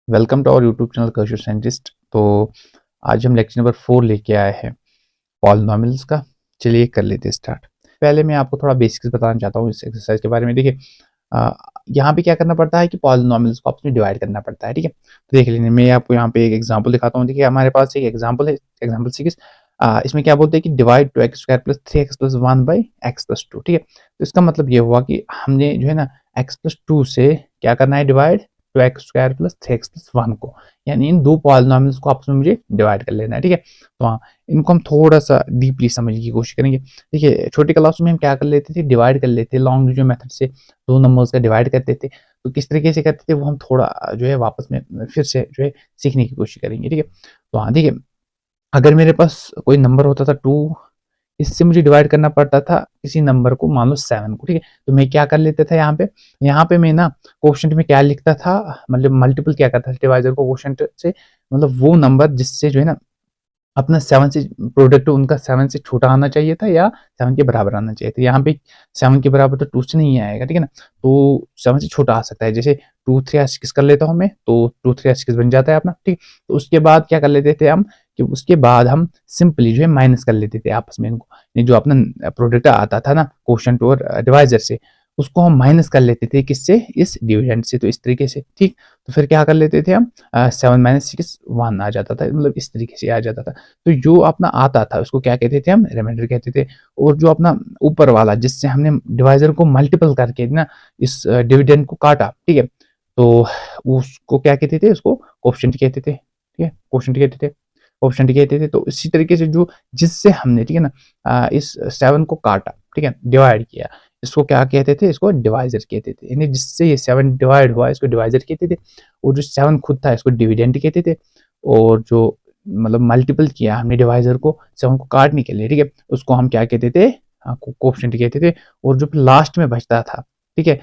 Welcome to our YouTube channel cursor scientist. तो आज हम लेक्चर नंबर 4 लेके आए हैं पॉलिनॉमियल्स का। चलिए कर लेते हैं स्टार्ट। पहले मैं आपको थोड़ा बेसिक्स बताना चाहता हूँ इस एक्सरसाइज के बारे में। देखिए यहाँ पे क्या करना पड़ता है कि पॉलिनॉमियल्स को आपस में डिवाइड करना पड़ता है। ठीक है, तो देख लीजिए, मैं आपको यहाँ पे एक एग्जांपल दिखाता हूँ। देखिए हमारे पास एक एग्जांपल है, एग्जांपल 6। इसमें क्या बोलते हैं कि divide 2x² plus 3x plus 1 by x plus 2। ठीक है, तो इसका मतलब ये हुआ कि हमने जो है ना x प्लस 2 से क्या करना है, divide 2x² plus 3x plus 1 को, यानी इन दो पॉलिनॉमियल्स को आपस में मुझे डिवाइड कर लेना है। ठीक है, तो हाँ, इनको हम थोड़ा सा डीपली समझने की कोशिश करेंगे। देखिए छोटी क्लास में हम क्या कर लेते थे, डिवाइड कर लेते, लॉन्ग डिवीजन मेथड से दो नंबर्स का डिवाइड करते थे। तो किस तरीके से करते थे वो हम थोड़ा जो है वापस में फिर से जो है सीखने की कोशिश करेंगे। ठीक है, तो हाँ देखिए, अगर मेरे पास कोई नंबर होता था 2, इससे मुझे डिवाइड करना पड़ता था किसी नंबर को, मान लो 7 को। ठीक है, तो मैं क्या कर लेता था, यहाँ पे मैं ना कोशेंट में क्या लिखता था, मतलब मल्टीपल क्या करता था डिवाइजर को कोशेंट से, मतलब वो नंबर जिससे जो है ना अपना 7 से प्रोडक्ट उनका 7 से छोटा आना चाहिए था या 7 के बराबर आना चाहिए था। यहाँ पे 7 के बराबर तो 2 से नहीं आएगा। ठीक है ना, तो 7 से छोटा आ सकता है। जैसे 2 3 6 कर लेता हूँ मैं, तो 2 3 6 बन जाता है अपना। ठीक, तो उसके बाद क्या कर लेते थे हम, कि उसके बाद हम सिंपली जो है माइनस कर लेते थे आपस में इनको। ये जो अपना प्रोडक्ट आता था ना कोशेंट और डिवाइजर से, उसको हम माइनस कर लेते थे किससे, इस डिविडेंड से। तो इस तरीके से, ठीक, तो फिर क्या कर लेते थे हम, 7 माइनस 6 1 आ जाता था, मतलब इस तरीके से आ जाता था। तो जो अपना आता था उसको क्या कहते थे हम, रिमाइंडर कहते थे। और जो अपना ऊपर वाला जिससे हमने डिवाइजर को मल्टीपल करके ना इस डिविडेंड को काटा, ठीक है, तो उसको क्या कहते थे, उसको कोफिशिएंट कहते थे। ठीक है, कोफिशिएंट कहते थे, कोफिशिएंट कहते थे। तो इसी तरीके से जो जिससे हमने, ठीक है ना, इस 7 को काटा, ठीक है, डिवाइड किया, इसको क्या कहते थे, इसको डिवाइजर कहते थे। यानी जिससे ये 7 डिवाइड हुआ इसको डिवाइजर कहते थे। और जो 7 खुद था इसको डिविडेंड कहते थे। और जो मतलब मल्टीपल किया हमने डिवाइजर को 7 को काटने के लिए, ठीक है, उसको हम क्या कहते थे, कोफिशिएंट कहते थे। और जो लास्ट में बचता था, ठीक है,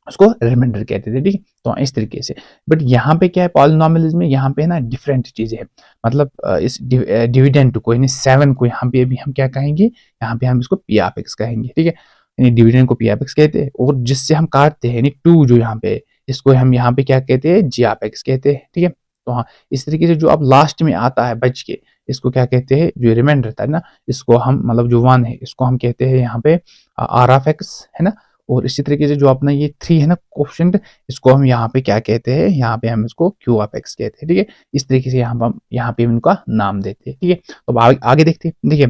उसको रिमाइंडर कहते थे। ठीक है, तो इस तरीके से। बट यहाँ पे क्या है, पॉलिनॉमियल्स में यहाँ पे ना डिफरेंट चीजें हैं। मतलब इस डिविडेंड को, यानी 7 को यहाँ पे अभी हम क्या कहेंगे, यहाँ पे हम इसको पी ऑफ एक्स कहेंगे। ठीक है, यानी डिविडेंड को पी ऑफ एक्स कहते हैं। और जिससे हम काटते हैं यानी 2 जो यहाँ पे, इसको हम यहाँ पे क्या कहते हैं, जी ऑफ एक्स कहते हैं। ठीक है, तो हाँ, इस तरीके से जो अब लास्ट में आता है बच के, इसको क्या कहते हैं, जो रिमाइंडर था ना, इसको हम मतलब जो 1 है इसको हम कहते हैं यहाँ पे आर ऑफ एक्स, है ना। और इसी तरीके से जो अपना ये 3 है ना कोफिशिएंट, इसको हम यहाँ पे क्या कहते हैं, यहाँ पे हम इसको क्यू ऑफ एक्स कहते हैं। ठीक है, इस तरीके से यहाँ पे इनका नाम देते हैं। ठीक है, तो आगे देखते हैं। देखिए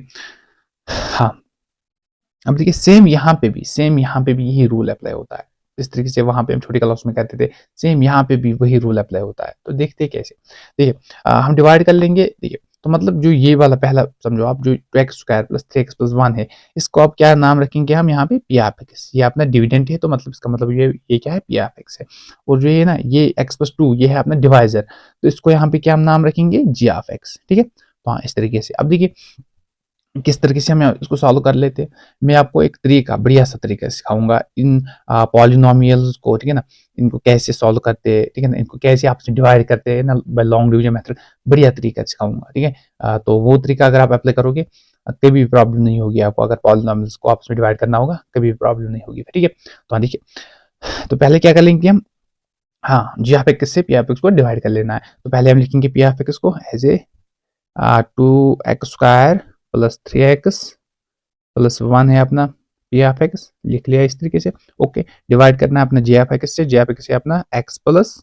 हाँ, अब देखिए सेम यहाँ पे भी यही रूल अप्लाई होता है। इस तरीके से वहां पे हम छोटी क्लास में कहते थे, सेम यहाँ पे भी वही रूल अप्लाई होता है। तो देखते हैं कैसे। देखिए हम डिवाइड कर लेंगे। देखिए तो मतलब जो ये वाला पहला समझो आप, जो 2x² प्लस 3x प्लस 1 है, इसको आप क्या नाम रखेंगे, हम यहाँ पे पी ऑफ एक्स। ये अपना डिविडेंड है, तो मतलब इसका मतलब ये क्या है, पी ऑफ एक्स है। और जो ये ना ये x प्लस 2 ये है अपना डिवाइजर, तो इसको यहाँ पे क्या हम नाम रखेंगे, जी ऑफ एक्स। ठीक है, तो हाँ इस तरीके से। अब देखिए किस तरीके से हम इसको सॉल्व कर लेते हैं। मैं आपको एक तरीका, बढ़िया सा तरीका सिखाऊंगा इन पॉलिनोमियल्स को। ठीक है ना, इनको कैसे सॉल्व करते हैं, ठीक है ना, इनको कैसे आपस में डिवाइड करते हैं ना बाय लॉन्ग डिवीजन मेथड, बढ़िया तरीका सिखाऊंगा। ठीक है, तो वो तरीका अगर आप अप्लाई करोगे, कभी भी प्रॉब्लम नहीं होगी आपको। अगर पॉलिनोमियल्स को आपस में डिवाइड करना होगा, कभी भी प्रॉब्लम नहीं होगी। ठीक है, तो हाँ देखिए, तो पहले क्या कर लेंगे हम, हाँ जी ऑफ एक्स से पी ऑफ एक्स को डिवाइड कर लेना है। तो पहले हम लिखेंगे पी ऑफ एक्स को as a 2x² plus 3x plus 1 है अपना पी ऑफ एक्स, लिख लिया इस तरीके से। ओके, डिवाइड करना है अपना जी ऑफ एक्स से, जी ऑफ एक्स से अपना x प्लस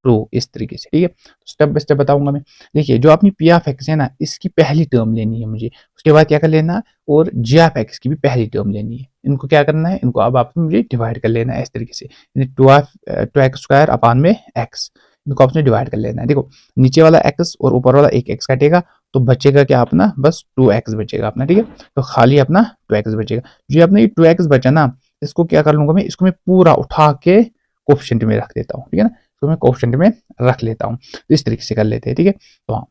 2, इस तरीके से। ठीक है, स्टेप बाय स्टेप बताऊंगा मैं। देखिए जो अपनी पी ऑफ एक्स है ना, इसकी पहली टर्म लेनी है मुझे, उसके बाद क्या कर लेना है, और जी ऑफ एक्स की भी पहली टर्म लेनी है। इनको क्या करना है, इनको अब आपस में मुझे डिवाइड कर लेना है इस तरीके से, यानी 2x² अपान में x, इनको आपस में डिवाइड कर लेना है। देखो नीचे वाला x और ऊपर वाला एक x काटेगा, तो बचेगा क्या अपना, बस 2x बचेगा अपना। ठीक है, तो खाली अपना 2x बचेगा। जो अपना ये 2x बचा ना, इसको क्या कर लूंगा मैं, इसको मैं पूरा उठा के कोफिशिएंट में रख देता हूँ। ठीक है ना, तो मैं कोफिशिएंट में रख लेता हूँ। तो इस तरीके से कर लेते हैं। ठीक है, तो हाँ,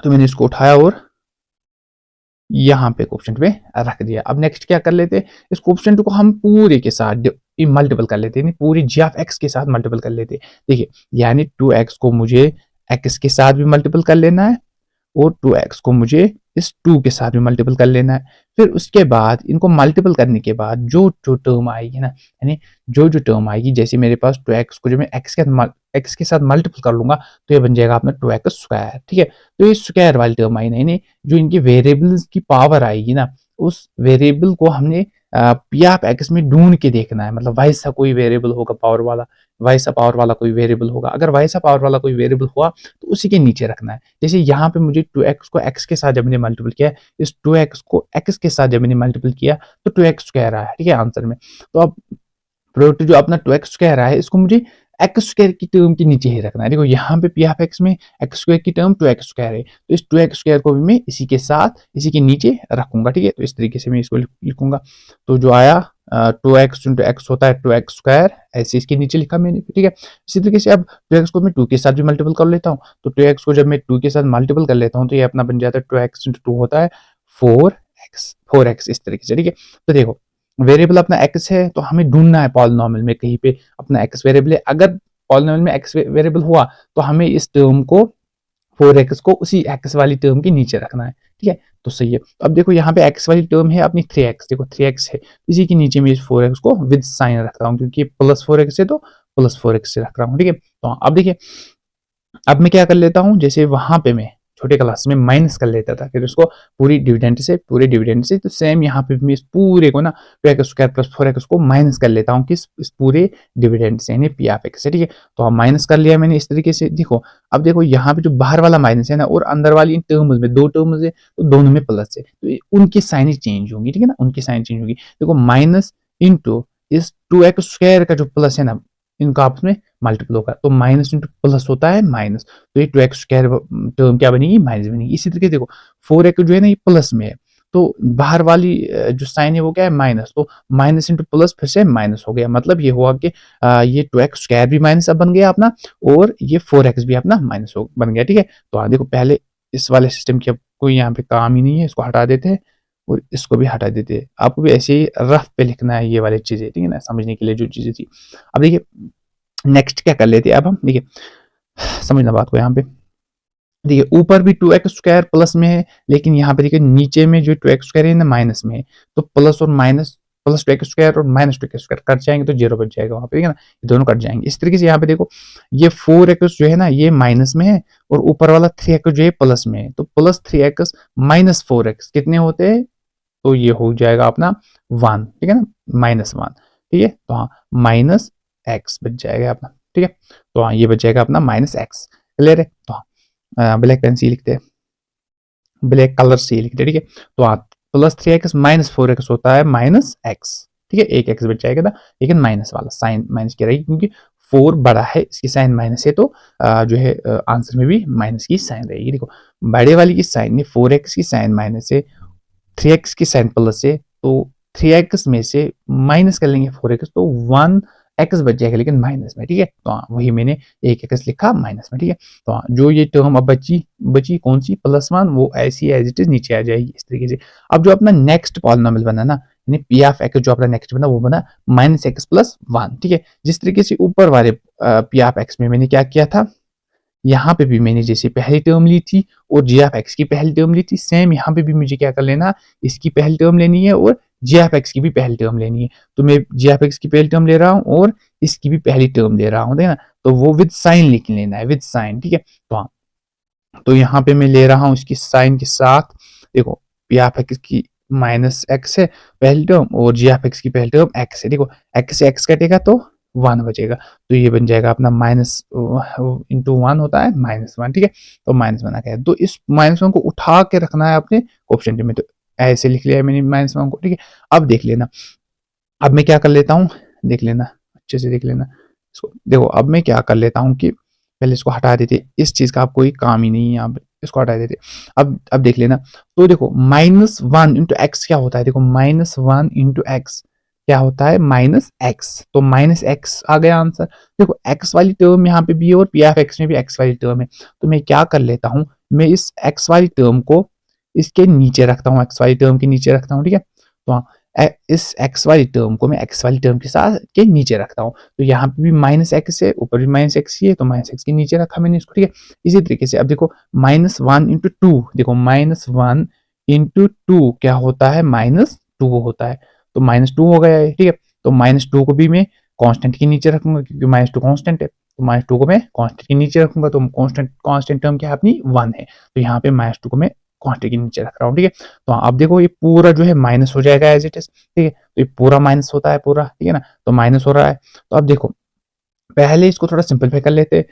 तो मैंने इसको उठाया और यहाँ पे कोफिशिएंट में रख दिया। अब नेक्स्ट क्या कर लेते हैं, इस कोफिशिएंट को हम पूरे के साथ मल्टीपल कर लेते हैं, पूरी जी ऑफ एक्स के साथ मल्टीपल कर लेते हैं। देखिए यानी 2x को मुझे x के साथ भी मल्टीपल कर लेना है, और 2x को मुझे इस 2 के साथ भी मल्टीपल कर लेना है। फिर उसके बाद इनको मल्टीपल करने के बाद जो जो टर्म आएगी ना, यानी जो जो टर्म आएगी, जैसे मेरे पास 2x को जो मैं x के साथ मल्टीपल कर लूंगा तो ये बन जाएगा अपना 2x स्क्वायर। ठीक है, तो ये स्क्वायर वाली टर्म आई ना, यानी जो इनकी वेरिएबल्स की पावर आएगी ना, उस वेरिएबल को हमने पी ऑफ एक्स में ढूंढ के देखना है। मतलब वैसा कोई वेरिएबल होगा पावर वाला, वैसा पावर वाला कोई वेरिएबल होगा। अगर वैसा पावर वाला कोई वेरिएबल हुआ तो उसी के नीचे रखना है। जैसे यहाँ पे मुझे 2x को x के साथ जब मैंने मल्टीपल किया, इस 2x को x के साथ जब मैंने मल्टीपल किया तो 2x स्क्वायर आया। ठीक है, आंसर में। तो अब प्रोडक्ट जो अपना 2x स्क्वायर आया है, इसको मुझे एक्स स्क्वायर की टर्म के नीचे ही रखना है। देखो यहाँ पे पी ऑफ एक्स में एक्स स्क्वायर की टर्म 2x स्क्वायर है, तो इस 2x स्क्वायर को भी मैं इसी के साथ इसी के नीचे रखूंगा। ठीक है, तो इस तरीके से मैं इसको लिखूंगा। तो जो आया 2x इंटू एक्स होता है 2x स्क्वायर, ऐसे इसके नीचे लिखा मैंने। ठीक है, इसी तरीके से अब 2x को मैं 2 के साथ भी मल्टीपल कर लेता हूँ। तो 2x को जब मैं 2 के साथ मल्टीपल कर लेता हूँ तो ये अपना बन जाता है 2x इंटू 2 होता है 4x इस तरीके से। ठीक है, तो देखो वेरिएबल अपना x है, तो हमें ढूंढना है पॉलिनॉमियल में कहीं पे अपना x वेरिएबल है। अगर पॉलिनॉमियल में x वेरिएबल हुआ तो हमें इस टर्म को 4x को उसी x वाली टर्म के नीचे रखना है। ठीक है, तो सही है। अब देखो यहाँ पे x वाली टर्म है अपनी 3x, देखो 3x है, इसी के नीचे मैं इस 4x को विद साइन रख रहा हूँ, क्योंकि प्लस 4x है तो प्लस 4x से रख रहा हूँ। ठीक है, तो अब देखिए अब मैं क्या कर लेता हूँ, जैसे वहां पे मैं छोटे क्लास में माइनस कर लेता था, फिर उसको पूरे डिविडेंड से, तो सेम यहाँ पे मैं इस पूरे को ना 2x स्क्वायर प्लस 4x को माइनस कर लेता हूँ किस इस पूरे डिविडेंड से, यानी पी ऑफ एक्स से। ठीक है, तो हम माइनस कर लिया मैंने इस तरीके से। देखो अब देखो यहाँ पे जो बाहर वाला माइनस है ना और अंदर वाली इन टर्म्स में 2 टर्म्स है, तो दोनों में प्लस है, तो उनकी साइन चेंज होंगी। ठीक है ना, उनकी साइन चेंज होगी। देखो माइनस इंटू इस 2x स्क्वायर का जो प्लस है ना, इनका आपस में मल्टीपल होगा, तो माइनस इंटू प्लस होता है माइनस, तो ये 2x स्क्वायर टर्म क्या बनेगी, माइनस बनेगी। इसी तरीके देखो 4x जो है ना ये प्लस में है, तो बाहर वाली जो साइन है वो क्या है, माइनस, तो माइनस इंटू प्लस फिर से माइनस हो गया। मतलब ये हुआ कि ये 2x स्क्वायर भी माइनस अब बन गया अपना, और ये 4x भी अपना माइनस बन गया। ठीक है, तो देखो पहले इस वाले सिस्टम की अब कोई यहाँ पे काम ही नहीं है, इसको हटा देते हैं और इसको भी हटा देते हैं। आपको भी ऐसे ही रफ पे लिखना है ये वाली चीजें, ठीक है ना, समझने के लिए जो चीजें थी। अब देखिए नेक्स्ट क्या कर लेते हैं अब हम, देखिए समझना बात को। यहाँ पे देखिए ऊपर भी 2x स्क्वायर प्लस में है, लेकिन यहाँ पे देखिए नीचे में जो 2x स्क्वायर है ना माइनस में है, तो प्लस और माइनस, प्लस 2x स्क्वायर और माइनस 2x स्क्वायर कट जाएंगे तो 0 बच जाएगा वहां पे, ठीक है ना, ये दोनों कट जाएंगे। इस तरीके से यहाँ पे देखो ये 4x जो है ना ये माइनस में है, और ऊपर वाला 3x जो है प्लस में है, तो प्लस 3x माइनस 4x कितने होते हैं, तो ये हो जाएगा अपना 1। ठीक है ना, -1। ठीक है, तो हाँ माइनस एक्स बच जाएगा अपना। ठीक है, तो हाँ ये बच जाएगा अपना माइनस एक्स। क्लियर है, तो हाँ ब्लैक पेन से लिखते हैं, ब्लैक कलर से लिखते हैं। ठीक है, तो हाँ प्लस 3x माइनस 4x होता है माइनस एक्स। ठीक है, एक एक्स बच जाएगा था, लेकिन माइनस वाला साइन माइनस की रहेगी, क्योंकि 4 बड़ा है, इसकी साइन माइनस है, तो जो है आंसर में भी माइनस की साइन रहेगी। देखो बड़े वाली की साइन में 4x की साइन माइनस है, 3x की साइन प्लस है, तो 3x में से माइनस कर लेंगे 4x, तो 1x बच जाएगा लेकिन माइनस में। ठीक है, तो हाँ वही मैंने 1x लिखा माइनस में। ठीक है, तो हाँ जो ये टर्म अब बची कौन सी, +1, वो ऐसी एज इट इज नीचे आ जाएगी इस तरीके से। अब जो अपना नेक्स्ट पॉलिनोमियल बना ना, यानी पी ऑफ एक्स जो अपना नेक्स्ट बना वो बना -x + 1। ठीक है, जिस तरीके से ऊपर वाले पी ऑफ एक्स में मैंने क्या किया था, यहाँ पे भी मैंने जैसे पहली टर्म ली थी और जी ऑफ एक्स की पहली टर्म ली थी, सेम यहाँ पे भी मुझे क्या कर लेना, इसकी पहली टर्म लेनी है और जी ऑफ एक्स की भी पहली टर्म लेनी है। तो मैं जी ऑफ एक्स की पहली टर्म ले रहा हूँ और इसकी भी पहली टर्म ले रहा हूँ, ठीक है ना, तो वो विद साइन लिख लेना है, विद साइन। ठीक है, तो हाँ तो यहाँ पे मैं ले रहा हूँ इसकी साइन के साथ। देखो पी ऑफ एक्स की -x है पहली टर्म और जी ऑफ एक्स की पहली टर्म x है। देखो x से x कटेगा तो 1 बचेगा, तो ये बन जाएगा अपना -1 होता है -1। ठीक है, तो -1 आ गया, तो इस -1 को उठा के रखना है अपने ऑप्शन में, तो ऐसे लिख लिया मैंने -1 को। ठीक है, अब देख लेना, अब मैं क्या कर लेता हूँ, देख लेना अच्छे से देख लेना इसको। देखो अब मैं क्या कर लेता हूँ कि पहले इसको हटा देते, इस चीज का आप कोई काम ही नहीं है यहाँ पे, इसको हटा देते। अब देख लेना, तो देखो -1 इंटू एक्स क्या होता है, देखो -1 इंटू एक्स क्या होता है, -x, तो -x आ गया आंसर। देखो x वाली टर्म यहाँ पे भी है और पी ऑफ एक्स में भी x वाली टर्म है, तो मैं क्या कर लेता हूँ, मैं इस x वाली टर्म को इसके नीचे रखता हूँ, x वाली टर्म के नीचे रखता हूँ। ठीक है, तो हाँ इस x वाली टर्म को मैं x वाली टर्म के साथ के नीचे रखता हूँ, तो यहाँ पे भी -x है, ऊपर भी -x ही है, तो -x के नीचे रखा मैंने इसको। ठीक है, इसी तरीके से अब देखो -1 इंटू 2, देखो -1 इंटू टू क्या होता है, -2 होता है। तो -2 हो गया है, ठीक है। तो -2 को भी मैं कांस्टेंट के नीचे रखूंगा क्योंकि -2 कांस्टेंट है, तो -2 को मैं कांस्टेंट के नीचे रखूंगा। तो कांस्टेंट कांस्टेंट टर्म क्या है अपनी 1 है, तो यहाँ पे -2 को मैं कांस्टेंट के नीचे रख रहा हूँ, ठीक है। तो अब देखो ये पूरा जो है माइनस हो जाएगा एज इट इज, ठीक है। तो ये पूरा माइनस होता है पूरा, ठीक है ना, तो माइनस हो रहा है। तो अब देखो पहले इसको थोड़ा सिंपलीफाई कर लेते हैं,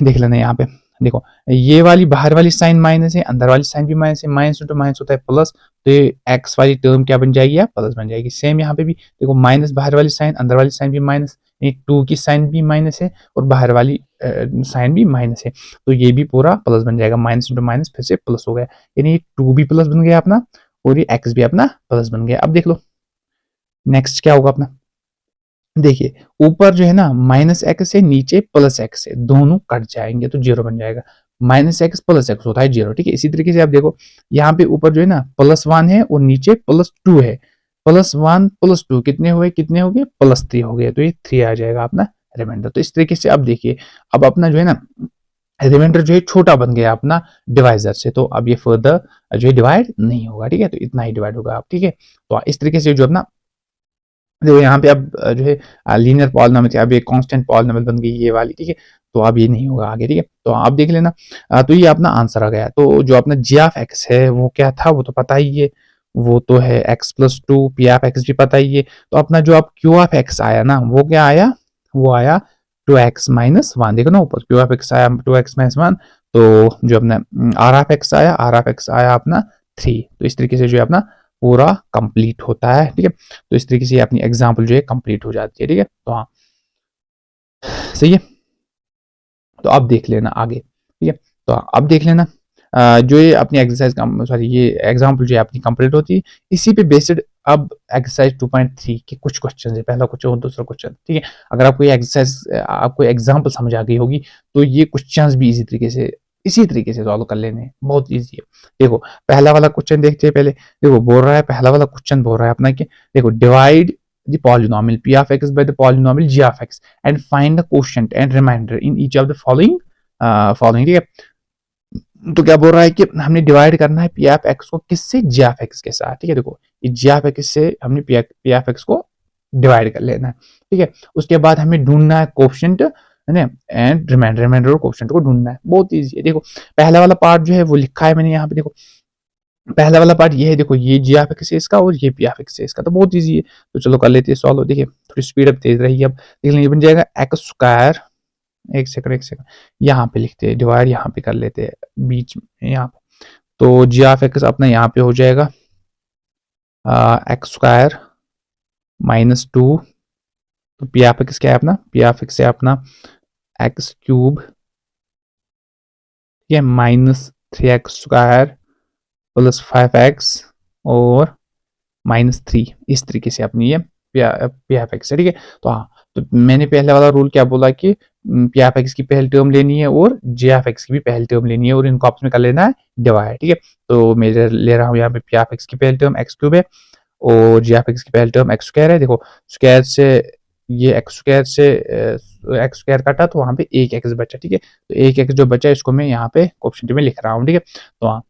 देख लेना यहाँ पे। देखो ये वाली बाहर वाली साइन माइनस है, अंदर वाली साइन भी माइनस है, माइनस इंटू माइनस होता है प्लस, तो ये एक्स वाली टर्म क्या बन जाएगी, प्लस बन जाएगी। सेम यहाँ पे भी देखो माइनस बाहर वाली साइन, अंदर वाली साइन भी माइनस, टू की साइन भी माइनस है और बाहर वाली साइन भी माइनस है, तो ये भी पूरा प्लस बन जाएगा। माइनस इंटू माइनस फिर से प्लस हो गया, यानी ये टू भी प्लस बन गया अपना और ये एक्स भी अपना प्लस बन गया। अब देख लो नेक्स्ट क्या होगा अपना, देखिए ऊपर जो है ना माइनस एक्स है, नीचे प्लस एक्स है, दोनों कट जाएंगे तो जीरो बन जाएगा। माइनस एक्स प्लस एक्स होता है जीरो, ठीक है। इसी तरीके से आप देखो यहाँ पे ऊपर जो है ना +1 है और नीचे +2 है, +1 +2 कितने हुए, कितने हो गए, +3 हो गए, तो ये 3 आ जाएगा अपना रिमाइंडर। तो इस तरीके से अब देखिए अब अपना जो है ना रिमाइंडर जो है छोटा बन गया अपना डिवाइजर से, तो अब ये फर्दर जो है डिवाइड नहीं होगा, ठीक है। तो इतना ही डिवाइड होगा आप, ठीक है। तो इस तरीके से जो अपना देखो यहाँ पे अब जो है लीनियर पॉलिनॉमियल थी, अब ये कांस्टेंट पॉलिनॉमियल बन गई ये वाली, ठीक है। तो अब ये नहीं होगा आगे, ठीक है। तो आप देख लेना, तो ये अपना आंसर आ गया। तो जो अपना जी ऑफ एक्स है वो क्या था, वो तो पता ही है, वो तो है x+2, पी ऑफ एक्स भी पता ही है। तो अपना जो अब क्यू ऑफ एक्स आया ना वो क्या आया, वो आया 2x-1, देखो ना ऊपर क्यू ऑफ एक्स आया 2x-1, तो जो अपना आर ऑफ एक्स आया अपना 3। तो इस तरीके से जो है अपना पूरा कंप्लीट होता है, ठीक है। तो इस तरीके से अपनी एग्जाम्पल जो है कंप्लीट हो जाती है, ठीक है। तो हाँ सही है। तो अब देख लेना आगे, ठीक है। तो अब देख लेना जो ये अपनी एक्सरसाइज सॉरी ये एग्जाम्पल जो है अपनी कंप्लीट होती है, इसी पे बेस्ड अब एक्सरसाइज 2.3 के कुछ क्वेश्चन है, पहला क्वेश्चन और दूसरा क्वेश्चन, ठीक है। अगर आपको ये एक्सरसाइज आपको एग्जाम्पल समझ आ गई होगी तो ये क्वेश्चंस भी इसी तरीके से सॉल्व कर लेने हैं, बहुत ईजी है। देखो पहला वाला क्वेश्चन देखते हैं पहले। देखो बोल रहा है, पहला वाला क्वेश्चन बोल रहा है अपना कि देखो divide the polynomial p of x by the polynomial g of x and find the quotient and remainder in each of the following, ठीक है। तो क्या बोल रहा है कि हमने डिवाइड करना है p of x को किससे, g of x के साथ, ठीक है। देखो ये g of x से हमने p of x को डिवाइड कर लेना है, ठीक है। उसके बाद हमें ढूंढना है कोफिशिएंट है ना, एंड रिमाइंडर और कोफिशिएंट को ढूंढना है, बहुत इजी है। देखो पहला वाला पार्ट जो है वो लिखा है मैंने यहाँ पे, देखो पहला वाला पार्ट ये है, देखो ये जी ऑफ एक्स है इसका और ये पी ऑफ एक्स है इसका, तो बहुत इजी है। तो चलो कर लेते हैं सॉल्व। देखिए थोड़ी स्पीड अप तेज रही है, अब देख लेंगे बन जाएगा x², एक सेकंड यहाँ पे लिखते हैं डिवाइड, यहाँ पे कर लेते हैं बीच में यहाँ पे। तो जी ऑफ एक्स अपना यहाँ पे हो जाएगा x² -2, तो पी ऑफ एक्स क्या है अपना, पी ऑफ एक्स है अपना x³ ये -3x² + 5x और -3, इस तरीके से अपनी ये पी ऑफ एक्स है, ठीक है। तो हाँ तो मैंने पहले वाला रूल क्या बोला कि पी ऑफ एक्स की पहली टर्म लेनी है और जे ऑफ एक्स की भी पहली टर्म लेनी है और इनको आपस में कर लेना है डिवाइड, ठीक है। तो मैं ले रहा हूँ यहाँ पे पी ऑफ एक्स की पहली टर्म x³ है और जे ऑफ एक्स की पहली टर्म x² है। देखो स्क्वायर से ये x² काटा तो वहाँ पे एक x बचा, ठीक है। तो एक x जो बचा इसको मैं यहाँ पे कोएफिशिएंट में लिख रहा हूँ, ठीक है। तो हाँ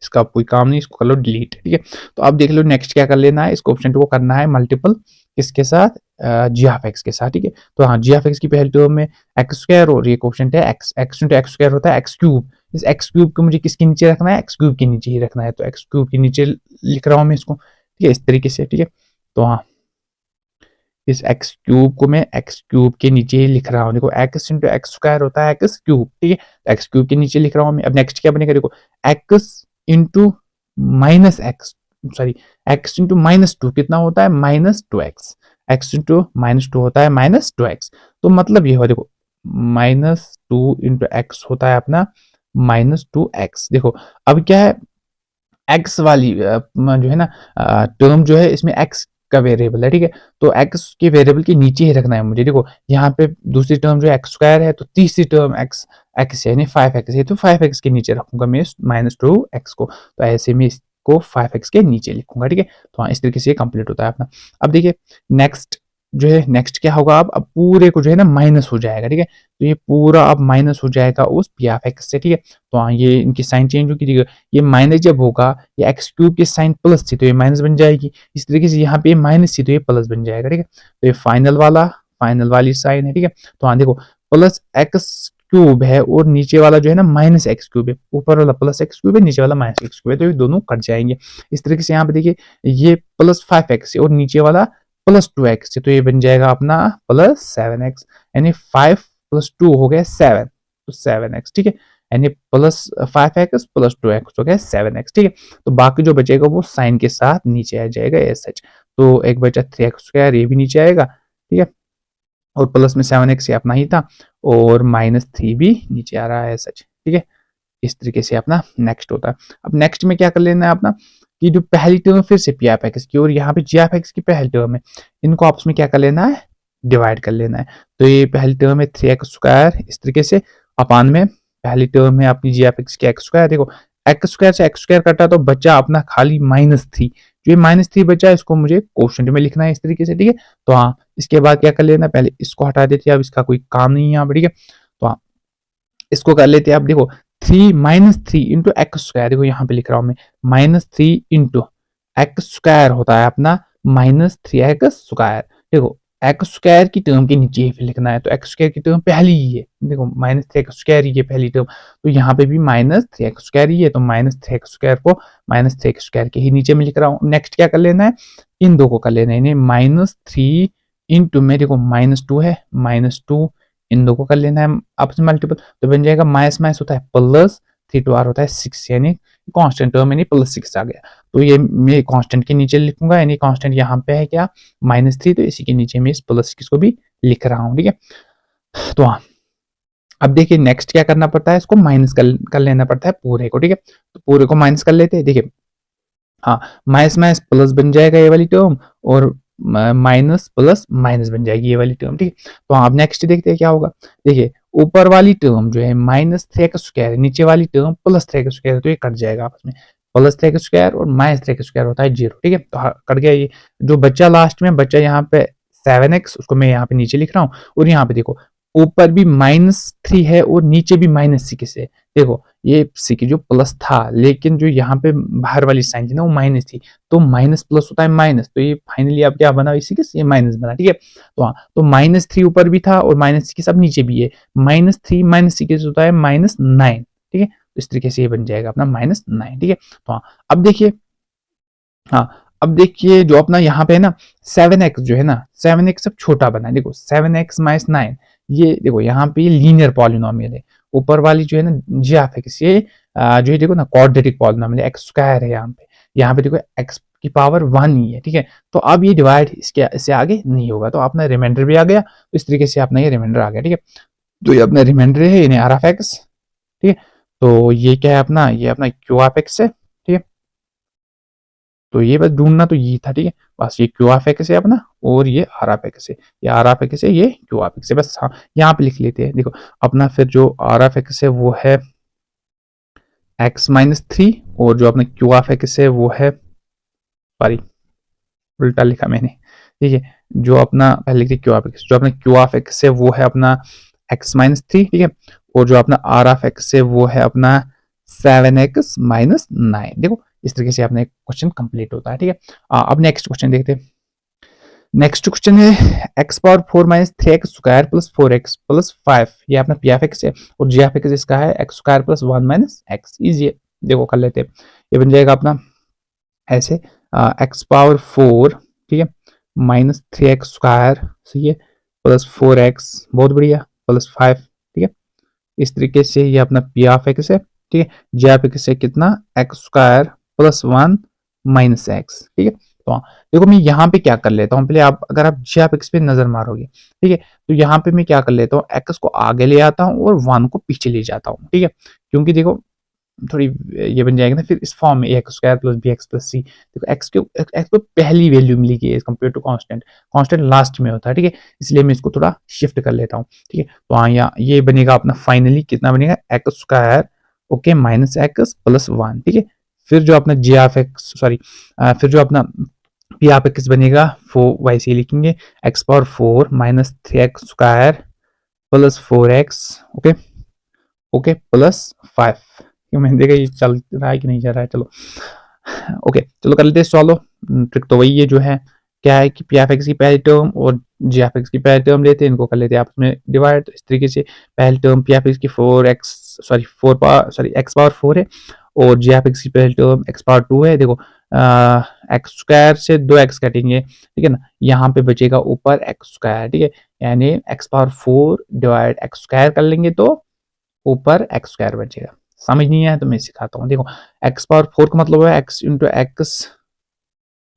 इसका कोई काम नहीं, इसको कर लो डिलीट, ठीक है। तो अब देख लो नेक्स्ट क्या कर लेना है, इस कोएफिशिएंट को करना है मल्टीपल किसके साथ, जी ऑफ एक्स के साथ, ठीक है। तो हाँ जी ऑफ एक्स की पहली टर्म में x² और ये कोएफिशिएंट है x इंटू x² होता है x³। इस x³ को मुझे किसके नीचे रखना है, x³ के नीचे ही रखना है, तो x³ के नीचे लिख रहा हूँ मैं इसको, ठीक है, इस तरीके से, ठीक है। तो हाँ इस x³ को मैं x³ के नीचे ही लिख रहा हूँ। देखो x इंटू x² होता है x³, ठीक है, x³ के नीचे लिख रहा हूँ मैं। अब नेक्स्ट क्या बनेगा, देखो x इंटू x इंटू -2 कितना होता है, -2x, x इंटू -2 होता है -2x। तो मतलब ये हुआ देखो -2 इंटू x होता है अपना -2x। देखो अब क्या है, x वाली जो है ना टर्म जो है इसमें x का वेरिएबल है, ठीक है। तो x के वेरिएबल के नीचे ही रखना है मुझे। देखो यहाँ पे दूसरी टर्म जो है x² है, तो तीसरी टर्म x है यानी 5x है, तो 5x के नीचे रखूंगा मैं -2x को, तो ऐसे में इसको 5x के नीचे लिखूंगा, ठीक है। तो हाँ इस तरीके से ये कंप्लीट होता है अपना। अब देखिए नेक्स्ट जो है नेक्स्ट क्या होगा, अब पूरे को जो है ना माइनस हो जाएगा, ठीक है। तो ये पूरा अब माइनस हो जाएगा उस पी ऑफ एक्स से, ठीक है। तो हाँ, ये इनकी साइन चेंज होगी, ठीक है। ये माइनस जब होगा, ये एक्स क्यूब की साइन प्लस थी तो ये माइनस बन जाएगी, इस तरीके से यहाँ पे माइनस थी तो ये प्लस बन जाएगा, ठीक है। तो ये फाइनल वाली साइन है, ठीक है। तो हाँ देखो, प्लस एक्स क्यूब है और नीचे वाला जो है ना माइनस एक्स क्यूब है, ऊपर वाला प्लस एक्स क्यूब है, नीचे वाला माइनस एक्स क्यूब है, तो ये दोनों कट जाएंगे। इस तरीके से यहाँ पे देखिए, ये प्लस 5x है और नीचे वाला प्लस 2x है, तो ये बन जाएगा अपना प्लस 7x, यानी 5 प्लस 2 हो गया 7, तो 7x, ठीक है। यानी प्लस 5x प्लस 2x हो गया 7x, ठीक है। तो बाकी जो बचेगा वो साइन के साथ नीचे आ जाएगा एज सच। तो एक बचा 3x², ये भी नीचे आएगा, ठीक है। और प्लस में 7x ये अपना ही था, और -3 भी नीचे आ रहा है सच, ठीक है। इस तरीके से अपना नेक्स्ट होता है। अब नेक्स्ट में क्या कर लेना है अपना, कि जो पहली टर्म फिर से पी ऑफ एक्स की और यहाँ पे जी ऑफ एक्स की पहली टर्म है, इनको आपस में क्या कर लेना है, डिवाइड कर लेना है। तो ये पहली टर्म है 3x², इस तरीके से अपान में पहली टर्म है अपनी जी ऑफ एक्स की x²। देखो x² से x² कटा तो बचा अपना खाली -3, जो ये -3 बचा इसको मुझे क्वोशंट में लिखना है इस तरीके से, ठीक है। तो हाँ, इसके बाद क्या कर लेना, पहले इसको हटा देते हैं, अब इसका कोई काम नहीं है यहाँ पर, ठीक है। तो हाँ, इसको कर लेते हैं। अब देखो 3 इंटू x², देखो यहाँ पे लिख रहा हूँ मैं, -3 इंटू x² होता है अपना -3x²। देखो x² की टर्म के नीचे ही फिर लिखना है, तो x² की टर्म पहली ही है, देखो -3x² ही है पहली टर्म, तो यहाँ पे भी -3x² ही है, तो -3x² को -3x² के ही नीचे में लिख रहा हूँ। नेक्स्ट क्या कर लेना है, इन दो को कर लेना है, -3 इंटू में देखो -2 है, -2 इन दो को कर लेना है आपस में मल्टीपल, तो बन जाएगा माइनस माइनस होता है प्लस, 3 टू आर होता है 6, यानी कांस्टेंट टर्म यानी +6 आ गया। तो ये मैं कांस्टेंट के नीचे लिखूंगा, यानी कांस्टेंट यहाँ पे है क्या, -3, तो इसी के नीचे मैं इस +6 को भी लिख रहा हूँ, ठीक है। तो हाँ, अब देखिए नेक्स्ट क्या करना पड़ता है, इसको माइनस कर लेना पड़ता है पूरे को, ठीक है। तो पूरे को माइनस कर लेते हैं, देखिए हाँ, माइनस माइनस प्लस बन जाएगा ये वाली टर्म, और माइनस प्लस माइनस बन जाएगी ये वाली टर्म, ठीक है। तो आप नेक्स्ट देखते हैं क्या होगा, देखिए ऊपर वाली टर्म जो है -3x² है, नीचे वाली टर्म +3x² है, तो ये कट जाएगा आपस में, +3x² और -3x² होता है 0, ठीक है। तो कट गया ये, जो बच्चा लास्ट में बच्चा यहाँ पे 7x, उसको मैं यहाँ पे नीचे लिख रहा हूँ, और यहाँ पे देखो ऊपर भी -3 है और नीचे भी -6 है। देखो ये सी जो प्लस था, लेकिन जो यहाँ पे बाहर वाली साइन थी ना वो माइनस थी, तो माइनस प्लस होता है माइनस, तो ये फाइनली अब क्या बना, इसी के ये माइनस बना, ठीक है। तो हाँ, तो -3 ऊपर भी था और -6 अब नीचे भी है, -3 -6 होता है -9, ठीक है। तो इस तरीके से ये बन जाएगा अपना -9, ठीक है। तो हाँ, अब देखिए, हाँ अब देखिए जो अपना यहाँ पे है ना 7x जो है ना, 7x अब छोटा बना है, देखो 7x - 9, ये देखो यहाँ पे लीनियर पॉलिनोमियल है, ऊपर वाली जो है ना जी ऑफ एक्स, ये जो है देखो ना क्वाड्रेटिक पॉलिनोमियल है, x² है यहाँ पे देखो x की पावर 1 ही है, ठीक है। तो अब ये डिवाइड इससे आगे नहीं होगा, तो अपना रिमाइंडर भी आ गया, तो इस तरीके से अपना ये रिमाइंडर आ गया, ठीक है। तो ये अपना रिमाइंडर है यानी r ऑफ x, ठीक है। तो ये क्या है अपना, ये अपना q ऑफ x है, ठीक है। तो ये बस ढूंढना तो ये था, ठीक है। बस ये q ऑफ x है अपना, और ये r ऑफ x है, ये r ऑफ x है, ये q ऑफ x है, बस हाँ यहाँ पे लिख लेते हैं। देखो अपना फिर जो r ऑफ x है वो है x - 3, और जो अपना q ऑफ x है वो है, सॉरी उल्टा लिखा मैंने, ठीक है। जो अपना पहले लिखते q ऑफ x, जो अपना q ऑफ x है वो है अपना x - 3, ठीक है। और जो अपना r ऑफ x है वो है अपना 7x - 9, देखो इस तरीके से अपना एक क्वेश्चन कंप्लीट होता है, ठीक है। अब नेक्स्ट क्वेश्चन देखते हैं। नेक्स्ट क्वेश्चन है x⁴ - 3x² + 4x + 5, ये अपना p ऑफ x है, और g ऑफ x इसका है x² + 1 - x, इजी है, देखो कर लेते हैं। ये बन जाएगा अपना ऐसे x⁴, ठीक है, -3x², सही है, +4x, बहुत बढ़िया, +5, ठीक है। इस तरीके से ये अपना p ऑफ x है, ठीक है। g ऑफ x है कितना, x² + 1 - x, ठीक है। तो हाँ, देखो मैं यहाँ पे क्या कर लेता हूँ, पहले आप अगर आप g ऑफ x पे नजर मारोगे, ठीक है, तो यहाँ पे मैं क्या कर लेता हूँ, x को आगे ले आता हूँ और 1 को पीछे ले जाता हूँ, ठीक है। क्योंकि देखो थोड़ी ये बन जाएगा ना फिर इस फॉर्म में ax² + bx + c, देखो x को पहली वैल्यू मिलेगी as compare to constant, constant last में होता है, ठीक है। इसलिए मैं इसको थोड़ा शिफ्ट कर लेता हूँ, ठीक है। तो हाँ, यहाँ ये बनेगा अपना फाइनली कितना बनेगा, x², ओके, -x + 1, ठीक है। फिर जो अपना g ऑफ x, सॉरी फिर जो अपना पी ऑफ एक्स बनेगा 4, वैसे ही लिखेंगे x power 4 minus 3x square plus 4x, okay okay plus 5। मैंने देखा ये चल रहा है कि नहीं चल रहा है, चलो ओके चलो कर लेते हैं सॉल्व। ट्रिक तो वही है जो है, क्या है कि पी ऑफ एक्स की पहली टर्म और जी ऑफ एक्स की पहली टर्म लेते हैं, इनको कर लेते हैं आपस में डिवाइड। तो इस तरीके से पहली टर्म पी ऑफ एक्स की 4 एक्स पावर 4 है, और जी ऑफ एक्स की पहली टर्म एक्स पावर 2 है। देखो एक्स स्क्वायर से 2x कटेंगे, ठीक है ना, यहाँ पे बचेगा ऊपर एक्स स्क्वायर, ठीक है, यानी x power 4 divide x square कर लेंगे तो ऊपर एक्स स्क्वायर बचेगा। समझ नहीं आया तो मैं सिखाता हूँ। देखो एक्स पावर 4 का मतलब है x into x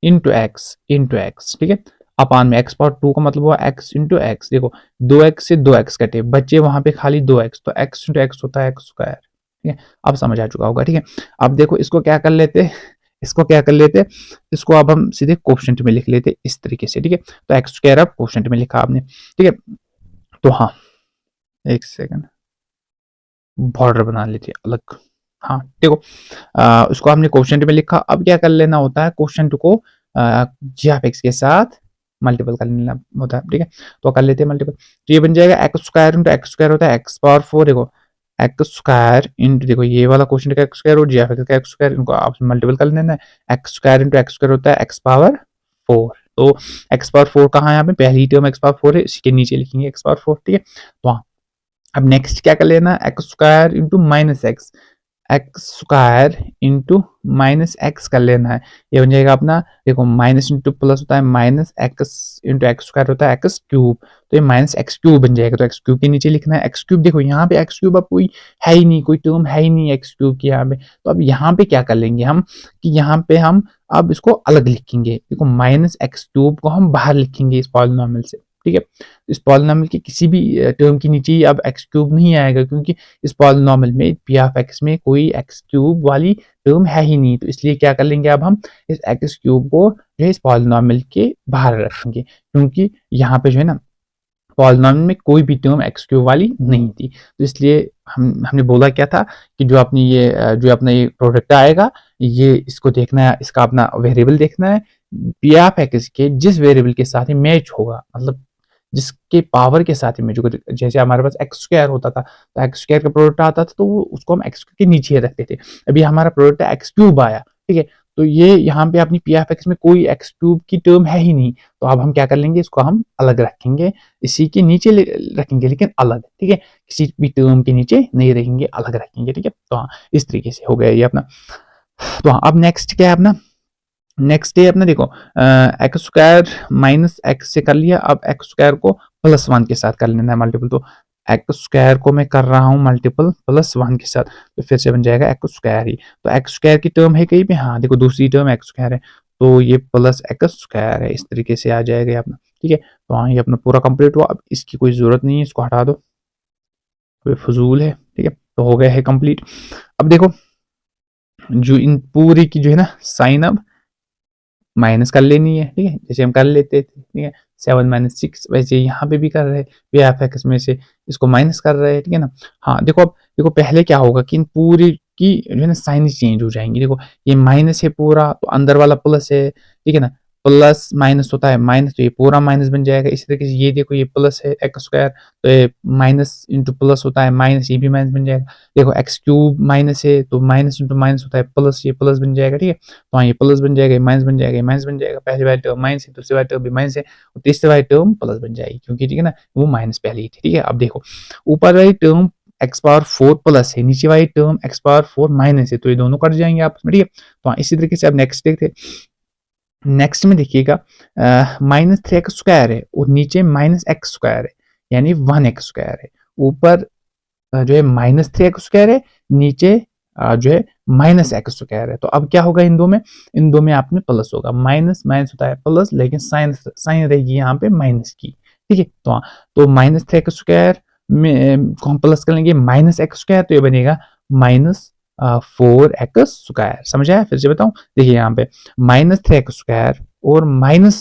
into x into x, ठीक है, अपान में एक्स पावर 2 का मतलब हुआ एक्स इंटू एक्स। देखो 2x से 2x कटे, बचे वहां पे खाली 2x, तो x इंटू एक्स होता है एक्स स्क्वायर, ठीक है। अब समझ आ चुका होगा, ठीक है। अब देखो इसको क्या कर लेते, इसको क्या कर लेते, इसको अब हम सीधे कोफिशिएंट में लिख लेते इस तरीके से, ठीक है। तो एक्स स्क्वायर अब कोफिशिएंट में लिखा आपने, ठीक है। तो हाँ एक सेकंड, बॉर्डर बना लेते अलग। हाँ देखो उसको हमने कोफिशिएंट में लिखा। अब क्या कर लेना होता है, कोफिशिएंट को जी ऑफ एक्स के साथ मल्टीपल कर लेना होता है, ठीक है। तो कर लेते हैं मल्टीपल, तो ये बन जाएगा x square into x square होता है एक्स पावर 4। देखो एक्स स्क्वायर इंटू, देखो ये वाला क्वेश्चन का एक्स स्क्वायर और जी ऑफ एक्स का एक्स स्क्वायर, इनको आप मल्टीपल कर लेना है। X square into x square होता है एक्स पावर 4। तो एक्स पावर 4 कहाँ है, यहाँ पे पहली टर्म एक्स पावर 4 है, इसी के नीचे लिखेंगे एक्स पावर 4, ठीक है। तो हाँ अब नेक्स्ट क्या कर लेना, x square into minus x, x square into minus x कर लेना है। ये बन जाएगा अपना, देखो माइनस इंटू प्लस होता है minus x into x square होता है एक्स क्यूब, तो ये माइनस एक्स क्यूब बन जाएगा। तो एक्स क्यूब के नीचे लिखना है एक्स क्यूब। देखो यहाँ पे एक्स क्यूब अब कोई है ही नहीं, कोई टर्म है ही नहीं एक्स क्यूब की यहाँ पे। तो अब यहाँ पे क्या कर लेंगे हम, कि यहाँ पे हम अब इसको अलग लिखेंगे। देखो माइनस एक्स क्यूब को हम बाहर लिखेंगे इस पॉलिनोमियल से, ठीक है। इस पॉलिनोमियल के किसी भी टर्म के नीचे ही अब एक्स क्यूब नहीं आएगा, क्योंकि इस पॉलिनोमियल में पी ऑफ एक्स में कोई एक्स क्यूब वाली टर्म है ही नहीं। तो इसलिए क्या कर लेंगे, अब हम इस एक्स क्यूब को जो है इस पॉलिनोमियल के बाहर रखेंगे, क्योंकि यहाँ पे जो है ना पॉलिनोमियल में कोई भी टर्म एक्स क्यूब वाली नहीं थी। तो इसलिए हमने बोला क्या था कि जो अपना ये प्रोडक्ट आएगा, ये इसको देखना है, इसका अपना वेरिएबल देखना है, पी ऑफ एक्स के जिस वेरिएबल के साथ ही मैच होगा, मतलब जिसके पावर के साथ में, जो जैसे हमारे पास एक्स स्क्वायर होता था, तो एक्स स्क्वायर का प्रोडक्ट आता था तो वो उसको हम एक्स के नीचे रखते थे। अभी हमारा प्रोडक्ट एक्स क्यूब आया, ठीक है, तो ये यहाँ पे अपनी पी ऑफ एक्स में कोई एक्स क्यूब की टर्म है ही नहीं। तो अब हम क्या कर लेंगे, इसको हम अलग रखेंगे, इसी के नीचे रखेंगे लेकिन अलग, ठीक है, किसी भी टर्म के नीचे नहीं रखेंगे, अलग रखेंगे, ठीक है। तो हाँ इस तरीके से हो गया ये अपना। तो हाँ अब नेक्स्ट क्या है अपना, नेक्स्ट है अपना, देखो एक्स स्क्वायर माइनस एक्स से कर लिया, अब एक्स स्क्वायर को प्लस 1 के साथ कर लेना है मल्टीपल। तो एक्स स्क्वायर को मैं कर रहा हूँ मल्टीपल प्लस 1 के साथ, तो फिर से बन जाएगा एक्स स्क्वायर ही। तो एक्स स्क्वायर की टर्म है कहीं पे, हाँ देखो दूसरी टर्म एक्स स्क्वायर है, तो ये प्लस एक्स स्क्वायर है, इस तरीके से आ जाएगा ये अपना, ठीक है। तो हाँ ये अपना पूरा कंप्लीट हुआ। अब इसकी कोई जरूरत नहीं है, इसको हटा दो, कोई फजूल है, ठीक है। तो हो गया है कंप्लीट। अब देखो जो इन पूरी की जो है ना साइन अब माइनस कर लेनी है, ठीक है, जैसे हम कर लेते थे, ठीक है, 7 माइनस 6, वैसे यहाँ पे भी कर रहे हैं, वे एफ एक्स में से इसको माइनस कर रहे हैं, ठीक है ना। हाँ देखो अब देखो पहले क्या होगा कि इन पूरी की जो है ना साइन चेंज हो जाएंगी। देखो ये माइनस है पूरा, तो अंदर वाला प्लस है, ठीक है ना, प्लस माइनस होता है माइनस, तो ये पूरा माइनस बन जाएगा। इसी तरीके से ये देखो ये प्लस है एक्स स्क्वायर, तो ये माइनस इंटू प्लस होता है माइनस, ये भी माइनस बन जाएगा। देखो एक्स क्यूब माइनस है, तो माइनस इंटू माइनस होता है प्लस, ये प्लस बन जाएगा, ठीक है। तो हाँ ये प्लस बन जाएगा, ये माइनस बन जाएगा, ये माइनस बन जाएगा। पहली वाली टर्म माइनस है, दूसरी वाली टर्म भी माइनस है, और तीसरी वाली टर्म प्लस बन जाएगी, क्योंकि ठीक है ना वो माइनस पहले ही थी, ठीक है। अब देखो ऊपर वाली टर्म एक्स पावर 4 प्लस है, नीचे वाली टर्म एक्स पावर 4 माइनस है, तो ये दोनों कट जाएंगे आपस में, ठीक है। तो हाँ इसी तरीके से अब नेक्स्ट देखते, नेक्स्ट में देखिएगा माइनस 3x स्क्वायर है और नीचे माइनस एक्स स्क्वायर है, यानी 1x स्क्वायर है। ऊपर जो है माइनस 3x स्क्वायर है, नीचे जो है माइनस एक्स स्क्वायर है। तो अब क्या होगा इन दो में, इन दो में आप में प्लस होगा, माइनस माइनस होता है प्लस, लेकिन साइन साइन रहेगी यहाँ पे माइनस की, ठीक है। तो हाँ तो माइनस 3x स्क्वायर में को हम प्लस कर लेंगे माइनस एक्स स्क्वायर, तो ये बनेगा माइनस 4x स्क्वायर। समझ आया, फिर से बताऊं, देखिए यहाँ पे माइनस 3x स्क्वायर और माइनस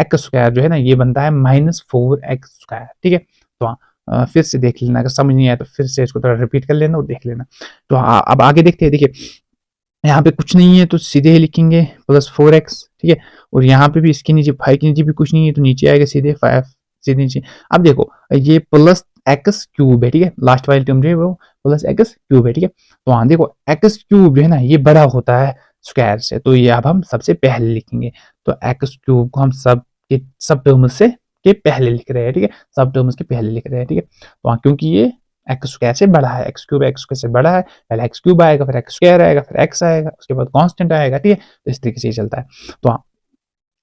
एक्स स्क्वायर जो है ना ये बनता है माइनस 4x स्क्वायर, ठीक है। तो हाँ फिर से देख लेना, अगर समझ नहीं आया तो फिर से इसको थोड़ा रिपीट कर लेना और देख लेना। तो अब आगे देखते हैं, देखिए यहाँ पे कुछ नहीं है तो सीधे ही लिखेंगे प्लस 4x, ठीक है। और यहाँ पे भी इसके नीचे 5 के नीचे भी कुछ नहीं है तो नीचे आएगा सीधे 5 सीधे नीचे। अब देखो ये प्लस एक्स क्यूब है, ठीक है, लास्ट वाली टर्म जो है वो प्लस एक्स क्यूब है, ठीक है। तो हाँ देखो एक्स क्यूब जो है ना ये बड़ा होता है स्क्वायर से, तो ये अब हम सबसे पहले लिखेंगे। तो एक्स क्यूब को हम सब टर्म से के पहले लिख रहे हैं, ठीक है, सब टर्म्स के पहले लिख रहे हैं, ठीक है। तो हाँ क्योंकि ये एक्स स्क्वायर से बड़ा है, एक्स क्यूब एक्स स्क्वायर से बड़ा है, पहले एक्स क्यूब आएगा, फिर एक्स स्क्वायर आएगा, फिर एक्स आएगा, उसके बाद कांस्टेंट आएगा, ठीक है। तो इस तरीके से ये चलता है। तो हाँ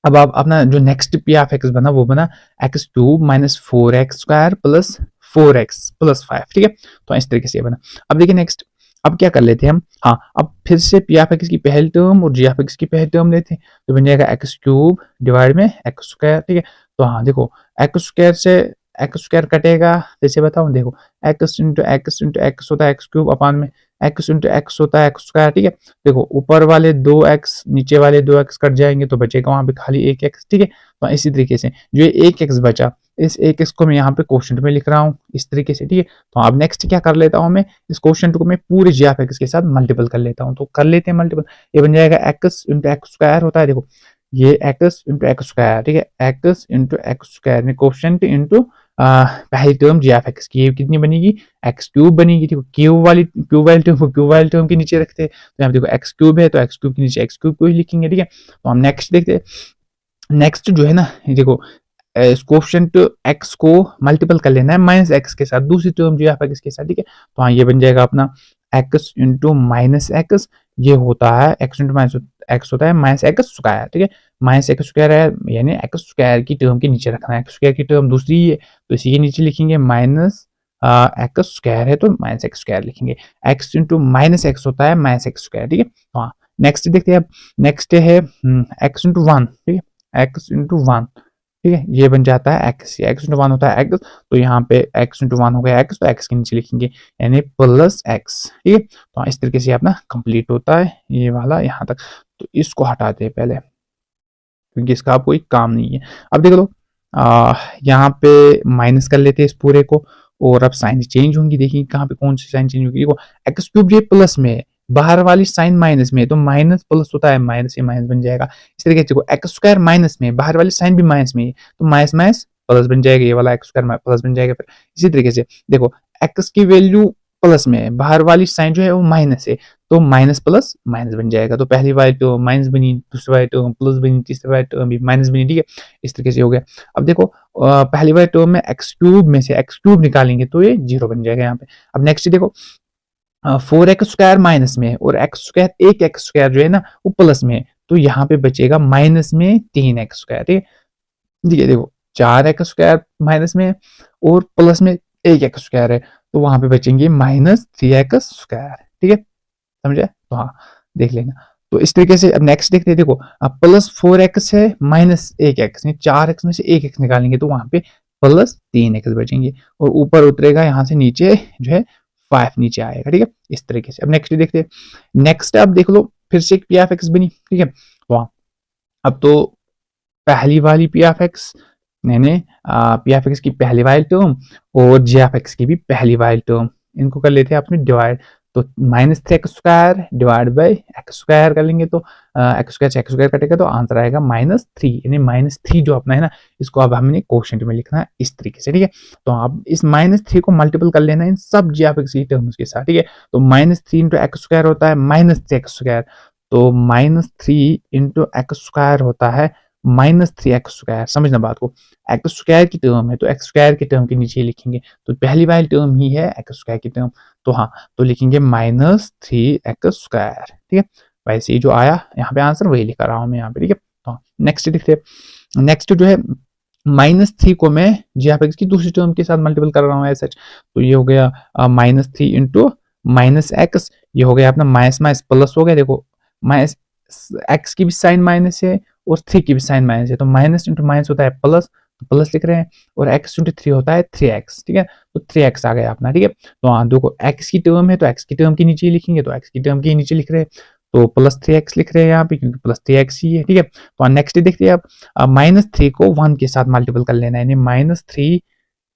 अब आप अपना जो नेक्स्ट पी ऑफ एक्स बना वो बना x cube minus 4x square plus 4x plus 5, ठीक है। तो इस तरीके से ये बना। अब देखिए नेक्स्ट, अब क्या कर लेते हैं हम, हाँ अब फिर से पी ऑफ एक्स की पहली टर्म और जी ऑफ एक्स की पहली टर्म लेते हैं, तो बन जाएगा एक्स क्यूब डिवाइड में एक्स स्क्वायर, ठीक है। तो हाँ देखो एक्स स्क्वायर से एक्स स्क्वायर कटेगा, जैसे बताऊँ देखो एक्स इंटू एक्स होता है एक्स क्यूब अपान में एक्स इंटू एक्स होता है एक्स स्क्वायर, ठीक है। देखो ऊपर वाले 2x नीचे वाले 2x कट जाएंगे तो बचेगा वहां पे खाली 1x, ठीक है। तो इसी तरीके से जो 1x बचा, इस 1x को मैं यहाँ पे क्वोशंट में लिख रहा हूँ इस तरीके से, ठीक है। तो अब नेक्स्ट क्या कर लेता हूँ मैं, इस क्वोशंट को मैं पूरे जी ऑफ एक्स के साथ मल्टीपल कर लेता हूँ। तो कर लेते हैं मल्टीपल, ये बन जाएगा एक्स इंटू एक्स स्क्वायर होता है, देखो ये एक्स इंटू एक्स स्क्वायर, ठीक है, एक्स इंटू एक्स स्क्वायर में क्वोशंट इंटू पहली टर्म जी ऑफ एक्स की कितनी बनेगी, एक्स क्यूब बनेगी, ठीक है। क्यूब वाली टर्म के नीचे रखते हैं, तो यहाँ देखो एक्स क्यूब है तो एक्स क्यूब के नीचे एक्स क्यूब को ही लिखेंगे, ठीक है। तो हम नेक्स्ट देखते हैं, नेक्स्ट जो है ना देखो कोफिशिएंट एक्स को मल्टीपल कर लेना है माइनस एक्स के साथ, दूसरी टर्म जो है एक्स के साथ, ठीक है। तो हाँ ये बन जाएगा अपना एक्स इंटू माइनस एक्स, ये होता है एक्स इंटू माइनस एक्स होता है माइनस एक्स स्क्वायर, ठीक है। माइनस एक्स स्क्वायर है यानी एक्स स्क्वायर की टर्म के नीचे रखना है, एक्स स्क्वायर की टर्म दूसरी है तो इसी के नीचे लिखेंगे माइनस एक्स स्क्वायर है तो माइनस एक्स स्क्वायर लिखेंगे, एक्स इंटू माइनस एक्स होता है माइनस एक्स स्क्वायर, ठीक है। तो हाँ नेक्स्ट देखते हैं, अब नेक्स्ट है एक्स इंटू वन, ठीक है, एक्स इंटू वन, ठीक है, ये बन जाता है एक्स, एक्स इंटू वन होता है एक्स, तो यहाँ पे एक्स इंटू वन हो गया एक्स, तो एक्स के नीचे लिखेंगे यानी प्लस एक्स, ठीक है। तो इस तरीके से अपना कंप्लीट होता है ये वाला यहाँ तक। तो इसको हटाते हैं पहले क्योंकि इसका कोई काम नहीं है। अब देख लो यहाँ पे माइनस कर लेते हैं इस पूरे को और अब साइन चेंज होंगी, देखिए कहाँ पे कौन सी साइन चेंज होगी, देखो एक्स क्यूब ये प्लस में है, बाहर वाली साइन माइनस में है तो माइनस प्लस होता है माइनस, ये माइनस बन जाएगा। इस तरीके से देखो एक्स स्क्वायर माइनस में, बाहर वाली साइन भी माइनस में है तो माइनस माइनस प्लस बन जाएगा, ये वाला एक्स स्क्वायर प्लस बन जाएगा। फिर इसी तरीके से देखो एक्स की वैल्यू प्लस में है, बाहर वाली साइन जो है वो माइनस है तो माइनस प्लस माइनस बन जाएगा, तो पहली वाली तो माइनस बनी, दूसरी वाली तो प्लस बनी, तीसरी वाली तो भी माइनस बनी, ठीक है। इस तरीके से हो गया। अब देखो पहली वाली टर्म में एक्स क्यूब में से एक्स क्यूब निकालेंगे तो ये 0 बन जाएगा यहाँ पे। अब नेक्स्ट देखो 4x स्क्वायर माइनस में है और एक्स स्क्वायर एक एक्स स्क्वायर जो है ना वो प्लस में है तो यहाँ पे बचेगा माइनस में 3x स्क्वायर, ठीक है। ठीक है देखो 4x स्क्वायर माइनस में और प्लस में 1x स्क्वायर है तो वहां पे बचेंगे माइनस 3x स्क्वायर, ठीक है, समझे। तो हाँ देख लेना। तो इस तरीके से अब नेक्स्ट देखते हैं, देखो अब प्लस 4x है माइनस 1x, 4x में से 1x निकालेंगे तो वहां पे प्लस 3x बचेंगे और ऊपर उतरेगा यहाँ से नीचे जो है 5 नीचे आएगा, ठीक है। इस तरीके से अब नेक्स्ट देखते हैं, नेक्स्ट अब देख लो फिर से एक पी ऑफ एक्स बनी, ठीक है। तो अब तो पहली वाली पी ऑफ एक्स मैंने पी ऑफ एक्स की पहली वाली टर्म और जी ऑफ एक्स की भी पहली वाली टर्म, इनको कर लेते हैं अपने डिवाइड, तो minus 3x square divide by x square कर लेंगे तो एक्स स्क्वायर से एक्स स्क्वायर कटेगा तो आंसर आएगा -3, यानी -3 जो अपना है ना इसको अब हमने कोशेंट में लिखना है इस तरीके से, ठीक है। तो आप इस -3 को मल्टीपल कर लेना इन सब जी ऑफ एक्स की टर्म्स के साथ, ठीक है। तो -3 इंटू एक्स स्क्वायर होता है -3x स्क्वायर, तो -3 इंटू एक्स स्क्वायर होता है -3x स्क्वायर, समझना बात को, एक्स स्क्वायर की टर्म है तो एक्स स्क्वायर की टर्म के नीचे लिखेंगे, तो पहली वाली टर्म ही है एक्स स्क्वायर की टर्म, तो हाँ तो लिखेंगे -3x स्क्वायर, ठीक है। वैसे ही जो आया यहाँ पे आंसर वही लिखा रहा हूँ मैं यहाँ पे, ठीक है। तो नेक्स्ट देखते हैं, नेक्स्ट जो है -3 को मैं जी ऑफ एक्स की दूसरी टर्म के साथ मल्टीपल कर रहा हूँ एज सच, तो ये हो गया -3 इंटू -x, ये हो गया अपना माइनस माइनस प्लस हो गया, देखो माइनस एक्स की भी साइन माइनस है और 3 की भी साइन माइनस है तो माइनस इंटू माइनस होता है प्लस, तो प्लस लिख रहे हैं और x इंटू 3 होता है 3x, ठीक है। तो 3x आ गया अपना, ठीक है। तो हाँ देखो x की टर्म है तो x की टर्म के नीचे ही लिखेंगे, तो x की टर्म के नीचे लिख रहे हैं तो प्लस 3x लिख रहे हैं यहाँ पे क्योंकि प्लस 3x ही है, ठीक है। तो नेक्स्ट देखते हैं अब -3 को 1 के साथ मल्टीपल कर लेना है, यानी -3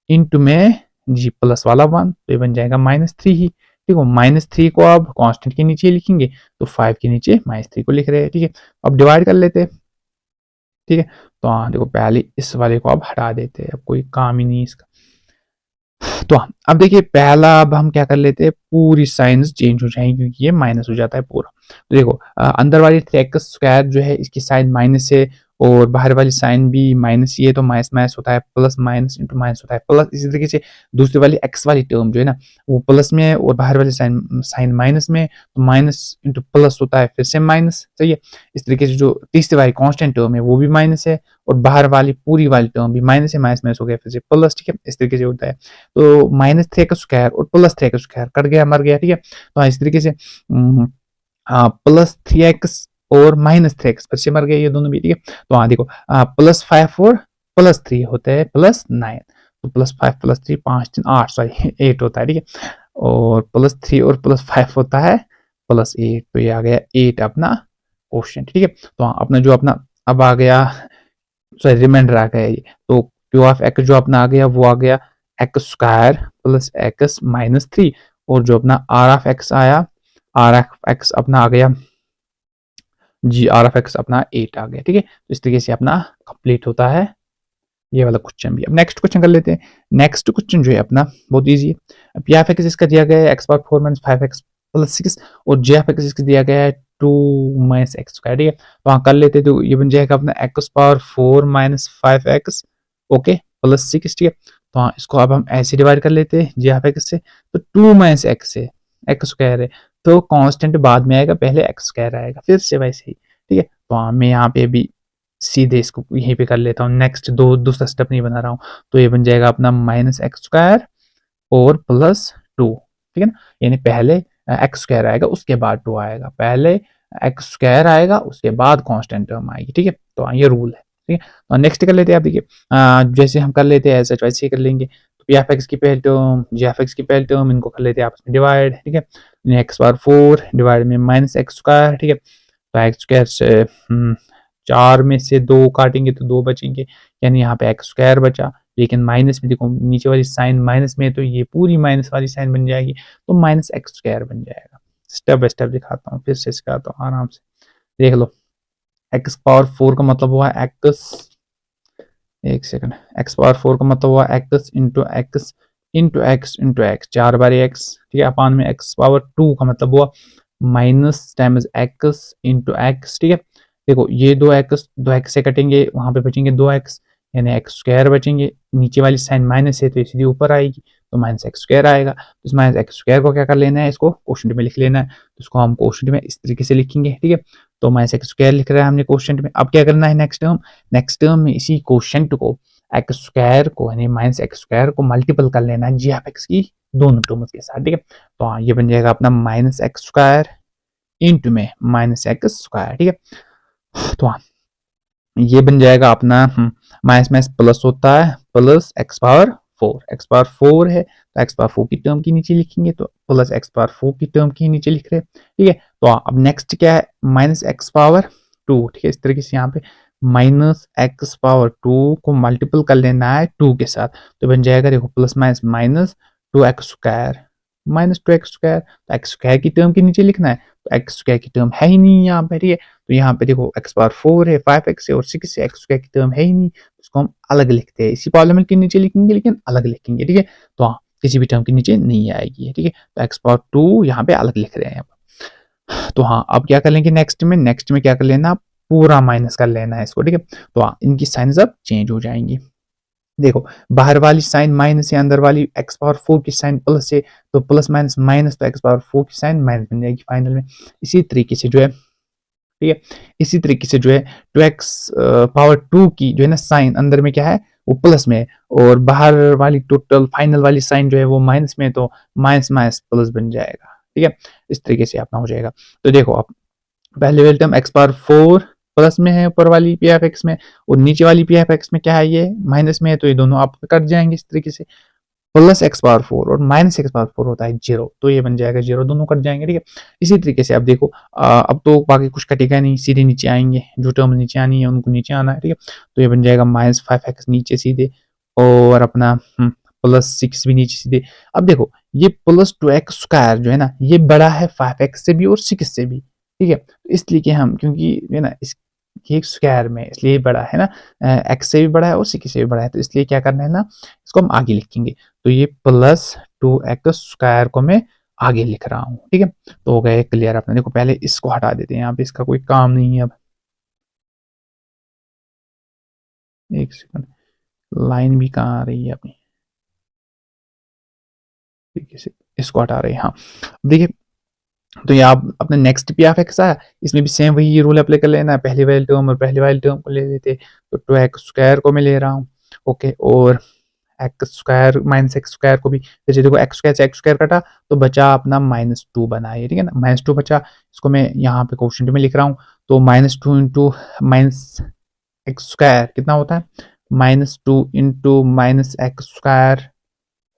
इंटू में जी प्लस वाला 1 तो ये बन जाएगा -3 ही, देखो -3 को अब कांस्टेंट के नीचे लिखेंगे तो 5 के नीचे -3 को लिख रहे हैं, ठीक है। अब डिवाइड कर लेते हैं, ठीक है। तो हाँ देखो पहले इस वाले को अब हटा देते हैं, अब कोई काम ही नहीं इसका। तो अब देखिए पहला, अब हम क्या कर लेते हैं, पूरी साइंस चेंज हो जाएंगी क्योंकि ये माइनस हो जाता है पूरा। तो देखो अंदर वाली 3x² जो है इसकी साइन माइनस है और बाहर वाली साइन भी माइनस ही है, तो माइनस माइनस होता है प्लस, माइनस इंटू माइनस होता है प्लस। इसी तरीके से दूसरी वाली x वाली टर्म जो है ना वो प्लस में है और बाहर वाली साइन साइन माइनस में है, तो माइनस इंटू प्लस होता है फिर से माइनस, सही है। इस तरीके से जो तीसरी वाली कांस्टेंट टर्म है वो भी माइनस है और बाहर वाली पूरी वाली टर्म भी माइनस है, माइनस माइनस हो गया फिर से प्लस, ठीक है। इस तरीके से होता है। तो -3x² और +3x² कट गया, मर गया, ठीक है। तो इस तरीके से +3x और -3x फिर से मर गए ये दोनों भी, ठीक है। तो हाँ देखो +5 और +3 होते हैं +9, तो +5 +3 5 3 8, सॉरी 8 होता है, ठीक है। और +3 और +5 होता है +8, तो ये आ गया 8 अपना क्वेश्चन, ठीक है। तो हाँ अपना जो अपना अब आ गया, सॉरी रिमाइंडर आ गया ये, तो Q(x) जो अपना आ गया वो आ गया x² + x -3, और जो अपना R(x) आया, R(x) अपना आ गया जी, R(x) अपना 8 आ गया, ठीक है। तो इस तरीके से अपना कंप्लीट होता है ये वाला क्वेश्चन भी। अब नेक्स्ट क्वेश्चन कर लेते हैं। नेक्स्ट क्वेश्चन जो है अपना बहुत ईजी है। P(x) इसका दिया गया है x⁴ - 5x + 6 और G(x) इसका दिया गया है 2 - x², ठीक है। तो हाँ कर लेते हैं, तो ये बन जाएगा अपना x⁴ - 5x ओके +6, ठीक है। तो हाँ इसको अब हम ऐसे डिवाइड कर लेते हैं G(x) से, तो 2 - x है, x² है, तो कांस्टेंट बाद में आएगा, पहले x² आएगा, फिर से वैसे ही, ठीक है। तो हाँ मैं यहाँ पे भी सीधे इसको यहीं पे कर लेता हूँ, नेक्स्ट दूसरा स्टेप नहीं बना रहा हूँ। तो ये बन जाएगा अपना -x² और +2, ठीक है ना। यानी पहले x² आएगा उसके बाद 2 आएगा, पहले x² आएगा उसके बाद कांस्टेंट टर्म आएगी, ठीक है। तो ये रूल है, ठीक है। तो नेक्स्ट कर लेते हैं आप, देखिए जैसे हम कर लेते हैं ऐसे वैसे ही कर लेंगे। तो P(x) की पहली टर्म, G(x) की पहली टर्म, इनको कर लेते हैं आपस में डिवाइड, ठीक है। x⁴ डिवाइड में -x², ठीक है। तो x² से 4 में से 2 काटेंगे तो 2 बचेंगे, यानी यहाँ पे x² बचा, लेकिन माइनस में देखो नीचे वाली साइन माइनस में है तो ये पूरी माइनस वाली साइन बन जाएगी, तो -x² बन जाएगा। स्टेप बाय स्टेप दिखाता हूँ, फिर से सिखाता हूँ आराम से, देख लो। x⁴ का मतलब हुआ x, एक सेकंड, x⁴ का मतलब हुआ x into x into x into x, 4 बार x, ठीक है। अपान में x⁴ का मतलब हुआ minus times x into x, ठीक है। देखो ये 2x से कटेंगे, वहां पे बचेंगे 2x, यानी x² बचेंगे, नीचे वाली साइन माइनस है तो सीधी ऊपर आएगी, तो -x² आएगा। तो इस -x² को क्या कर लेना है, इसको क्वेश्चन में लिख लेना है, तो इसको हम क्वेश्चन में इस तरीके से लिखेंगे, ठीक है। तो -x² लिख रहा है हमने क्वेश्चन में। अब क्या करना है नेक्स्ट टर्म में इसी क्वेश्चन को x² को यानी -x² को मल्टीपल कर लेना है G(x) की दोनों टर्म्स के साथ, ठीक है। तो हाँ ये बन जाएगा अपना -x² इंटू में -x², ठीक है। तो हाँ ये बन जाएगा अपना माइनस माइनस प्लस होता है, प्लस x⁴ x⁴ है तो x⁴ की टर्म के नीचे लिखेंगे, तो प्लस x⁴ की टर्म के नीचे लिख रहे हैं, ठीक है। तो अब नेक्स्ट क्या है, -x⁴2, ठीक है। इस तरीके से यहाँ पे -x⁴2 को मल्टीपल कर लेना है 2 के साथ, तो बन जाएगा देखो प्लस माइनस -2x² -2x², तो x² की टर्म के नीचे लिखना है, तो x² की टर्म है ही नहीं यहाँ पे, ठीक है। तो यहाँ पे देखो x⁴ है, 5x है और 6 है, x² की टर्म है ही नहीं, उसको हम अलग लिखते हैं, इसी पॉलीनोमियल के नीचे लिखेंगे लेकिन अलग लिखेंगे, ठीक है। तो हाँ किसी भी टर्म के नीचे नहीं आएगी, ठीक है। तो x⁴2 यहाँ पे अलग लिख रहे हैं। तो हाँ अब क्या कर लेंगे नेक्स्ट में क्या कर लेना, पूरा माइनस कर लेना है इसको, ठीक है। तो हाँ इनकी साइंस अब चेंज हो जाएंगी। देखो बाहर वाली साइन माइनस है, अंदर वाली x⁴ की साइन प्लस है, तो प्लस माइनस माइनस, तो x⁴ की साइन माइनस बन जाएगी फाइनल में। इसी तरीके से जो है, ठीक है, इसी तरीके से जो है 2x⁴ की जो है ना साइन अंदर में क्या है वो प्लस में है, और बाहर वाली टोटल फाइनल वाली साइन जो है वो माइनस में है, तो माइनस माइनस प्लस बन जाएगा, ठीक है। इस तरीके से अपना हो जाएगा। तो देखो आप पहले वाली टर्म x⁴ प्लस में है ऊपर वाली P(x) में, और नीचे वाली P(x) में क्या है ये माइनस में है, तो ये दोनों आप कट जाएंगे इस तरीके से। प्लस x⁴ और माइनस x⁴ होता है 0, तो ये बन जाएगा 0, दोनों कट जाएंगे, ठीक है। इसी तरीके से अब देखो अब तो बाकी कुछ कटेगा नहीं, सीधे नीचे आएंगे, जो टर्म नीचे आनी है उनको नीचे आना है, ठीक है। तो ये बन जाएगा -5x नीचे सीधे, और अपना +6 भी नीचे सीधे। अब देखो ये +2x² जो है ना, ये बड़ा है 5x से भी और 6 से भी, ठीक है। तो इसलिए कि हम, क्योंकि जो है ना इस ये स्क्वायर में इसलिए बड़ा है ना, x से भी बड़ा है और 6 से भी बड़ा है, तो इसलिए क्या करना है ना, इसको हम आगे लिखेंगे। तो ये +2x² को मैं आगे लिख रहा हूँ, ठीक है। तो हो गया क्लियर अपना। देखो पहले इसको हटा देते हैं, यहाँ पे इसका कोई काम नहीं है अब। एक सेकंड, लाइन भी कहाँ आ रही है अपनी, ठीक है, इसको हटा रहे हैं। हाँ देखिए, तो ये आप अपने नेक्स्ट पी ऑफ एक्स आया, इसमें भी सेम वही रूल अप्लाई कर लेना, पहली वाली टर्म और पहली वाली टर्म को ले लेते। तो 2x² को मैं ले रहा हूँ, ओके, और x² -x² को भी, जैसे देखो x² से x² कटा तो बचा अपना -2 बना है, ठीक है ना, -2 बचा। इसको मैं यहाँ पे क्वेश्चन में लिख रहा हूँ। तो -2 इंटू -x² कितना होता है, -2 इंटू -x²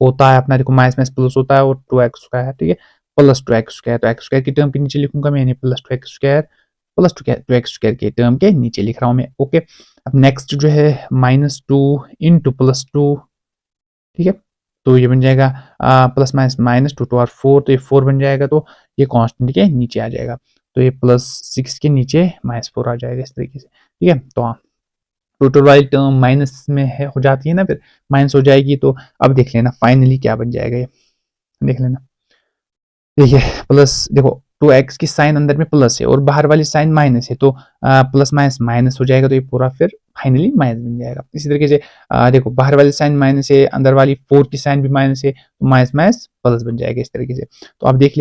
होता है अपना, देखो माइनस माइनस प्लस होता है, और 2x², ठीक है, +2x²। तो x² की टर्म के नीचे लिखूंगा मैं, +2x² +2x² के टर्म के नीचे लिख रहा हूँ मैं, ओके। अब नेक्स्ट जो है -2 इंटू +2, ठीक है, तो ये बन जाएगा प्लस माइनस -2 2 और 4, तो ये 4 बन जाएगा, तो ये कांस्टेंट के नीचे आ जाएगा। तो ये +6 के नीचे -4 आ जाएगा इस तरीके से, ठीक है। तो हाँ, टोटल वाली टर्म माइनस में है, हो जाती है ना, फिर माइनस हो जाएगी। तो अब देख लेना फाइनली क्या बन जाएगा, ये देख लेना। देखिए प्लस, देखो 2x की साइन अंदर में प्लस है और बाहर वाली साइन माइनस है, तो प्लस माइनस माइनस हो जाएगा, तो ये पूरा फिर फाइनली माइनस बन जाएगा। इसी तरीके से देखो बाहर वाली साइन माइनस है, अंदर वाली 4 की साइन भी माइनस है, तो माइनस माइनस प्लस बन जाएगा इस तरीके से। तो आप देख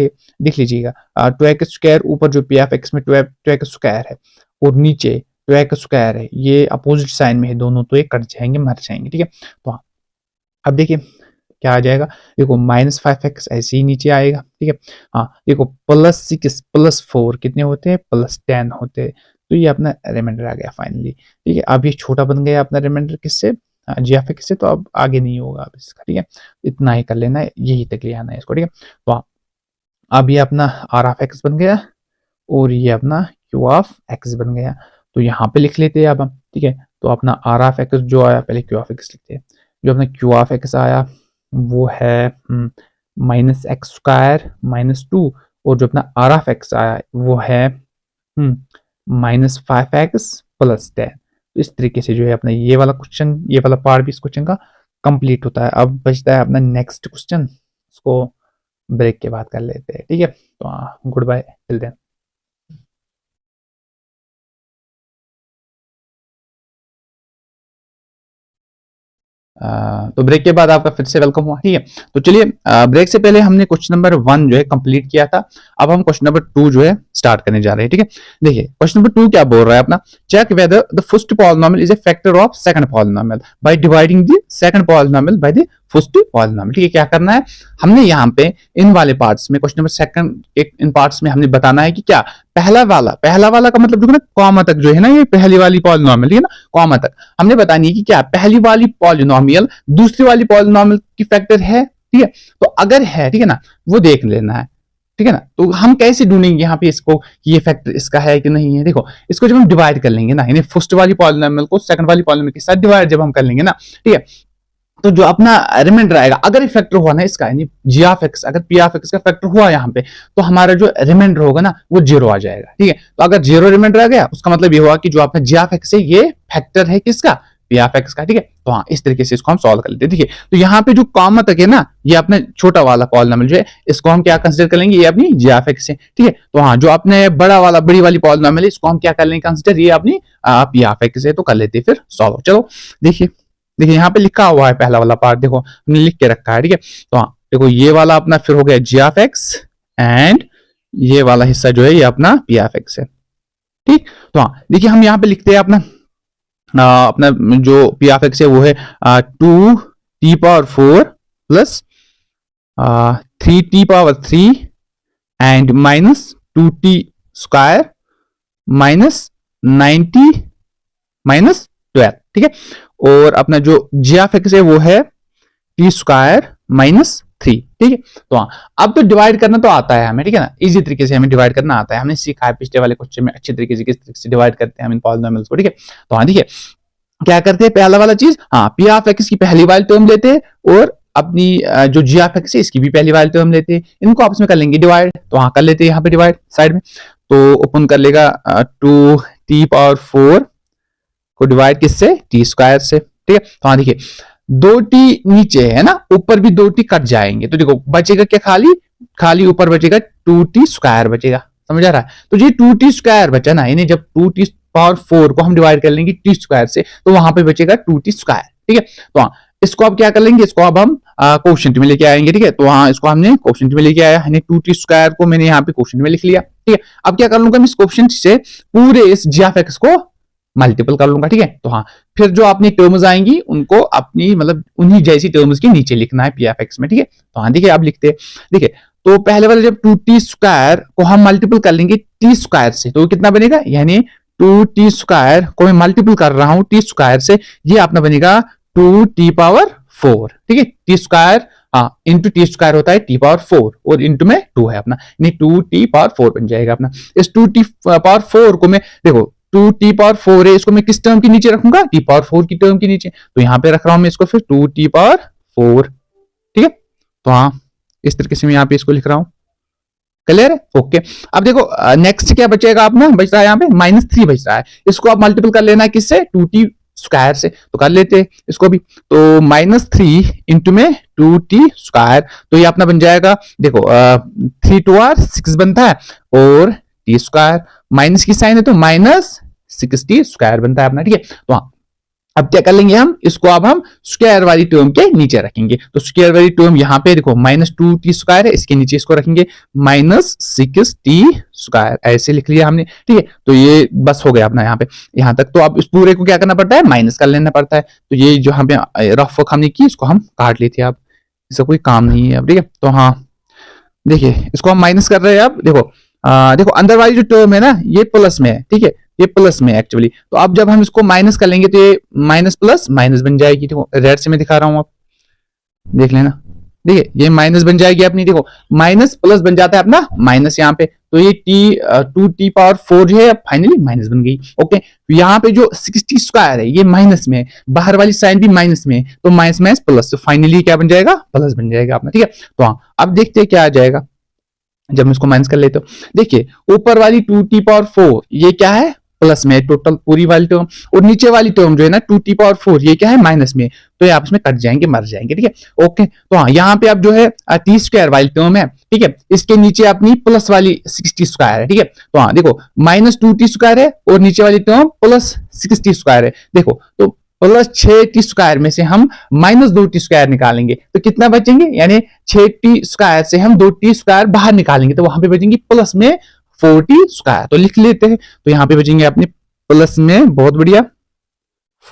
लीजिएगा 2x² ऊपर जो पी ऑफ एक्स में 2x² है और नीचे 2x² है, ये अपोजिट साइन में है दोनों, तो ये कट जाएंगे, मर जाएंगे, ठीक है। तो हाँ, अब देखिए क्या आ जाएगा, देखो -5x ऐसे ही नीचे आएगा, ठीक है। हाँ देखो +6 +4 कितने होते हैं, +10 होते हैं। तो ये अपना रिमाइंडर आ गया फाइनली, ठीक है। अब ये छोटा बन गया अपना रिमाइंडर किससे, जी ऑफ एक्स से, तो अब आगे नहीं होगा अब इसका, ठीक है। इतना ही कर लेना है, यही तक ले आना है इसको, ठीक है। तो अब ये अपना r ऑफ x बन गया और ये अपना q ऑफ x बन गया। तो यहाँ पे लिख लेते हैं अब हम, ठीक है। तो अपना r ऑफ x जो आया, पहले q ऑफ x लिखते हैं। जो अपना q ऑफ x आया वो है -x² -2, और जो अपना r ऑफ x आया वो है -5x +10। तो इस तरीके से जो है अपना ये वाला क्वेश्चन, ये वाला पार्ट भी इस क्वेश्चन का कंप्लीट होता है। अब बचता है अपना नेक्स्ट क्वेश्चन, इसको ब्रेक के बाद कर लेते हैं, ठीक है। तो गुड बाय टिल देन। तो ब्रेक के बाद आपका फिर से वेलकम हुआ, ठीक है। तो चलिए ब्रेक से पहले हमने क्वेश्चन नंबर 1 जो है कंप्लीट किया था, अब हम क्वेश्चन नंबर 2 जो है स्टार्ट करने जा रहे हैं, ठीक है। देखिए क्वेश्चन नंबर 2 क्या बोल रहा है अपना, check whether the first polynomial is a factor of second polynomial by dividing the second polynomial by the first polynomial, ठीक है। क्या करना है हमने यहाँ पे इन वाले पार्ट्स में, क्वेश्चन नंबर सेकंड के इन पार्ट्स में हमने बताना है कि क्या पहला वाला का मतलब जो है ना कॉमा तक जो है ना, ये पहली वाली पॉलिनोमियल है ना, कॉमा तक हमने बतानी है कि क्या पहली वाली पॉलिनोमियल दूसरी वाली पॉलिनोमियल की फैक्टर है, ठीक है। तो अगर है, ठीक है ना, वो देख लेना है, ठीक है ना। तो हम कैसे ढूंढेंगे यहाँ पे इसको कि ये फैक्टर इसका है कि नहीं है, देखो इसको जब हम डिवाइड कर लेंगे ना, यानी फर्स्ट वाली पॉलिनोमियल को सेकंड वाली पॉलिनोमियल के साथ डिवाइड जब हम कर लेंगे ना, ठीक है, तो जो अपना रिमाइंडर आएगा, अगर ये फैक्टर हुआ ना इसका, यानी जी ऑफ एक्स अगर पी ऑफ एक्स का फैक्टर हुआ यहाँ पे, तो हमारा जो रिमाइंडर होगा ना वो 0 आ जाएगा, ठीक है। तो अगर 0 रिमाइंडर आ गया उसका मतलब ये हुआ कि जो अपना जी ऑफ एक्स है ये फैक्टर है किसका, पी ऑफ एक्स का, ठीक है। तो हाँ इस तरीके से इसको हम सॉल्व कर लेते हैं, ठीक है। तो यहाँ पे जो कॉमा तक है ना, ये अपना छोटा वाला पॉलिनोमियल जो है, इसको हम क्या कंसीडर कर लेंगे, ये अपनी जी ऑफ एक्स है, ठीक है। तो हाँ जो अपने बड़ी वाली पॉलिनोमियल है, इसको हम क्या कर लेंगे कंसीडर, ये अपनी पी ऑफ एक्स है, तो कर लेते हैं फिर सॉल्व। चलो देखिए यहाँ पे लिखा हुआ है पहला वाला पार्ट, देखो हमने लिख के रखा है, ठीक है। तो हाँ देखो ये वाला अपना फिर हो गया जी ऑफ एक्स, एंड ये वाला हिस्सा जो है ये अपना पी ऑफ एक्स है, ठीक। तो हाँ देखिए हम यहाँ पे लिखते हैं अपना अपना जो पी ऑफ एक्स है वो है 2t⁴ plus 3t⁴ and -2t² minus 90 -12, ठीक है। और अपना जो जी ऑफ एक्स है वो है t² -3, ठीक है। तो हाँ अब तो डिवाइड करना तो आता है हमें, ठीक है ना, इजी तरीके से हमें डिवाइड करना आता है, हमने सीखा है पिछले वाले क्वेश्चन में अच्छे तरीके से किस तरीके से डिवाइड करते हैं हम इन पॉलिनोमियल्स को, ठीक है। तो हाँ देखिए क्या करते हैं पहला वाला चीज, हाँ पी ऑफ एक्स की पहली वाली टर्म लेते हैं और अपनी जो जी ऑफ एक्स है इसकी भी पहली वाली टर्म लेते हैं, इनको आपस में कर लेंगे डिवाइड, तो हाँ कर लेते हैं यहाँ पे डिवाइड साइड में, तो ओपन कर लेगा 2t⁴ को डिवाइड किससे, टी स्क्वायर से, ठीक है। तो हाँ देखिए 2t नीचे है ना, ऊपर भी 2t कट जाएंगे, तो देखो बचेगा क्या, खाली ऊपर बचेगा 2t² बचेगा, समझ आ रहा है। तो ये 2t² बचा ना, यानी जब 2t⁴ को हम डिवाइड कर लेंगे t² से, तो वहां पे बचेगा 2t², ठीक है। तो हाँ इसको अब क्या कर लेंगे, इसको अब हम कोशेंट में लेके आएंगे, ठीक है। तो हाँ इसको हमने कोशेंट में लेके आया, यानी 2t² को मैंने यहाँ पे कोशेंट में लिख लिया, ठीक है। अब क्या कर लूंगा मैं, इस कोशेंट से पूरे इस जी ऑफ एक्स को मल्टीपल कर लूंगा, ठीक है। तो हाँ फिर जो अपनी टर्म्स आएंगी उनको अपनी मतलब उन्हीं जैसी टर्म्स के नीचे लिखना है पी ऑफ एक्स में, ठीक है। तो हाँ देखिए अब लिखते हैं, देखिए तो पहले वाले जब 2t² को हम मल्टीपल कर लेंगे t² से, तो कितना बनेगा, यानी 2t² को मैं मल्टीपल कर रहा हूं t² से, ये अपना बनेगा 2t⁴, ठीक है। t² इंटू t² होता है t⁴, और इंटू में 2 है अपना, यानी 2t⁴ बन जाएगा अपना। इस 2t⁴ को मैं देखो 2t⁴ है, इसको मैं किस टर्म के नीचे रखूंगा, t⁴ की टर्म के नीचे, तो यहां पे रख रहा हूं मैं इसको फिर 2t⁴, ठीक है। तो हाँ इस तरीके से मैं यहाँ पे इसको लिख रहा हूं, क्लियर है, ओके। अब देखो नेक्स्ट क्या बचेगा अपना, बच रहा है यहाँ पे -3 बच रहा है, इसको आप मल्टीपल कर लेना है किससे, 2t² से, तो कर लेते हैं इसको भी, तो -3 इंटू में 2t², तो ये अपना बन जाएगा, देखो 3 2 6 बनता है, और t² माइनस की साइन है तो -60² बनता है अपना, ठीक है। तो हाँ अब क्या कर लेंगे हम, इसको अब हम स्क्वायर वाली टर्म के नीचे रखेंगे, तो स्क्वायर वाली टर्म यहाँ पे देखो -2t² है, इसके नीचे इसको रखेंगे -6t², ऐसे लिख लिया हमने, ठीक है। तो ये बस हो गया अपना यहाँ तक। तो अब इस पूरे को क्या करना पड़ता है, माइनस कर लेना पड़ता है, तो ये जो यहाँ पे रफ वर्क हमने की इसको हम काट लेते हैं, अब इसका कोई काम नहीं है अब, ठीक है। तो हाँ देखिए इसको हम माइनस कर रहे हैं, अब देखो देखो अंदर वाली जो टर्म है ना ये प्लस में है, ठीक है, ये प्लस में एक्चुअली, तो अब जब हम इसको माइनस कर लेंगे तो ये माइनस प्लस माइनस बन जाएगी, देखो रेड से मैं दिखा रहा हूं, आप देख लेना, देखिए ये माइनस बन जाएगी अपनी, देखो माइनस प्लस बन जाता है अपना माइनस यहाँ पे, तो ये 2t⁴ जो है फाइनली माइनस बन गई, ओके। यहाँ पे जो 60² है ये माइनस में है, बाहर वाली साइन भी माइनस में है, तो माइनस माइनस प्लस, तो फाइनली क्या बन जाएगा, प्लस बन जाएगा अपना, ठीक है। तो हाँ अब देखते हैं क्या आ जाएगा जब मैं इसको माइनस कर लेता हूं, देखिए ऊपर वाली 2t⁴ ये क्या है, प्लस में, टोटल पूरी वाली टर्म, और नीचे वाली टर्म जो है ना 2t⁴ ये क्या है, माइनस में, तो ये आपस में कट जाएंगे, मर जाएंगे, ठीक है, ओके। तो हाँ यहाँ पे अब जो है t² वाली टर्म है, ठीक है, इसके नीचे अपनी प्लस वाली 60² है, ठीक है। तो हाँ देखो -2t² है और नीचे वाली टर्म +60² है, देखो तो +6t² में से हम -2t² निकालेंगे तो कितना बचेंगे, यानी 6t² से हम 2t² बाहर निकालेंगे तो वहां पे बचेंगे प्लस में 4t², तो लिख लेते हैं, तो यहाँ पे बचेंगे अपने प्लस में, बहुत बढ़िया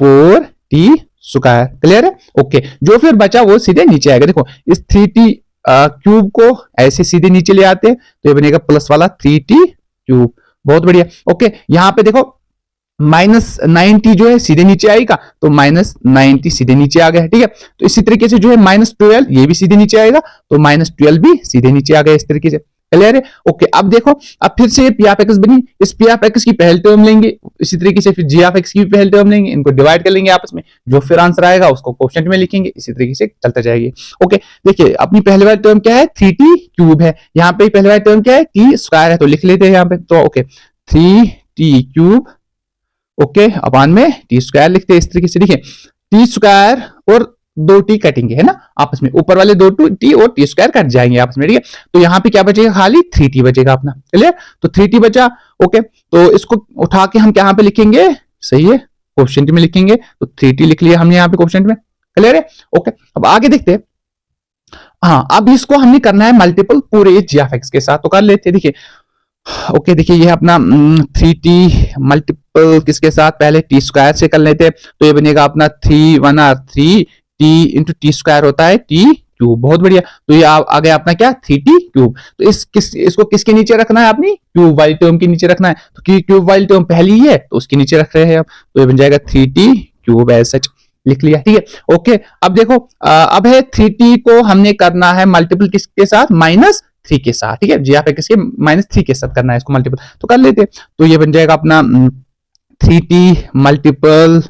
4t², क्लियर है, ओके। जो फिर बचा वो सीधे नीचे आएगा, देखो इस 3t³ को ऐसे सीधे नीचे ले आते हैं तो ये बनेगा प्लस वाला 3t³, बहुत बढ़िया, ओके। यहाँ पे देखो -90 जो है सीधे नीचे आएगा, तो -90 सीधे नीचे आ गया, ठीक है। तो इसी तरीके से जो है -12 ये भी सीधे नीचे आएगा, तो -12 भी सीधे नीचे आ गया, इस तरीके से, क्लियर है, ओके। अब देखो अब फिर से पी ऑफ एक्स बनी, इस पी ऑफ एक्स की पहली टर्म लेंगे, इसी तरीके से फिर जी ऑफ एक्स की भी पहली टर्म लेंगे, इनको डिवाइड कर लेंगे आपस में, जो फिर आंसर आएगा उसको कोएफिशिएंट में लिखेंगे, इसी तरीके से चलता जाएगा, ओके। देखिए अपनी पहली वाली टर्म क्या है, 3t³ है, यहाँ पे पहली वाली टर्म क्या है, t² है, तो लिख लेते हैं यहाँ पे, तो ओके 3t³, ओके, अपान में t² लिखते हैं, इस तरीके से, देखिए t² और 2t कटेंगे, है ना आपस में, ऊपर वाले 2t और t² कट जाएंगे आपस में, ठीक है। तो यहाँ पे क्या बचेगा, खाली 3t बचेगा अपना, क्लियर, तो 3t बचा, ओके। तो इसको उठा के हम यहाँ पे लिखेंगे, सही है, कोएफिशिएंट में लिखेंगे, तो 3t लिख लिया हमने यहाँ पे कोएफिशिएंट में, क्लियर है, ओके। अब आगे देखते हैं, हाँ अब इसको हमने करना है मल्टीपल पूरे जी ऑफ एक्स के साथ, तो कर लेते हैं, देखिए ओके। देखिए ये अपना 3t मल्टीपल किसके साथ, पहले t² से कर लेते हैं, तो ये बनेगा अपना 3 1 3 t इंटू t² होता है t³, बहुत बढ़िया। तो ये आ गया अपना क्या, 3t³। तो इसको किसके नीचे रखना है, अपनी क्यूब वाली टर्म के नीचे रखना है, तो क्यूब वाली टर्म पहली है तो उसके नीचे रख रहे हैं अब, तो ये बन जाएगा 3t³ ऐसा लिख लिया, ठीक है, ओके। अब देखो अब है 3t को हमने करना है मल्टीपल किसके साथ, -3 के साथ, ठीक है, जी ऑफ एक्स के -3 के साथ करना है इसको मल्टीपल, तो कर लेते, तो ये बन जाएगा अपना 3t मल्टीपल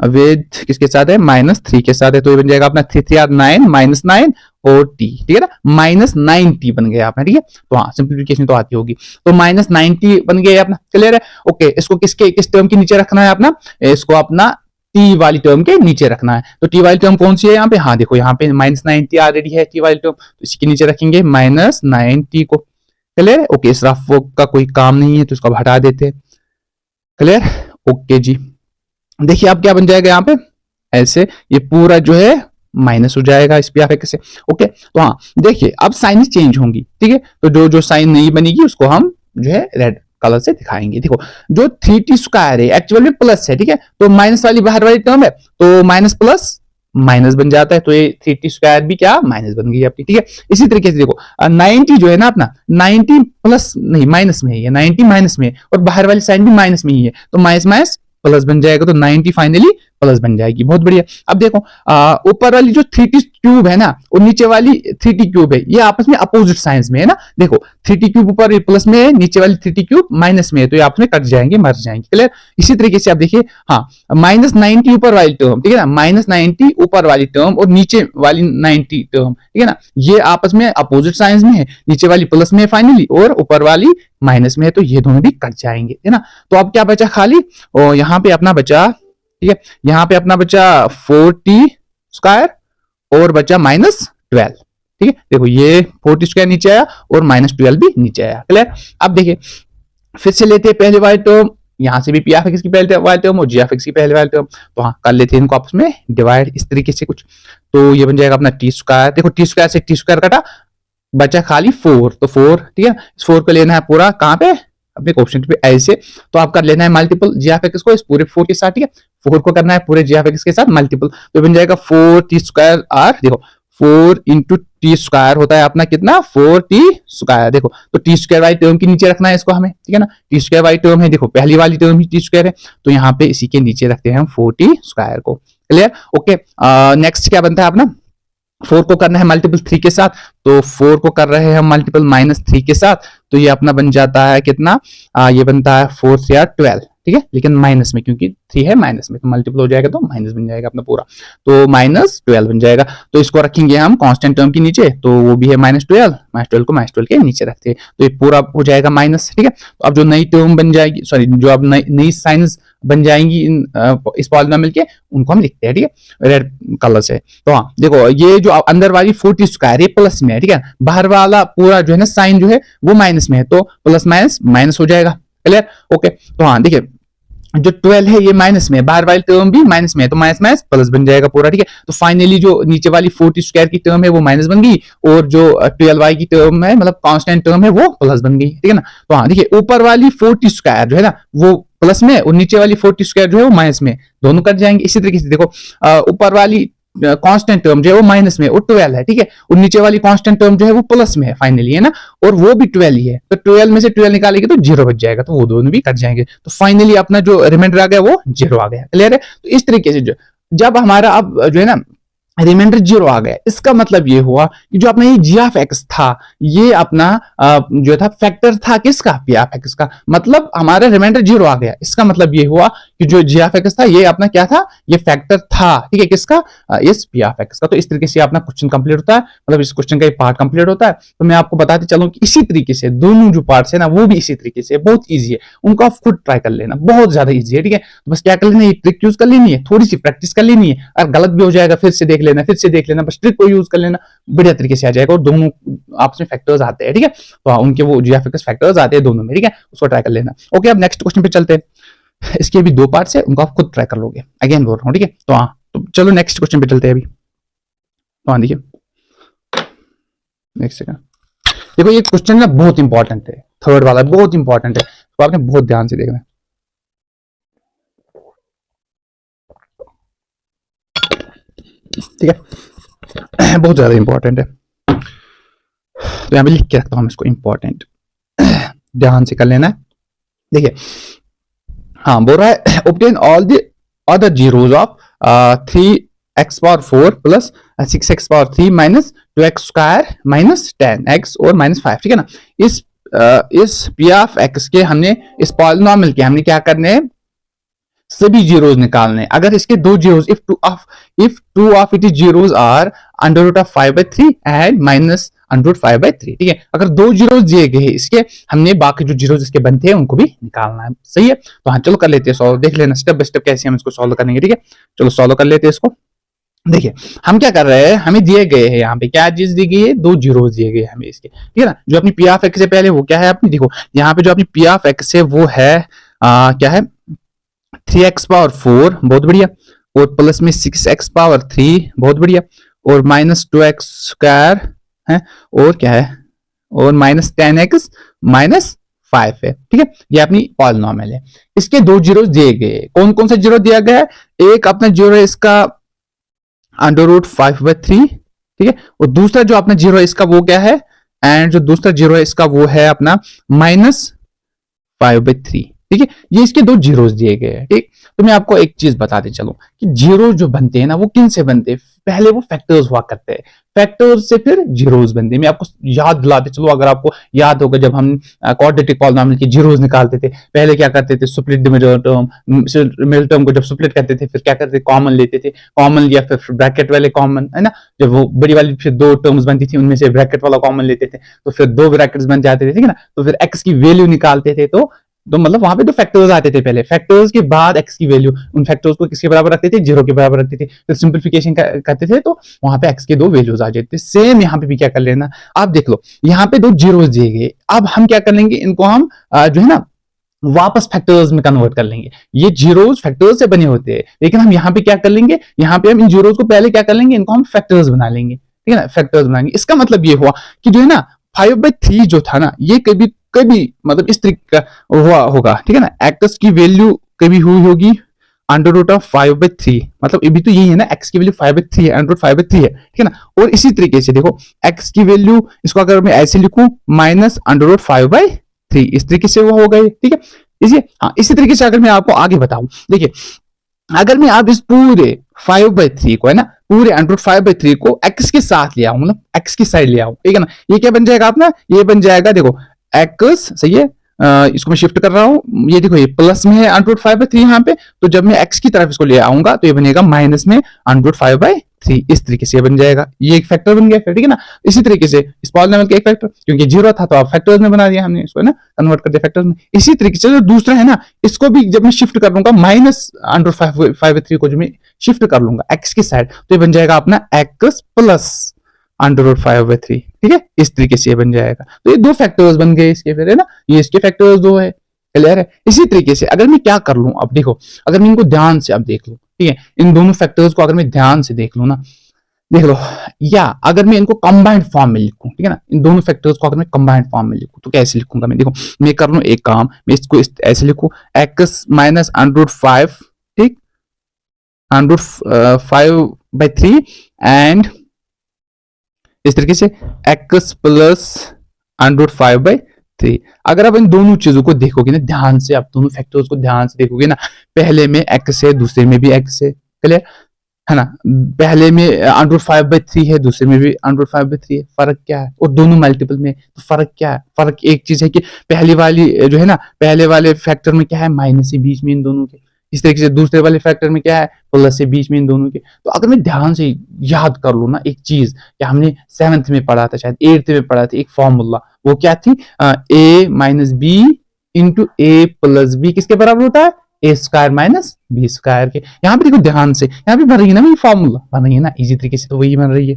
विद किसके साथ है, -3 के साथ है, तो ये बन जाएगा अपना 3 3 9 -9 और t, ठीक है ना, -9t बन गया आपने, ठीक है। तो हाँ सिंप्लीफिकेशन तो आती होगी, तो -9t बन गया अपना, क्लियर है। ओके, इसको किस टर्म के नीचे रखना है अपना, इसको अपना टी वाली टर्म के नीचे रखना है। तो टी वाली टर्म कौन सी है यहाँ पे, हाँ देखो यहाँ पे -9t ऑलरेडी है टी वाली टर्म, तो इसके नीचे रखेंगे -9t को, क्लियर है। ओके, इस रफ का कोई काम नहीं है तो इसको हटा देते हैं, क्लियर। ओके जी, देखिए अब क्या बन जाएगा यहाँ पे, ऐसे ये पूरा जो है माइनस हो जाएगा इस पी से। ओके, तो हाँ देखिए अब साइन चेंज होंगी, ठीक है, तो जो साइन नहीं बनेगी उसको हम जो है रेड कलर से दिखाएंगे। देखो जो 3t स्क्वायर है एक्चुअल में प्लस है, ठीक है, तो माइनस वाली बाहर वाली टर्म है तो माइनस प्लस माइनस बन जाता है, तो ये 3t स्क्वायर भी क्या माइनस बन गई अपनी, ठीक है। इसी तरीके से देखो 90 जो है ना अपना 90 प्लस नहीं माइनस में है, 90 माइनस में है और बाहर वाली साइन भी माइनस में ही है, तो माइनस माइनस प्लस बन जाएगा, तो 90 फाइनली प्लस बन जाएगी, बहुत बढ़िया। अब देखो ऊपर वाली जो 3t क्यूब है ना और नीचे वाली 3t क्यूब है, ये आपस में अपोजिट साइंस में है ना, देखो 3t क्यूब ऊपर प्लस में है, नीचे वाली 3t क्यूब माइनस में है, तो ये आपस में कट जाएंगे, मर जाएंगे, क्लियर। इसी तरीके से आप देखिए, हाँ -90 ऊपर वाली टर्म, ठीक है ना, -90 ऊपर वाली टर्म और नीचे वाली 90 टर्म, ठीक है ना, ये आपस में अपोजिट साइंस में है, नीचे वाली प्लस में है फाइनली और ऊपर वाली माइनस में है, तो ये दोनों भी कट जाएंगे, है ना। तो अब क्या बचा खाली, और यहाँ पे अपना बचा, ठीक है, यहाँ पे अपना बचा 4t स्क्वायर और बचा -12, ठीक है। देखो ये 4t स्क्वायर नीचे आया और -12 भी नीचे आया, क्लियर। अब देखिए फिर से लेते हैं पहले वाली टर्म, यहां से भी पी ऑफ एक्स की पहले वाली टर्म और जी ऑफ एक्स की पहले वाली टर्म, तो हाँ कर लेते हैं इनको आपस में डिवाइड इस तरीके से कुछ, तो ये बन जाएगा अपना टी स्क्वायर, देखो टी स्क्वायर से टी स्क्वायर कटा, बचा खाली 4, तो 4, ठीक है, इस 4 को लेना है पूरा कहां पे, अपने क्वेश्चन पे ऐसे, तो आपका लेना है मल्टीपल जी ऑफ एक्स को इस पूरे 4 के साथ, ठीक है, 4 को करना है पूरे जी ऑफ एक्स के साथ मल्टीपल, तो बन जाएगा 4t स्क्वायर आर, देखो 4 इंटू टी स्क्वायर होता है अपना कितना 4t स्क्वायर, देखो तो टी स्क्वायर वाली टर्म के नीचे रखना है इसको हमें, ठीक है ना, टी स्क्वायर वाली टर्म है, देखो पहली वाली टर्म ही टी स्क्वायर है, तो यहाँ पे इसी के नीचे रखते हैं हम 4t स्क्वायर को, क्लियर। ओके, नेक्स्ट क्या बनता है अपना, 4 को करना है मल्टीपल 3 के साथ, तो 4 को कर रहे हैं हम मल्टीपल -3 के साथ, तो ये अपना बन जाता है कितना, ये बनता है 4 3 12, ठीक है, लेकिन माइनस में क्योंकि 3 है माइनस में, तो मल्टीपल हो जाएगा तो माइनस बन जाएगा अपना पूरा, तो -12 बन जाएगा, तो इसको रखेंगे हम कांस्टेंट टर्म के नीचे, तो वो भी है -12 को -12 के नीचे रखते हैं, तो ये पूरा हो जाएगा माइनस, ठीक है। तो अब जो नई टर्म बन जाएगी, सॉरी जो अब नई साइंस बन जाएंगी इस पॉलिनोमियल के, उनको हम लिखते हैं, ठीक है, रेड कलर से। तो हाँ देखो ये जो अंदर वाली 4t स्क्वायर ये प्लस में है, ठीक है, बाहर वाला पूरा जो है ना साइन जो है वो माइनस में है, तो प्लस माइनस माइनस हो जाएगा, क्लियर। ओके, तो हाँ देखिए जो 12 है ये माइनस में है, बाहर वाली टर्म भी माइनस में है, तो माइनस माइनस प्लस बन जाएगा पूरा, ठीक है। तो फाइनली जो नीचे वाली 4t स्क्वायर की टर्म है वो माइनस बन गई और जो 12y की टर्म है मतलब कांस्टेंट टर्म है वो प्लस बन गई, ठीक है ना। तो हाँ देखिए ऊपर वाली 4t स्क्वायर जो है ना वो प्लस में और नीचे वाली 4t स्क्वायर जो है वो माइनस में, दोनों कट जाएंगे। इसी तरीके से देखो ऊपर वाली कांस्टेंट टर्म जो है वो माइनस में और 12 है, ठीक है, और नीचे वाली कांस्टेंट टर्म जो है वो प्लस में है फाइनली, है ना, और वो भी 12 ही है, तो 12 में से 12 निकालेंगे तो 0 बच जाएगा, तो वो दोनों भी कट जाएंगे, तो फाइनली अपना जो रिमाइंडर आ गया वो 0 आ गया, क्लियर है। तो इस तरीके से जब हमारा अब जो है ना रिमाइंडर 0 आ गया, इसका मतलब ये हुआ कि जो अपना ये जी ऑफ एक्स था ये अपना जो था फैक्टर था किसका, पी ऑफ एक्स का, मतलब हमारा रिमाइंडर 0 आ गया, इसका मतलब ये हुआ कि जो जी ऑफ एक्स था ये अपना क्या था, ये फैक्टर था, ठीक है, किसका, इस पी ऑफ एक्स का। तो इस तरीके से अपना क्वेश्चन कंप्लीट होता है, मतलब इस क्वेश्चन का एक पार्ट कंप्लीट होता है। तो मैं आपको बताते चलूं कि इसी तरीके से दोनों जो पार्ट्स है ना वो भी इसी तरीके से बहुत ईजी है, उनको आप खुद ट्राई कर लेना, बहुत ज्यादा ईजी है, ठीक है। तो बस क्या कर लेना, ये ट्रिक यूज कर लेनी है, थोड़ी सी प्रैक्टिस कर लेनी है, अगर गलत भी हो जाएगा फिर से देख लेना, बस ट्रिक को यूज कर लेना, बढ़िया तरीके से आ जाएगा, और दोनों आपस में फैक्टर्स आते हैं, ठीक है, तो हाँ उनके वो जी ऑफ एक्स फैक्टर्स आते हैं दोनों में, ठीक है, उसको ट्राई कर लेना। ओके, अब नेक्स्ट क्वेश्चन पे चलते हैं, इसके भी 2 पार्ट्स है, उनको आप खुद ट्राई कर लोगे, अगेन बोल रहा हूँ, ठीक है। तो हाँ तो चलो नेक्स्ट क्वेश्चन पे चलते हैं अभी। तो हाँ देखिए नेक्स्ट सेकंड, देखो ये क्वेश्चन ना बहुत इंपॉर्टेंट है, थर्ड वाला बहुत इंपॉर्टेंट है, तो आपने बहुत ध्यान से देखना है, ठीक है, बहुत ज्यादा इंपॉर्टेंट है, तो यहां पे लिख के रखता हूं इसको, इंपॉर्टेंट, ध्यान से कर लेना है। देखिए हाँ बोल रहा है obtain all the other zeros of 3x power 4 plus 6x power 3 minus 2x square minus 10x और -5, ठीक है ना। इस पी ऑफ एक्स के हमने इस पॉलिनोमियल के हमने क्या करने हैं, सभी जीरोज निकालने। अगर इसके दो zeros if two of it zeros are under root of 5/3 and minus under root 5/3, ठीक है। अगर दो जीरोज दिए गए इसके, हमने बाकी जो जीरोज इसके बनते हैं उनको भी निकालना है, सही है। तो हाँ चलो कर लेते हैं सॉल्व, देख लेना स्टेप बाय स्टेप कैसे हम इसको सॉल्व करेंगे, ठीक है। चलो सॉल्व कर लेते हैं इसको। देखिए हम क्या कर रहे हैं, हमें दिए गए हैं यहाँ पे क्या चीज दी गई है, दो जीरोज दिए गए हमें इसके, ठीक है ना। जो अपनी पी ऑफ एक्स से पहले वो क्या है अपनी, देखो यहाँ पे जो अपनी पी ऑफ एक्स है वो है क्या है 3x पावर 4, बहुत बढ़िया, और प्लस में 6x पावर 3, बहुत बढ़िया, और माइनस 2x स्क्वायर है, और क्या है, और माइनस 10x माइनस 5 है, ठीक है। ये अपनी पॉलिनोमियल है। इसके दो जीरो दिए गए, कौन कौन सा जीरो दिया गया है, एक अपना जीरो है इसका अंडर रूट 5/3, ठीक है, और दूसरा जो अपना जीरो है इसका वो क्या है, एंड जो दूसरा जीरो है इसका वो है अपना माइनस 5/3, ठीक है। ये इसके दो जीरोस दिए गए हैं, ठीक। तो मैं आपको एक चीज बताते चलूं कि जीरो जो बनते हैं ना वो किन से बनते हैं, पहले वो फैक्टर्स हुआ करते हैं, फैक्टर्स से फिर जीरोस बनते हैं। मैं आपको याद दिलाते चलो, अगर आपको याद होगा जब हम क्वाड्रेटिक पॉलिनोमियल के जीरोस निकालते थे, पहले क्या करते थे, स्प्लिट द मिडिल टर्म को जब स्प्लिट करते थे फिर क्या करते थे, कॉमन लेते थे, कॉमन लिया फिर ब्रैकेट वाले कॉमन, है ना। जब वो बड़ी वाली फिर दो टर्म्स बनती थी उनमें से ब्रैकेट वाला कॉमन लेते थे तो फिर दो ब्रैकेट्स बन जाते थे, ठीक है ना। तो फिर एक्स की वैल्यू निकालते थे, तो मतलब वहां पे तो फैक्टर्स आते थे पहले, फैक्टर्स के बाद एक्स की वैल्यू, उन फैक्टर्स को किसके बराबर रखते थे, जीरो के बराबर रखते थे, फिर सिंपलीफिकेशन करते थे तो वहां पे एक्स के दो वैल्यूज आ जाते थे। सेम यहाँ पे भी क्या कर लेना, आप देख लो यहाँ पे दो जीरोस दिए गए, अब हम क्या कर लेंगे, इनको हम जो है ना वापस फैक्टर्स में कन्वर्ट कर लेंगे। ये जीरोस फैक्टर्स से बने होते हैं, लेकिन हम यहाँ पे क्या कर लेंगे, यहाँ पे हम इन जीरोस को पहले क्या कर लेंगे, इनको हम फैक्टर्स बना लेंगे, ठीक है ना, फैक्टर्स बनाएंगे। इसका मतलब ये हुआ कि जो है ना 5/3 जो था ना, ये कभी कभी मतलब इस तरीके का हुआ होगा, ठीक है ना, एक्स की वैल्यू कभी हुई होगी अंडर रूट ऑफ 5/3, मतलब ये भी तो यही है ना, एक्स की वैल्यू 5/3 है, अंडर रूट 5/3 है, ठीक है ना। और इसी तरीके से देखो एक्स की वैल्यू, इसको अगर मैं ऐसे लिखूं माइनस अंडर रूट 5/3, इस तरीके से वो होगा, ठीक है। इसी तरीके से अगर मैं आपको आगे बताऊं, देखिए अगर मैं आप इस पूरे 5/3 को, है ना, पूरे अंडर रूट 5/3 को एक्स के साथ ले आऊं, मतलब एक्स की साइड ले आऊं, ठीक है ना, ये क्या बन जाएगा अपना, ये बन जाएगा देखो एक्स, सही है। इसको मैं शिफ्ट कर रहा हूं, ये देखो ये प्लस में है अंडर रूट 5/3 यहाँ पे, तो जब मैं एक्स की तरफ इसको ले आऊंगा तो ये बनेगा माइनस में अंडर रूट 5/3, इस तरीके से बन जाएगा, ये एक फैक्टर बन गया फिर, ठीक है ना। इसी तरीके से इस पॉलिनोमियल का एक फैक्टर, क्योंकि जीरो था तो आप फैक्टर्स में बना दिया हमने इसको, है ना, कन्वर्ट कर दिया फैक्टर्स में। इसी तरीके से जो दूसरा है ना, इसको भी जब मैं शिफ्ट कर लूंगा माइनस अंडर रूट 5/3 को, जो मैं शिफ्ट कर लूंगा एक्स की साइड, तो ये बन जाएगा अपना एक्स प्लस अंडर रूट 5/3, ठीक है, इस तरीके से ये बन जाएगा। तो ये दो फैक्टर्स बन गए इसके फिर, है ना, ये इसके फैक्टर्स दो है, क्लियर है। इसी तरीके से अगर मैं क्या कर लूं, अब देखो अगर मैं इनको ध्यान से अब देख लूं, ठीक है, इन दोनों फैक्टर्स को अगर मैं ध्यान से देख लूं ना, देख लो, या अगर मैं इनको कंबाइंड फॉर्म में लिखूं, ठीक है ना, इन दोनों फैक्टर्स को अगर मैं कंबाइंड फॉर्म में लिखूं तो कैसे लिखूंगा मैं, देखो मैं कर लूं एक काम, मैं इसको ऐसे लिखूं एक्स माइनस अंडर रूट 5, ठीक, अंडर रूट 5/3 एंड इस तरीके से x प्लस अंडर रूट 5/3। अगर आप इन दोनों चीजों को देखोगे ना ध्यान से, आप दोनों फैक्टर्स को ध्यान से देखोगे ना, पहले में x है दूसरे में भी x है, क्लियर है ना, पहले में अंडर रूट 5/3 है दूसरे में भी अंडर रूट 5/3 है, फर्क क्या है, और दोनों मल्टीपल में तो फर्क क्या है, फर्क एक चीज है कि पहली वाली जो है ना, पहले वाले फैक्टर में क्या है, माइनस है बीच में इन दोनों के, इस तरीके से दूसरे वाले फैक्टर में क्या है, प्लस है बीच में इन दोनों के। तो अगर मैं ध्यान से याद कर लूं ना एक चीज, कि हमने 7th में पढ़ा था, शायद 8th में पढ़ा था, एक फॉर्मूला, वो क्या थी, a minus b into a plus b किसके बराबर होता है, a square minus b square के। यहाँ पे देखो ध्यान से, यहाँ पे बन रही है ना वही फॉर्मूला, बन रही है ना इजी तरीके से, तो वही बन रही है।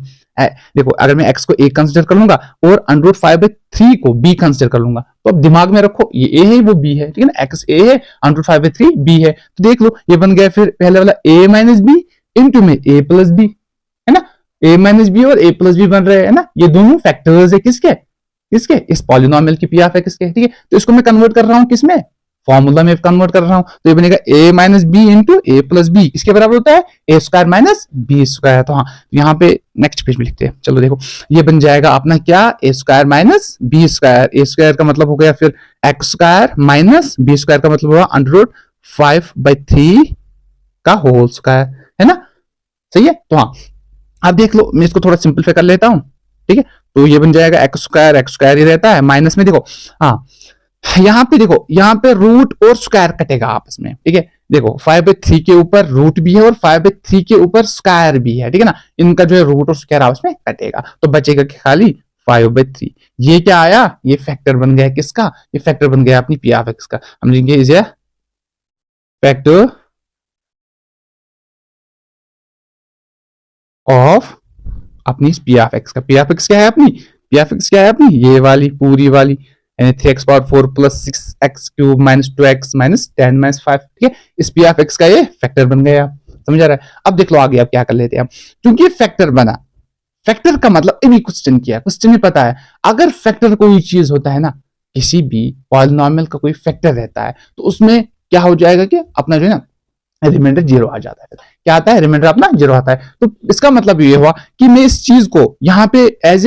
देखो अगर मैं x को a कंसिडर कर लूंगा और अंडर रूट 5/3 को b कंसिडर कर लूंगा, तो अब दिमाग में रखो ये a है वो b है, ठीक है ना, x a है अंडर रूट 5/3 b है, तो देख लो ये बन गया फिर पहले वाला a माइनस बी इंटू में a प्लस बी, है ना, a माइनस बी और a प्लस बी बन रहे हैं, है ना, ये दोनों फैक्टर्स है किसके, इस पॉलिनोमियल की पी ऑफ एक्स के, ठीक है। तो इसको मैं कन्वर्ट कर रहा हूं किसमें, फॉर्मूला में कन्वर्ट कर रहा हूं, तो ये बनेगा a minus b into a plus b, इसके बराबर होता है a square minus b square. तो हाँ यहाँ पे नेक्स्ट पेज में लिखते हैं, चलो देखो ये बन जाएगा अपना क्या, a square minus b square, a square का मतलब हो गया फिर x square minus b square का मतलब हुआ अंडर रूट 5/3 का होल स्क्वायर, है ना, सही है। तो हाँ अब देख लो मैं इसको थोड़ा सिंपलीफाई कर लेता हूं, ठीक है, तो ये बन जाएगा एक्स स्क्वायर ही रहता है, माइनस में देखो हाँ यहाँ पे देखो, यहाँ पे रूट और स्क्वायर कटेगा आपस में, ठीक है, देखो 5/3 के ऊपर रूट भी है और 5/3 के ऊपर स्क्वायर भी है, ठीक है ना, इनका जो है रूट और स्क्वायर आपस में कटेगा, तो बचेगा कि खाली 5/3। ये क्या आया, ये फैक्टर बन गया किसका, ये फैक्टर बन गया अपनी पी ऑफ एक्स का। हम लिखेंगे इज ए फैक्टर ऑफ अपनी पी ऑफ एक्स का। पी ऑफ एक्स क्या है अपनी, पी ऑफ एक्स क्या है अपनी, ये वाली पूरी वाली, यानी 3x⁴ plus 6x³ minus 2x minus 10 minus 5, ठीक है, इस पी ऑफ एक्स का ये फैक्टर बन गया। समझ आ रहा है। अब देख लो आगे आप क्या कर लेते हैं, क्योंकि ये फैक्टर बना, फैक्टर का मतलब अभी क्वेश्चन किया, क्वेश्चन में पता है अगर फैक्टर कोई चीज होता है ना, किसी भी पॉलिनोमियल का कोई फैक्टर रहता है, तो उसमें क्या हो जाएगा कि अपना जो है ना रिमाइंडर 0 आ जाता है। क्या आता है, रिमाइंडर अपना 0 आता है। तो इसका मतलब ये हुआ कि मैं इस चीज को यहाँ पे as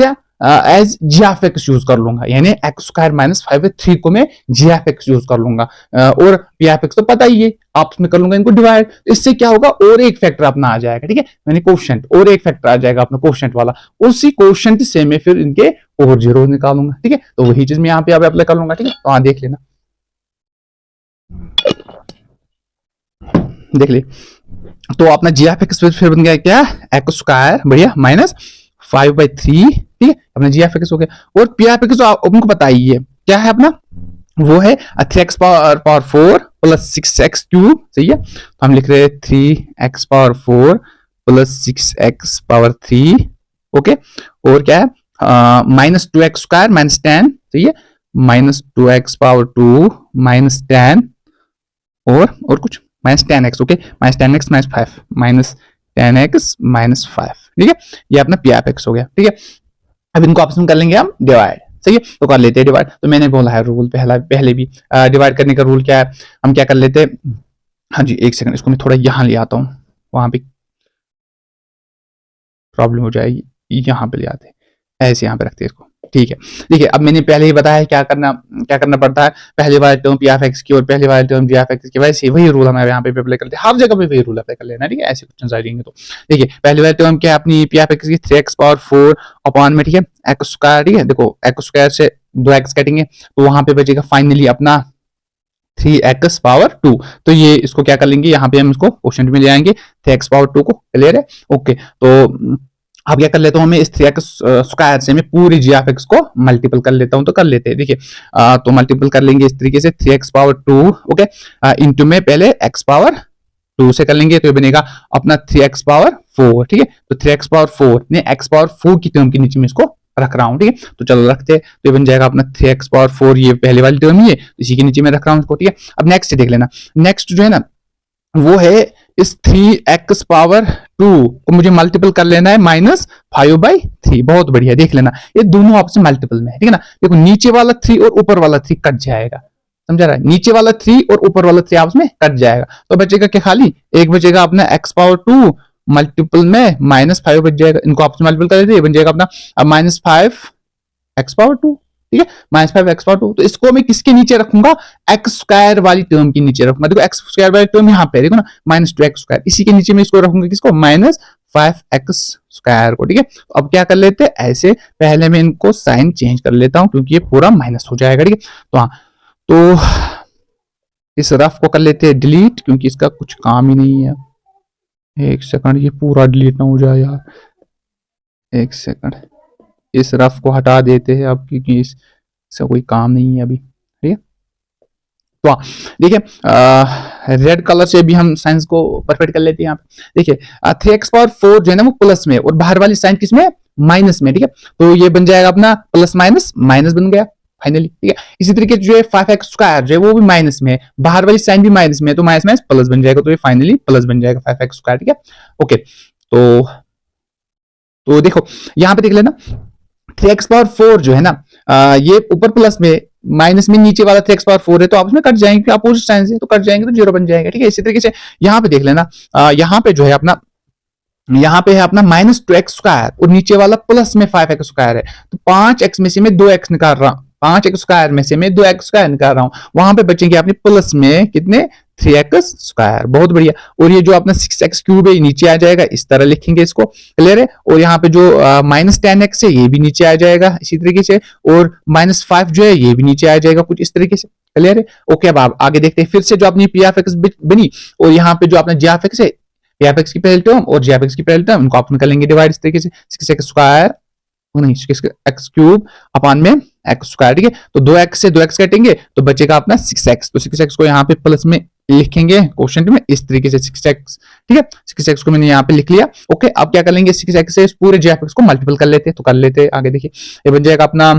g of x use कर लूंगा, यानी x² माइनस 5/3 को मैं जी ऑफ एक्स यूज कर लूंगा, और पी ऑफ एक्स तो पता ही है, आपस में कर लूंगा इनको डिवाइड। इससे क्या होगा, और एक फैक्टर अपना आ जाएगा, ठीक है, यानी कोशेंट, और एक फैक्टर आ जाएगा अपना कोशेंट वाला, उसी कोशेंट से मैं फिर इनके और 0 निकालूंगा, ठीक है। तो वही चीज मैं यहाँ पे अप्लाई कर लूंगा, ठीक है। तो देख लेना, देख ले, तो अपना जी ऑफ एक्स फिर बन गया क्या, x² बढ़िया माइनस 5/3, ठीक है, अपना जी ऑफ एक्स हो गया। और पी ऑफ एक्स तो आपको पता ही है क्या है अपना, वो है 3x⁴ प्लस 6x³ सही है। तो हम लिख रहे हैं 3x⁴ प्लस 6x⁴, ओके, और क्या है माइनस 2x² माइनस 10 सही है, माइनस 2x⁴ माइनस 10 और कुछ minus 10x, okay, minus 10x minus 5 minus 10x minus 5, ठीक है, ये अपना पी ऑफ एक्स हो गया, ठीक है। अब इनको आपस में कर लेंगे हम डिवाइड, सही है, तो कर लेते हैं डिवाइड। तो मैंने बोला है रूल पहले भी, डिवाइड करने का रूल क्या है, हम क्या कर लेते हैं, हाँ जी एक सेकंड, इसको मैं थोड़ा यहाँ ले आता हूँ, वहां पे प्रॉब्लम हो जाएगी, यहाँ पे ले आते हैं, ऐसे यहाँ पे रखते हैं इसको, ठीक है। देखिए अब मैंने पहले ही बताया क्या करना पड़ता है, पहले वाले टर्म पी ऑफ एक्स की और पहले वाले टर्म जी ऑफ एक्स की, वैसे वही रूल हमें यहाँ पे अप्लाई करते हैं, हर जगह पे वही रूल अप्लाई कर लेना, ठीक है, ऐसे क्वेश्चन आ जाएंगे। तो देखिए पहले वाले टर्म क्या है अपनी पी ऑफ एक्स की 3x⁴ अपॉन में, ठीक है, x², ठीक है, देखो x² से 2x कटेंगे, तो वहां पे बचेगा फाइनली अपना 3x⁴। तो ये इसको क्या कर लेंगे, यहाँ पे हम इसको क्वोशेंट में ले आएंगे, 3x⁴ को, क्लियर है, ओके। तो अब क्या कर लेता हूँ मैं, इस 3x² से मैं पूरी जी ऑफ एक्स को मल्टीपल कर लेता हूँ, तो कर लेते हैं, देखिए तो मल्टीपल कर लेंगे इस तरीके से 3x⁴, ओके, इंटू में पहले x⁴ से कर लेंगे, तो ये बनेगा अपना 3x⁴, ठीक है। तो 3x⁴ ने x⁴ की टर्म के नीचे में इसको रख रहा हूँ, ठीक है, तो चलो रखते हैं, तो ये बन जाएगा अपना 3x⁴, ये पहले वाली टर्म ही है, इसी के नीचे में रख रहा हूँ इसको, ठीक है। अब नेक्स्ट देख लेना, नेक्स्ट जो है ना वो है इस 3x⁴ को मुझे मल्टीपल कर लेना है माइनस 5/3, बहुत बढ़िया, देख लेना ये दोनों आपस में मल्टीपल में है, ठीक है ना। देखो नीचे वाला 3 और ऊपर वाला 3 कट जाएगा, समझा रहा है, नीचे वाला 3 और ऊपर वाला 3 आपस में कट जाएगा, तो बचेगा क्या, खाली एक बचेगा अपना x⁴ मल्टीपल में माइनस 5 बच जाएगा, इनको आपस में मल्टीपल कर देते, बन जाएगा अपना माइनस 5x⁴, ठीक है, माइनस 5x⁴। तो इसको मैं किसके नीचे रखूंगा, x² वाली टर्म के नीचे रखूंगा, देखो x² वाली टर्म यहाँ पे देखो ना माइनस 2x², इसी के नीचे में इसको रखूंगा किसको, माइनस 5x² को, ठीक है। तो अब क्या कर लेते हैं, ऐसे पहले मैं इनको साइन चेंज कर लेता हूं क्योंकि ये पूरा माइनस हो जाएगा, ठीक है। तो हाँ, तो इस रफ को कर लेते हैं डिलीट, क्योंकि इसका कुछ काम ही नहीं है, एक सेकंड, ये पूरा डिलीट ना हो जाए यार, एक सेकंड, इस रफ को हटा देते हैं अब, क्योंकि इसका कोई काम नहीं है अभी, ठीक है। तो देखिए रेड कलर से भी हम साइंस को परफेक्ट कर लेते हैं यहाँ पे, देखिए 3x⁴ जो है ना वो प्लस में और बाहर वाली साइन किसमें, माइनस में, ठीक है। तो ये बन जाएगा अपना प्लस माइनस माइनस बन गया फाइनली, ठीक है। इसी तरीके जो है 5x² जो है वो भी माइनस में है, बाहर वाली साइन भी माइनस में है, तो माइनस माइनस प्लस बन जाएगा, तो ये फाइनली प्लस बन जाएगा 5x², ठीक है, ओके। तो देखो यहाँ पे देख लेना 3x⁴ जो है ना ये ऊपर प्लस में, माइनस में नीचे वाला 3x⁴ है, तो आपस में कट जाएंगे, अपोजिट साइन से तो कट जाएंगे, तो 0 बन जाएगा, ठीक है। इसी तरीके से यहाँ पे देख लेना, यहाँ पे जो है अपना, यहाँ पे है अपना माइनस 2x² और नीचे वाला प्लस में 5x² है, तो 5x में से मैं 2x निकाल रहा हूँ, 5x² में से मैं 2x² निकाल रहा हूँ, वहां पे बचेंगे अपने प्लस में कितने 3x स्क्वायर, बहुत बढ़िया। और ये जो अपना 6x क्यूब है ये नीचे आ जाएगा, इस तरह लिखेंगे इसको, क्लियर है। और यहाँ पे जो -10x है ये भी नीचे आ जाएगा इसी तरीके से, और -5 जो है ये भी नीचे आ जाएगा कुछ इस तरीके से, क्लियर है। ओके, अब आप आगे देखते हैं फिर से जो अपनी पी ऑफ एक्स बनी, और यहाँ पे जो अपना जी ऑफ एक्स है, पी ऑफ एक्स की पहली टर्म और जी ऑफ एक्स की पहली टर्म, इनको आप निकालेंगे डिवाइड इस तरीके से, 6x स्क्वायर नहीं, x क्यूब अपान में x स्क्वायर, ठीक है। तो 2x से 2x कटेंगे तो बचेगा अपना 6x, तो 6x को यहाँ पे प्लस में लिखेंगे क्वोशंट में इस तरीके से 6x, ठीक है। 6x को मैंने यहाँ पे लिख लिया। ओके, अब क्या कर लेंगे, 6x से इस पूरे जी ऑफ एक्स को मल्टीपल कर लेते हैं, तो कर लेते हैं आगे देखिए, ये बन जाएगा अपना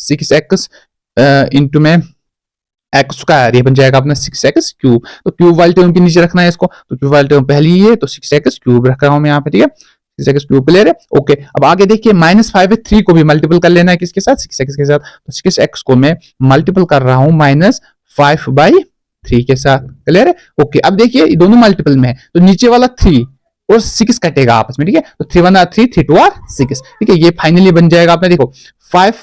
6x इंटू में एक्स स्क्वायर, ये बन जाएगा अपना 6x क्यूब। तो क्यूब वाली टर्म के नीचे रखना है इसको, तो क्यूब वाली टर्म पहली ही है तो 6x क्यूब रख रहा हूं मैं यहाँ पे, ठीक है। 6x क्यूब क्लियर है। ओके, अब आगे देखिए -5 है, 3 को भी मल्टीपल कर लेना है किसके साथ, 6x के साथ, तो 6x को मैं मल्टीपल कर रहा हूं -5/3 के साथ, क्लियर है। ओके, अब देखिए ये दोनों मल्टीपल में है तो नीचे वाला 3 और 6 कटेगा आपस में, ठीक है। तो 3 1 3, 3 2 6, ठीक है। ये फाइनली बन जाएगा आपने देखो 5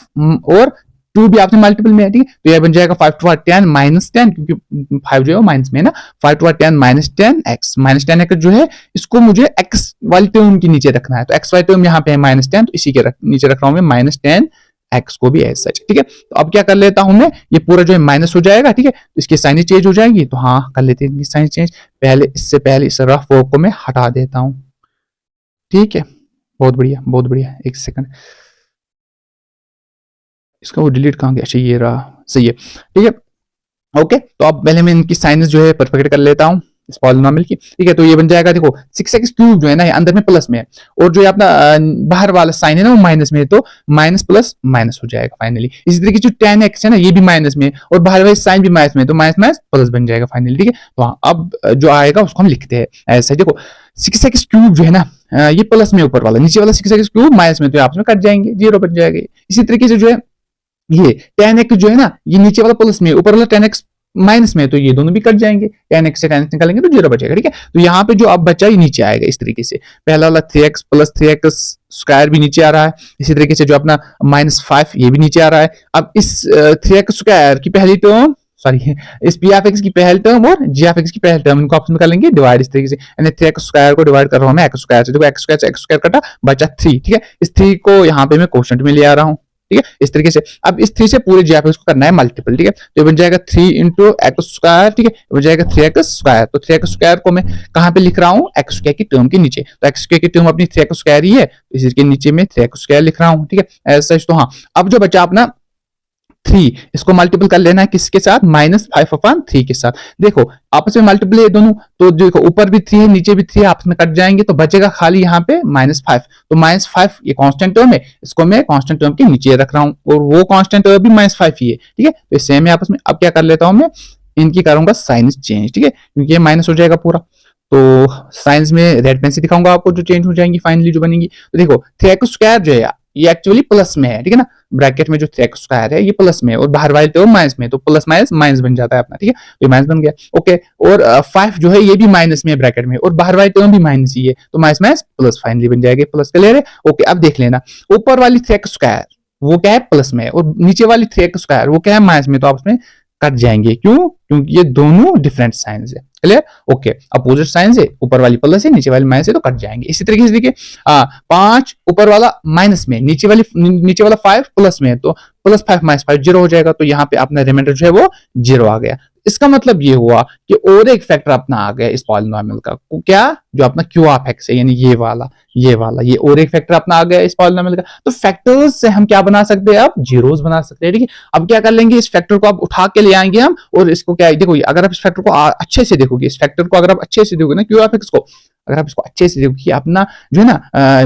और 2 भी आपने मल्टीपल में है, ठीक है। तो ये बन जाएगा 5 2 10 -10, क्योंकि 5 जो है वो माइनस में है ना, 5 2 10 -10x, -10x जो है इसको मुझे x वाली टर्म के नीचे रखना है, तो x वाली टर्म यहाँ पे है -10, तो इसी के नीचे रख रहा हूँ मैं -10x को भी एज सच, ठीक है। तो अब क्या कर लेता हूं मैं, ये पूरा जो है माइनस हो जाएगा, ठीक है। तो इसकी साइन चेंज हो जाएगी, तो हाँ कर लेते हैं साइन चेंज। पहले इससे पहले इस रफ वर्क को मैं हटा देता हूँ, ठीक है। बहुत बढ़िया बहुत बढ़िया, एक सेकंड, इसका वो डिलीट कहाँ गया, अच्छा ये रहा, सही है, ठीक है। ओके, तो अब पहले मैं इनकी साइनस जो है परफेक्ट कर लेता हूँ इस पॉलिनोमियल की, ठीक है। तो ये बन जाएगा देखो 6x क्यूब जो है ना ये अंदर में प्लस में है, और जो ये अपना बाहर वाला साइन है ना वो माइनस में है, तो माइनस प्लस माइनस हो जाएगा फाइनली। इसी तरीके जो 10x है ना ये भी माइनस में है और बाहर वाला साइन भी माइनस में है, तो माइनस माइनस प्लस बन जाएगा फाइनली, ठीक है। तो हाँ, अब जो आएगा उसको हम लिखते हैं ऐसा, देखो 6x क्यूब जो है ना ये प्लस में ऊपर वाला, नीचे वाला 6x क्यूब माइनस में, तो आपस में कट जाएंगे, 0 बन जाएगा। इसी तरीके से जो है ये 10x जो है ना ये नीचे वाला प्लस में, ऊपर वाला 10x माइनस में, तो ये दोनों भी कट जाएंगे, 10x से 10x निकालेंगे तो 0 बचेगा, ठीक है। तो यहाँ पे जो अब बचा ये नीचे आएगा इस तरीके से, पहला वाला 3x प्लस 3x स्क्वायर भी नीचे आ रहा है, इसी तरीके से जो अपना -5 ये भी नीचे आ रहा है। अब इस 3x स्क्वायर की पहली टर्म, सॉरी इस पी ऑफ एक्स की पहली टर्म और जी ऑफ एक्स की पहली टर्म, इनको आपस में निकालेंगे डिवाइड इस तरीके से, यानी 3x स्क्वायर को डिवाइड कर रहा हूं मैं x स्क्वायर से, देखो x स्क्वायर से x स्क्वायर कटा बचा 3, ठीक है। इस 3 को यहाँ पे मैं क्वोशंट में ले आ रहा हूँ, ठीक है, इस तरीके से। अब इस 3 से पूरे जी ऑफ एक्स को करना है मल्टीपल, ठीक है। तो ये बन जाएगा 3 इंटू एक्स स्क्वायर, ठीक है, ये बन जाएगा 3x स्क्वायर। तो 3x स्क्वायर को मैं कहाँ पे लिख रहा हूँ, एक्स स्क्वायर की टर्म के नीचे, तो एक्स स्क्वायर की टर्म अपनी 3x स्क्वायर ही है, तो इसी के नीचे में 3x स्क्वायर लिख रहा हूँ, ठीक है, ऐसा। तो हाँ, अब जो बचा अपना 3, इसको मल्टीपल कर लेना है किसके साथ, -5/3 के साथ। देखो आपस में मल्टीपल है दोनों, तो देखो ऊपर भी 3 है नीचे भी 3 है, आपस में कट जाएंगे, तो बचेगा खाली यहाँ पे -5। तो -5 ये कांस्टेंट टर्म है, इसको मैं कांस्टेंट टर्म के नीचे रख रहा हूँ, और वो कांस्टेंट टर्म भी -5 ही है, ठीक है। तो सेम है आपस में। अब क्या कर लेता हूँ मैं, इनकी करूंगा साइंस चेंज, ठीक है, क्योंकि ये माइनस हो जाएगा पूरा, तो साइंस में रेड पेन से दिखाऊंगा आपको जो चेंज हो जाएंगी फाइनली जो बनेगी। तो देखो 3x स्क्वायर जो है ये एक्चुअली प्लस में है, ठीक है ना, ब्रैकेट में जो 3x स्क्वायर है ये प्लस में है और बाहर वाले टर्म माइनस में, तो प्लस माइनस माइनस बन जाता है अपना, ठीक है। तो ये माइनस बन गया, ओके। और 5 जो है ये भी माइनस में है ब्रैकेट में, और बाहर वाले टर्म भी माइनस ही है, तो माइनस माइनस प्लस फाइनली बन जाएगा, प्लस क्लियर है। ओके, अब देख लेना ऊपर वाली 3x स्क्वायर वो क्या है प्लस में, और नीचे वाली 3x स्क्वायर वो क्या है माइनस में, तो आपस में कट जाएंगे, क्यों, क्योंकि ये दोनों डिफरेंट साइंस है, क्लियर। ओके, अपोजिट साइंस है, ऊपर वाली प्लस है नीचे वाली माइनस है, तो कट जाएंगे। इसी तरीके से देखिए 5 ऊपर वाला माइनस में, नीचे वाला 5 प्लस में है, तो +5 -5 0 हो जाएगा, तो यहाँ पे अपना रिमाइंडर जो है वो 0 आ गया। इसका मतलब ये हुआ कि और एक फैक्टर अपना आ गया इस पॉलिनोमियल का, क्या, जो अपना क्यू ऑफ एक्स है, यानी ये वाला ये और एक फैक्टर अपना आ गया इस पॉलिनोमियल का। तो फैक्टर्स से हम क्या बना सकते हैं, अब जीरोस बना सकते हैं, ठीक है। अब क्या कर लेंगे, इस फैक्टर को आप उठा के ले आएंगे हम, और इसको क्या, देखो अगर आप इस फैक्टर को अच्छे से देखोगे, इस फैक्टर को अगर आप अच्छे से देखोगे ना, क्यू ऑफ एक्स को अगर आप इसको अच्छे से देखोगे, अपना जो है ना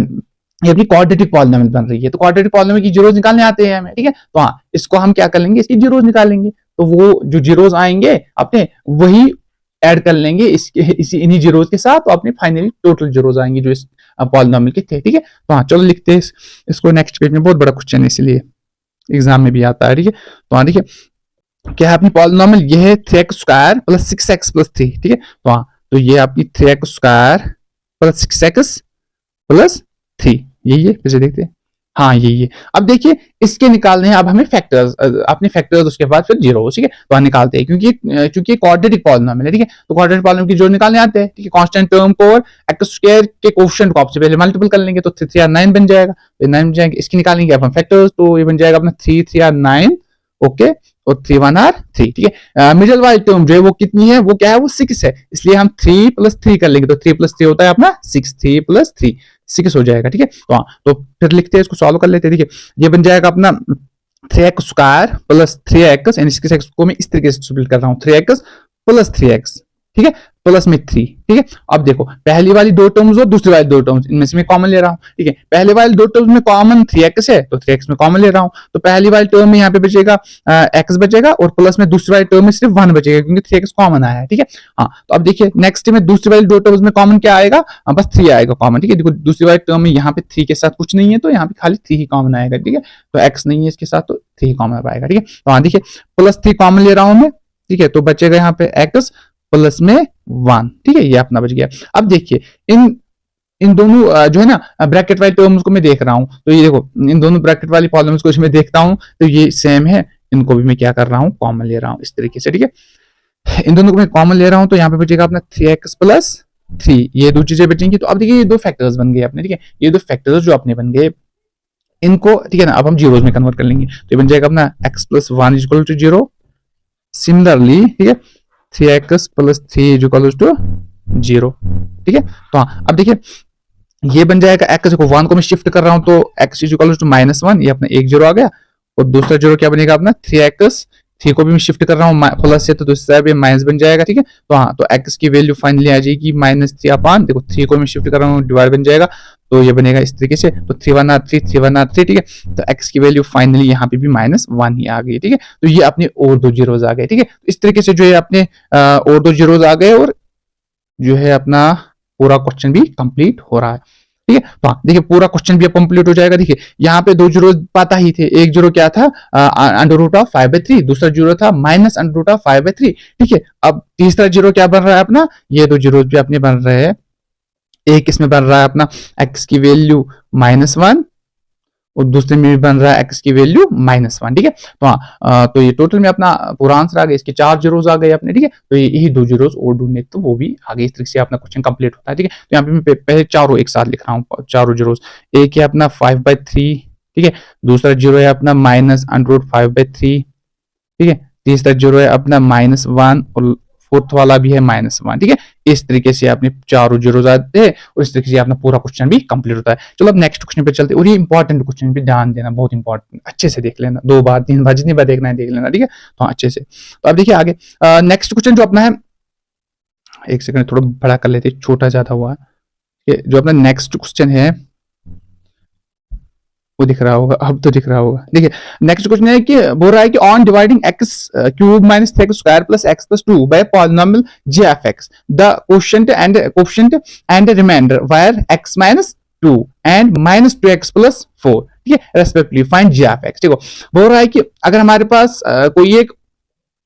ये अपनी क्वाड्रेटिक पॉलिनोमियल बन रही है, तो क्वाड्रेटिक पॉलिनोमियल की जीरोस निकालने आते हैं हमें, ठीक है। तो हाँ, इसको हम क्या कर लेंगे, इसकी जीरोस निकालेंगे, तो वो जो जीरोस आएंगे अपने वही ऐड कर लेंगे इन्हीं जीरोस के साथ, तो अपने फाइनली टोटल जीरोस आएंगे जो इस पॉलिनोमियल के थे, ठीक है। तो हाँ चलो लिखते हैं इसको नेक्स्ट पेज में, बहुत बड़ा क्वेश्चन है इसलिए एग्जाम में भी आता है, ठीक है। तो हाँ देखिए क्या है अपनी पॉलिनोमियल, ये है 3x square plus 6x plus 3, ठीक है। तो हाँ, तो ये आपकी 3x square plus 6x plus 3, यही है, फिर से देखते हैं। हाँ ये अब देखिए इसके निकालने हैं, अब हमें फैक्टर्स, अपने फैक्टर्स उसके बाद फिर जीरो, ठीक है, तो हम निकालते हैं क्योंकि क्वाड्रेटिक पॉलिनॉमियल है, ठीक है, तो क्वाड्रेटिक पॉलिनॉमियल की जोड़ निकालने आते हैं, ठीक है, कांस्टेंट टर्म को और एक्स स्क्वायर के कोएफिशिएंट को आपसे पहले मल्टीपल कर लेंगे तो 3 3 9 बन जाएगा, तो 9 बन जाएगा, इसकी निकालेंगे अब हम फैक्टर्स, तो ये बन जाएगा अपना 3 3 9, ओके, और 3 1 3, ठीक है, मिडिल वाली टर्म जो है वो कितनी है, वो क्या है, वो 6 है, इसलिए हम 3 + 3 कर लेंगे, तो 3 + 3 होता है अपना 6, 3 + 3 6 हो जाएगा, ठीक है, तो हाँ, तो फिर लिखते हैं, इसको सॉल्व कर लेते हैं, देखिए ये बन जाएगा अपना 3x² + 3x, यानी 6x को मैं इस तरीके से स्प्लिट कर रहा हूँ, 3x + 3x, ठीक है, प्लस में 3, ठीक है, अब देखो पहली वाली दो टर्म्स और दूसरी वाली दो टर्म्स, इनमें से मैं कॉमन ले रहा हूँ, ठीक है, पहले वाली दो टर्म्स में कॉमन 3x है, तो 3x में कॉमन ले रहा हूँ, तो पहली वाली टर्म में यहाँ पे बचेगा x बचेगा, और प्लस में दूसरी वाली टर्म में सिर्फ 1 बचेगा क्योंकि 3x कॉमन आया है, ठीक है, हाँ, तो अब देखिए नेक्स्ट में दूसरी वाली दो टर्म्स में कॉमन क्या आएगा, बस 3 आएगा कॉमन, ठीक है, देखो दूसरी वाली टर्म में यहाँ पे 3 के साथ कुछ नहीं है, तो यहाँ पे खाली 3 ही कॉमन आएगा, ठीक है, तो x नहीं है इसके साथ, तो 3 कॉमन आएगा, ठीक है, तो हाँ देखिए +3 कॉमन ले रहा हूँ मैं, ठीक है, तो बचेगा यहाँ पे x प्लस में 1, ठीक है, ये अपना बच गया। अब देखिए इन दोनों जो है ना ब्रैकेट वाली टर्म्स को मैं देख रहा हूं, तो ये देखो इन दोनों ब्रैकेट वाली पॉलिनॉमियल्स को इसमें देखता हूं, तो ये सेम है, इनको भी मैं क्या कर रहा हूं, कॉमन ले रहा हूं इस तरीके से, ठीक है, इन दोनों को मैं कॉमन ले रहा हूं, तो यहाँ पे बचेगा अपना 3x + 3, ये दो चीजें बचेंगी, तो अब देखिए ये दो फैक्टर्स बन गए अपने, ठीक है, ये दो फैक्टर्स जो अपने बन गए, इनको ठीक है ना अब हम जीरोस में कन्वर्ट कर लेंगे, तो ये बन जाएगा अपना x + 1 = 0, सिमिलरली ठीक है 3x + 3 = 0, ठीक है, तो हाँ अब देखिए ये बन जाएगा x को 1 को मैं शिफ्ट कर रहा हूं, तो x = -1, ये अपना एक जीरो आ गया, और दूसरा जीरो क्या बनेगा अपना 3x, 3 को भी मैं शिफ्ट कर रहा हूँ प्लस से, तो दूसरा भी माइनस बन जाएगा, ठीक है, तो हाँ तो x की वैल्यू फाइनली आ जाएगी -3/, देखो 3 को मैं शिफ्ट कर रहा हूँ डिवाइड बन जाएगा, तो ये बनेगा इस तरीके से, तो 3 1 3 3 1 3, ठीक है, तो x की वैल्यू फाइनली यहाँ पे भी -1 ही आ गई, ठीक है, तो ये अपने और दो जीरोस आ गए, ठीक है, इस तरीके से जो है अपने और दो जीरोस आ गए, और जो है अपना पूरा क्वेश्चन भी कंप्लीट हो रहा है, ठीक है, तो देखिए पूरा क्वेश्चन भी अब कंप्लीट हो जाएगा। देखिए यहाँ पे दो जीरो पता ही थे, एक जीरो क्या था √5/3, दूसरा जीरो था -√5/3, ठीक है, अब तीसरा जीरो क्या बन रहा है अपना, ये दो जीरो भी अपने बन रहे हैं, एक इसमें बन रहा है अपना x की वैल्यू -1 और दूसरे में भी बन रहा है x की वैल्यू -1, ठीक है, तो हाँ तो ये टोटल में अपना पूरा आंसर आ गया, इसके 4 जीरोस आ गए अपने, ठीक है, तो यही दो जीरोस और ढूंढने तो वो भी आगे इस तरीके से अपना क्वेश्चन कंप्लीट होता है, ठीक है, तो यहाँ पे मैं पहले चारों एक साथ लिख रहा हूँ, चारों जीरोस, एक है अपना 5/3, ठीक है, दूसरा जीरो है अपना -√5/3, ठीक है, तीसरा जीरो है अपना -1 और फोर्थ वाला भी है -1, ठीक है, इस तरीके से आपने चारों जीरोस आते हैं और इस तरीके से अपना पूरा क्वेश्चन भी कंप्लीट होता है। चलो अब नेक्स्ट क्वेश्चन पे चलते हैं, और ये इंपॉर्टेंट क्वेश्चन पे ध्यान देना, बहुत इंपॉर्टेंट, अच्छे से देख लेना, 2 बार 3 बार जितनी बार देखना है देख लेना, ठीक है, तो अच्छे से, तो अब देखिए आगे नेक्स्ट क्वेश्चन जो अपना है, एक सेकंड थोड़ा बड़ा कर लेते, छोटा ज्यादा हुआ है, जो अपना नेक्स्ट क्वेश्चन है वो दिख रहा होगा, अब तो दिख रहा होगा, देखिए नेक्स्ट क्वेश्चन है कि बोल रहा है कि on dividing x³ - 3x² + x + 2 by polynomial g of x, the coefficient and remainder where x - 2 and -2x + 4, ठीक है, respectively find g of x, ठीक है, बोल रहा है कि अगर हमारे पास कोई एक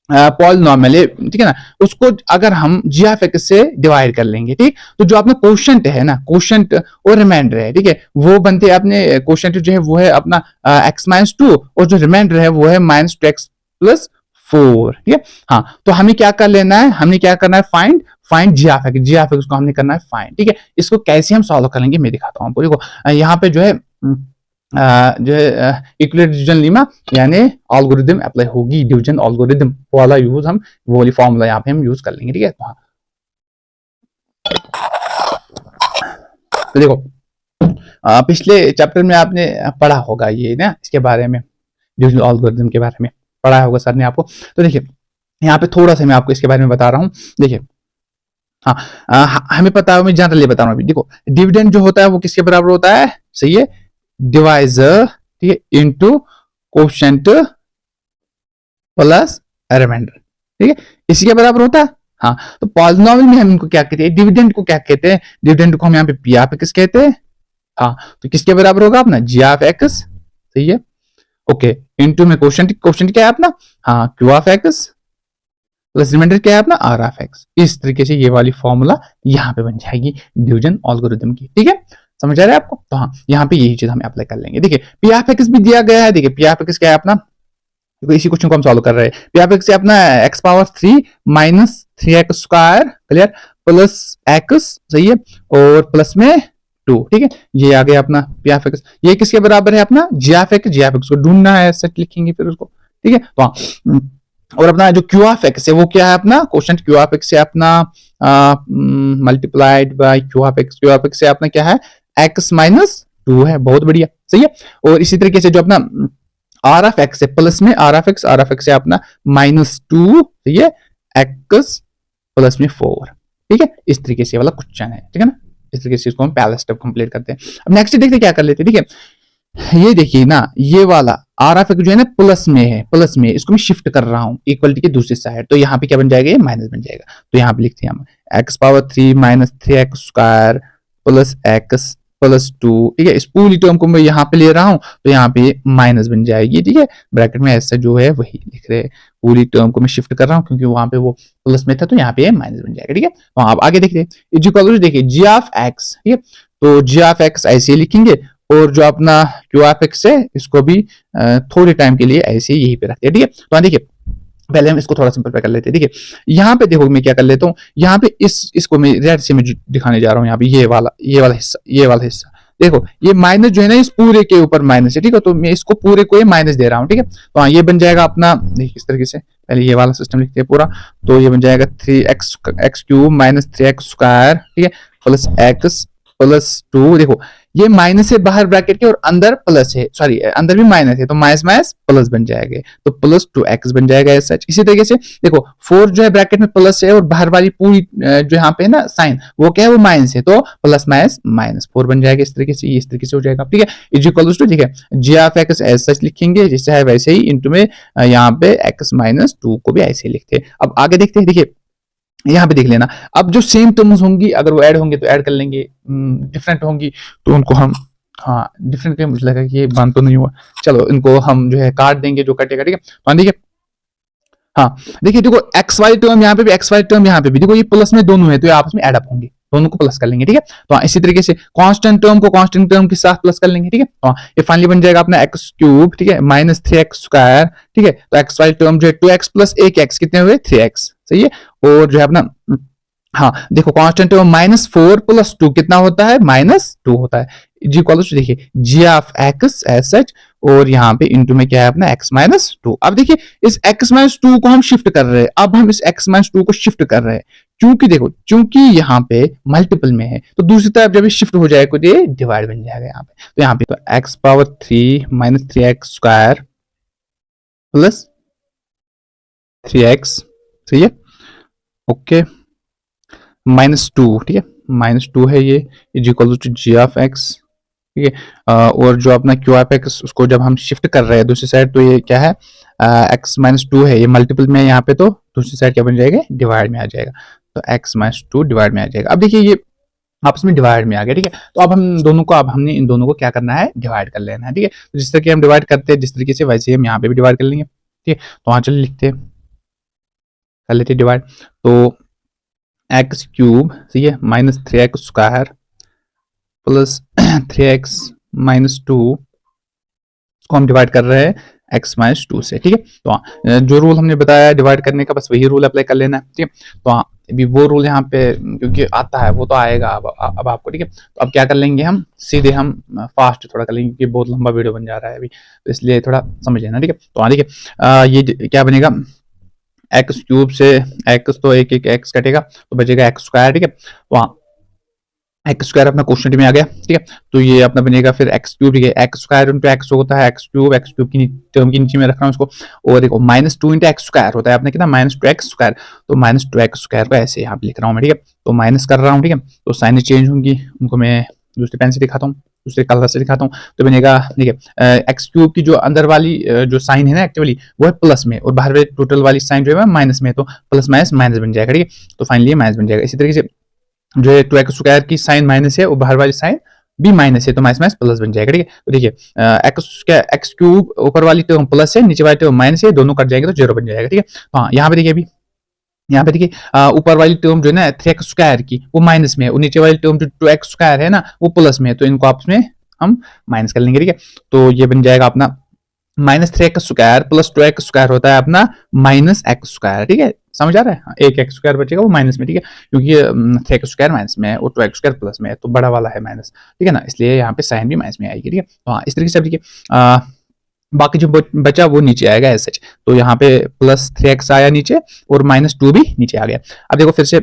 पॉलिनॉमियल है, ठीक है ना, उसको अगर हम g of x से डिवाइड कर लेंगे, ठीक, तो जो अपना कोशेंट है ना, कोशेंट और रिमाइंडर है, ठीक है, वो बनते हैं अपने कोशेंट जो है वो है अपना x - 2 और जो रिमाइंडर है वो है -2x + 4, ठीक है, हाँ तो हमें क्या कर लेना है, हमने क्या करना है, फाइंड g of x को हमने करना है फाइंड, ठीक है, इसको कैसे हम सॉल्व करेंगे मैं दिखाता हूँ आपको, देखो यहाँ पे जो है इक्विलेटरल डिवीजन लेमा यानी एल्गोरिथम अप्लाई होगी, डिवीजन एल्गोरिथम वाला यूज हम वो वाली फॉर्मूला यहाँ पे हम यूज कर लेंगे, ठीक है, तो देखो पिछले चैप्टर में आपने पढ़ा होगा ये ना, इसके बारे में डिवीजन एल्गोरिथम के बारे में पढ़ा होगा सर ने आपको, तो देखिए यहाँ पे थोड़ा सा मैं आपको इसके बारे में बता रहा हूँ, देखिए हाँ हमें पता है, मैं जनरली बता रहा हूँ अभी, देखो डिविडेंड जो होता है वो किसके बराबर होता है, सही है, डिवाइजर, ठीक है, इनटू कोएफिशिएंट प्लस रिमाइंडर, ठीक है, इसी के बराबर होता है, हाँ तो पॉलिनॉमियल में हम इनको क्या कहते हैं, डिविडेंड को क्या कहते हैं, डिविडेंड को हम यहाँ पे p ऑफ x कहते हैं, हाँ तो किसके बराबर होगा अपना g ऑफ x, सही है, ओके, इनटू में कोएफिशिएंट क्या है अपना, हाँ q of x plus remainder क्या है अपना r ऑफ x, इस तरीके से ये वाली फॉर्मूला यहाँ पे बन जाएगी डिवीजन एल्गोरिथम की, ठीक है, समझ आ रहा है आपको? तो हाँ, यहाँ पे यही चीज हमें अप्लाई कर लेंगे। देखिए पी ऑफ एक्स भी दिया गया है। देखिए पी ऑफ एक्स क्या है अपना, इसी क्वेश्चन को हम सॉल्व कर रहे हैं। पी ऑफ एक्स से अपना x power 3 minus 3x square clear plus x, सही है, और प्लस में 2, ठीक है। ये आ गया अपना पी ऑफ एक्स। ये किसके बराबर है अपना, g of x. G of x को ढूंढना है, सेट लिखेंगे फिर उसको, ठीक है। तो हाँ, और अपना जो क्यू ऑफ एक्स है वो क्या है अपना, क्वेश्चन क्यू ऑफ एक्स से अपना multiplied by Q of x. Q of x से अपना क्या है, एक्स माइनस 2 है। बहुत बढ़िया, सही है। और इसी तरीके से जो अपना आर ऑफ एक्स है प्लस में आर ऑफ एक्स से अपना -2, ठीक है, एक्स प्लस में 4, ठीक है। इस तरीके से वाला क्वेश्चन है, ठीक है ना। इस तरीके से इसको हम पहला स्टेप कंप्लीट करते हैं। अब नेक्स्ट देखते क्या कर लेते हैं, ठीक है। ये देखिए ना, ये वाला आर ऑफ एक्स जो है ना प्लस में है, प्लस में इसको मैं शिफ्ट कर रहा हूं इक्वलिटी के दूसरी साइड, तो यहाँ पे क्या बन जाएगा, ये माइनस बन जाएगा। तो यहाँ पे लिखते हैं हम x power 3 minus 3x square plus x plus 2, ठीक है। इस पूरी टर्म को मैं यहाँ पे ले रहा हूँ, तो यहाँ पे माइनस बन जाएगी, ठीक है। ब्रैकेट में ऐसा जो है वही लिख रहे हैं, पूरी टर्म को मैं शिफ्ट कर रहा हूँ क्योंकि वहां पे वो प्लस में था, तो यहाँ पे माइनस बन जाएगा, ठीक है। तो आप आगे देखिए, देखिए जी ऑफ एक्स, ठीक है। तो जी ऑफ एक्स ऐसे लिखेंगे, और जो अपना क्यू ऑफ एक्स है इसको भी थोड़े टाइम के लिए ऐसे यहीं पे रखते हैं, ठीक है। तो देखिए पहले हम इसको थोड़ा सिंपल कर लेते हैं। देखिए यहाँ पे देखो मैं क्या कर लेता हूँ, यहाँ पे इसको मैं रेड से मैं दिखाने जा रहा हूँ। यहाँ पे ये वाला हिस्सा देखो, ये माइनस जो है ना इस पूरे के ऊपर माइनस है, ठीक है। तो मैं इसको पूरे को ये माइनस दे रहा हूँ, ठीक है। तो हाँ, ये बन जाएगा अपना, देखिए इस तरीके से पहले ये वाला सिस्टम लिखते हैं पूरा। तो ये बन जाएगा 3x cube minus 3x square, ठीक है, प्लस एक्स प्लस 2। देखो ये माइनस है बाहर ब्रैकेट के, और अंदर प्लस है, सॉरी अंदर भी माइनस है, तो माइनस माइनस प्लस बन जाएगा, तो प्लस 2x बन जाएगा ऐसा। इसी तरीके से देखो 4 जो है ब्रैकेट में प्लस है, और बाहर वाली पूरी जो यहाँ पे है ना साइन वो क्या है, वो माइनस है, तो प्लस माइनस माइनस 4 बन जाएगा। इस तरीके से, इस तरीके से हो जाएगा, ठीक है। इज इक्वल्स टू, ठीक है, जी ऑफ एक्स एज सच लिखेंगे जैसे है वैसे ही, इंटू में यहाँ पे x माइनस 2 को भी ऐसे ही लिखते हैं। अब आगे देखते हैं। देखिए यहाँ पे देख लेना, अब जो सेम टर्म्स होंगी अगर वो ऐड होंगे तो ऐड कर लेंगे, डिफरेंट होंगी तो उनको हम, हाँ डिफरेंट के मुझे लगा कि ये बंद तो नहीं हुआ, चलो इनको हम जो है काट देंगे जो कटेगा, ठीक है। तो देखिए हाँ, देखिए देखो एक्स वाई टर्म यहाँ पे भी, एक्स वाई टर्म यहाँ पे भी, देखो ये प्लस में दोनों है तो ये आपस में एड अप होंगे, दोनों को प्लस कर लेंगे, ठीक है। तो इसी तरीके से कांस्टेंट टर्म को कांस्टेंट टर्म के साथ प्लस कर लेंगे, ठीक है। तो ये फाइनली बन जाएगा अपना एक्स क्यूब, ठीक है, माइनस 3x स्क्वायर, ठीक है। तो एक्स वाई टर्म जो है 2x प्लस 1x कितने हुए, 3x, सही है। और जो है अपना, हाँ देखो कांस्टेंट टर्म -4 + 2 कितना होता है, -2 होता है। जी इक्वल्स टू, देखिए जी ऑफ एक्स एज सच, और यहाँ पे इंटू में क्या है अपना x-2। अब देखिए इस x-2 को हम शिफ्ट कर रहे हैं, अब हम इस x-2 को शिफ्ट कर रहे हैं क्योंकि देखो, क्योंकि यहाँ पे मल्टीपल में है, तो दूसरी तरफ जब ये शिफ्ट हो जाएगा तो ये डिवाइड बन जाएगा यहाँ पे। तो यहाँ पे तो x power 3 minus 3x square plus 3x, सही है, ओके, -2, ठीक है, -2 है ये, is equal to g of x, ठीक है। और जो अपना क्यू ऑफ एक्स उसको जब हम शिफ्ट कर रहे हैं दूसरी साइड, तो ये क्या है, x-2 है, ये मल्टीपल में है यहाँ पे, तो दूसरी साइड क्या बन जाएगा, डिवाइड में आ जाएगा, तो x-2 डिवाइड में आ जाएगा। अब देखिए ये आपस में डिवाइड में आ गया, ठीक है। तो अब हम दोनों को, अब हमने इन दोनों को क्या करना है, डिवाइड कर लेना है, ठीक है। तो जिस तरीके हम डिवाइड करते हैं जिस तरीके से, वैसे हम यहाँ पे भी डिवाइड कर लेंगे, ठीक है। तो वहाँ चलिए लिखते हैं, कर लेते डिवाइड। तो एक्स क्यूब, ठीक है, minus 3x square plus 3x - 2 को हम डिवाइड कर रहे हैं x-2 से, ठीक है। तो हाँ, जो रूल हमने बताया डिवाइड करने का, बस वही रूल अप्लाई कर लेना है, ठीक है। तो हाँ, अभी वो रूल यहाँ पे क्योंकि आता है वो तो आएगा अब आपको, ठीक है। तो अब क्या कर लेंगे, हम सीधे हम फास्ट थोड़ा कर लेंगे क्योंकि बहुत लंबा वीडियो बन जा रहा है अभी, तो इसलिए थोड़ा समझ लेना, ठीक है। तो हाँ देखिए ये क्या बनेगा, एक्स क्यूब से एक्स, तो एक एक्स कटेगा तो बचेगा एक्स स्क्वायर, ठीक है। तो हाँ एक्स स्क्वायर अपना क्वेश्चन में आ गया, ठीक है। तो ये अपना बनेगा फिर एक्स क्यूब, ठीक है, एक्स स्क्वायर इंटू एक्स होता है एक्स क्यूब की टर्म के नीचे में रख रहा हूँ उसको, और देखो -2 इंटू एक्स स्क्वायर होता है अपने कितना, -2x स्क्वायर, तो -2x स्क्वायर को ऐसे यहाँ पे लिख रहा हूँ मैं, ठीक है। तो माइनस कर रहा हूँ, ठीक है। तो साइन चेंज होंगी, उनको मैं दूसरे पेन से दिखाता हूँ, दूसरे कलर से दिखाता हूँ। तो बनेगा, देखिए एक्स क्यूब की जो अंदर वाली जो साइन है ना एक्चुअली वो है प्लस में, और बाहर टोटल वाली साइन जो है माइनस में, तो प्लस माइनस माइनस बन जाएगा, ठीक है। तो फाइनली माइनस बन जाएगा। इसी तरीके से जो है 2x स्क्वायर की साइन माइनस है और बाहर वाली साइन भी माइनस है, तो माइनस माइनस प्लस बन जाएगा, ठीक है। तो देखिए एक्स क्यूब ऊपर वाली टर्म प्लस है, नीचे वाली टर्म माइनस है, दोनों कट जाएंगे तो 0 बन जाएगा, ठीक है। हाँ यहाँ पे देखिए अभी यहाँ पे देखिए ऊपर वाली टर्म जो है ना 3x स्क्वायर की वो माइनस में है और नीचे वाली टर्म जो 2x स्क्वायर है ना वो प्लस में है, तो इनको आपस में हम माइनस कर लेंगे। ठीक है, तो ये बन जाएगा अपना -3x square plus 2x square होता है अपना -x स्क्वायर। ठीक है, समझ आ रहा है? हाँ, एक x स्क्वायर बचेगा वो माइनस में। ठीक है, क्योंकि 3x स्क्वायर माइनस में है और 2x स्क्वायर प्लस में है, तो बड़ा वाला है माइनस। ठीक है ना, इसलिए यहाँ पे साइन भी माइनस में आएगी। ठीक है, तो हाँ इस तरीके से अब देखिए बाकी जो बचा वो नीचे आएगा एज सच, तो यहाँ पे +3x आया नीचे और -2 भी नीचे आ गया। अब देखो फिर से